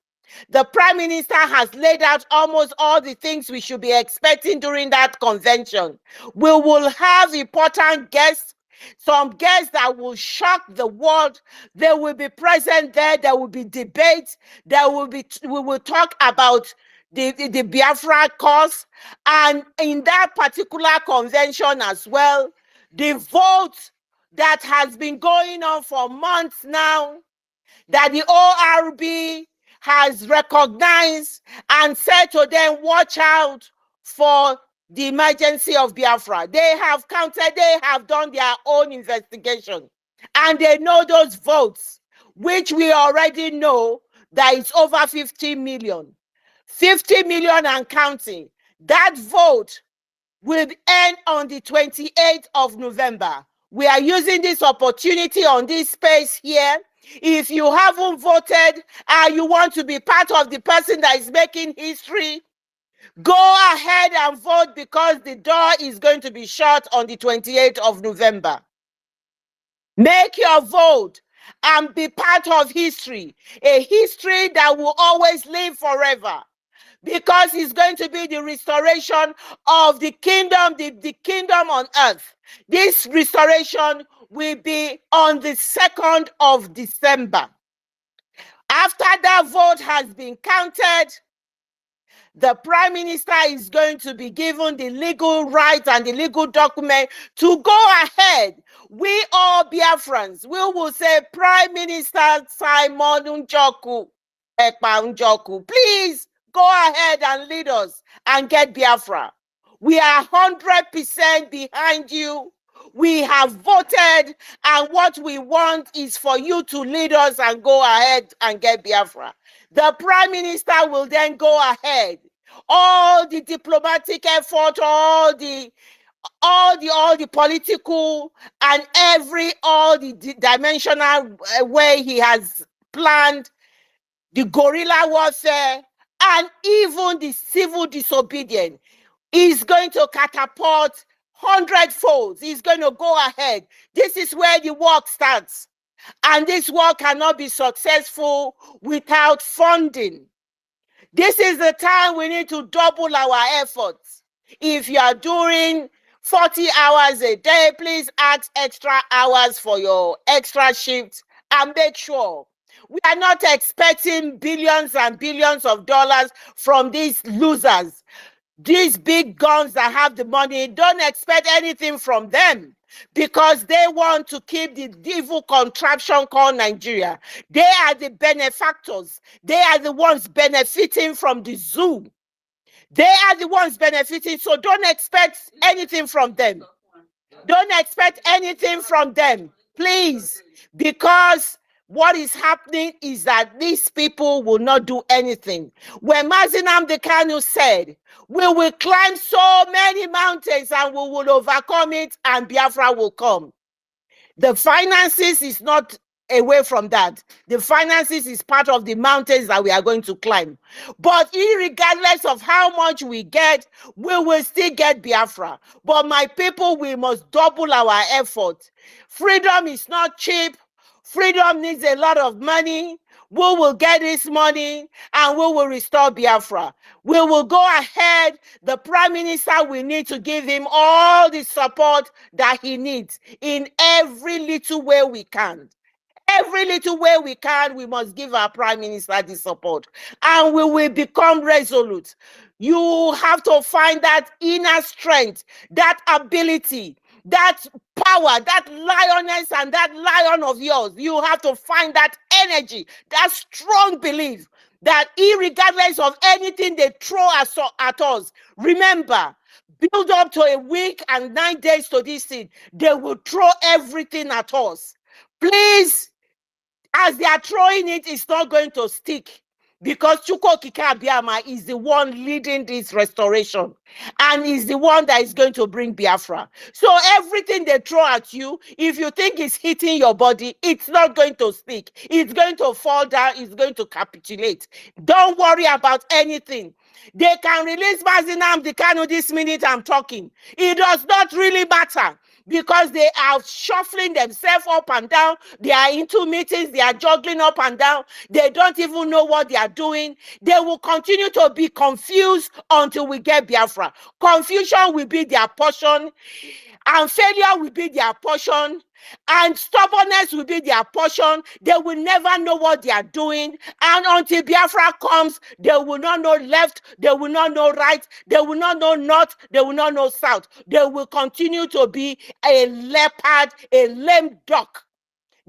The Prime Minister has laid out almost all the things we should be expecting during that convention. We will have important guests, some guests that will shock the world. They will be present there. There will be debates. We will talk about the Biafra cause. And in that particular convention as well, the vote that has been going on for months now, that the ORB has recognized and said to them, watch out for the emergency of Biafra. They have counted, they have done their own investigation, and they know those votes, which we already know that it's over 50 million. 50 million and counting. That vote will end on the 28th of November. We are using this opportunity on this space here. If you haven't voted and you want to be part of the person that is making history, go ahead and vote, because the door is going to be shut on the 28th of November. Make your vote and be part of history, a history that will always live forever, because it's going to be the restoration of the kingdom, the kingdom on earth. This restoration will be on the 2nd of December. After that vote has been counted, the Prime Minister is going to be given the legal right and the legal document to go ahead. We all Biafrans, we will say, Prime Minister Simon Njoku, Ekpa Njoku, please go ahead and lead us and get Biafra. We are 100% behind you. We have voted, and what we want is for you to lead us and go ahead and get Biafra. The Prime Minister will then go ahead. All the diplomatic effort, all the political and all the dimensional way he has planned, the guerrilla warfare, and even the civil disobedience is going to catapult 100-fold. He's going to go ahead. This is where the work starts. And this work cannot be successful without funding. This is the time we need to double our efforts. If you are doing 40 hours a day, please add extra hours for your extra shifts, and make sure we are not expecting billions and billions of dollars from these losers. These big guns that have the money, don't expect anything from them, because they want to keep the evil contraption called Nigeria. They are the benefactors. They are the ones benefiting from the zoo. They are the ones benefiting, so don't expect anything from them. Don't expect anything from them, please, because what is happening is that these people will not do anything. When Nnamdi Kanu said, we will climb so many mountains and we will overcome it and Biafra will come. The finances is not away from that. The finances is part of the mountains that we are going to climb. But irregardless of how much we get, we will still get Biafra. But my people, we must double our effort. Freedom is not cheap. Freedom needs a lot of money. We will get this money and we will restore Biafra. We will go ahead. The Prime Minister, we need to give him all the support that he needs in every little way we can. Every little way we can, we must give our Prime Minister the support, and we will become resolute. You have to find that inner strength, that ability, that power, that lioness and that lion of yours. You have to find that energy, that strong belief that irregardless of anything they throw at us, remember, build up to a week and 9 days to this thing. They will throw everything at us. Please, as they are throwing it, it's not going to stick, because Chukwu Okike Abiama is the one leading this restoration and is the one that is going to bring Biafra. So everything they throw at you, if you think it's hitting your body, it's not going to stick. It's going to fall down. It's going to capitulate. Don't worry about anything. They can release Nnamdi Kanu this minute I'm talking. It does not really matter. because they are shuffling themselves up and down. They are into meetings, they are juggling up and down. They don't even know what they are doing. They will continue to be confused until we get Biafra. Confusion will be their portion, and failure will be their portion, and stubbornness will be their portion. They will never know what they are doing, and until Biafra comes, they will not know left, they will not know right, they will not know north, they will not know south. They will continue to be a leopard, a lame duck.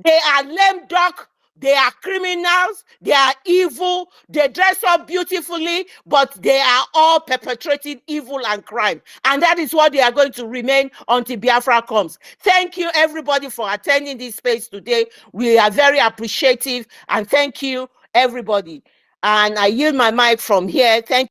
They are lame duck. They are criminals. They are evil. They dress up beautifully, but they are all perpetrating evil and crime. And that is what they are going to remain until Biafra comes. Thank you, everybody, for attending this space today. We are very appreciative. And thank you, everybody. And I yield my mic from here. Thank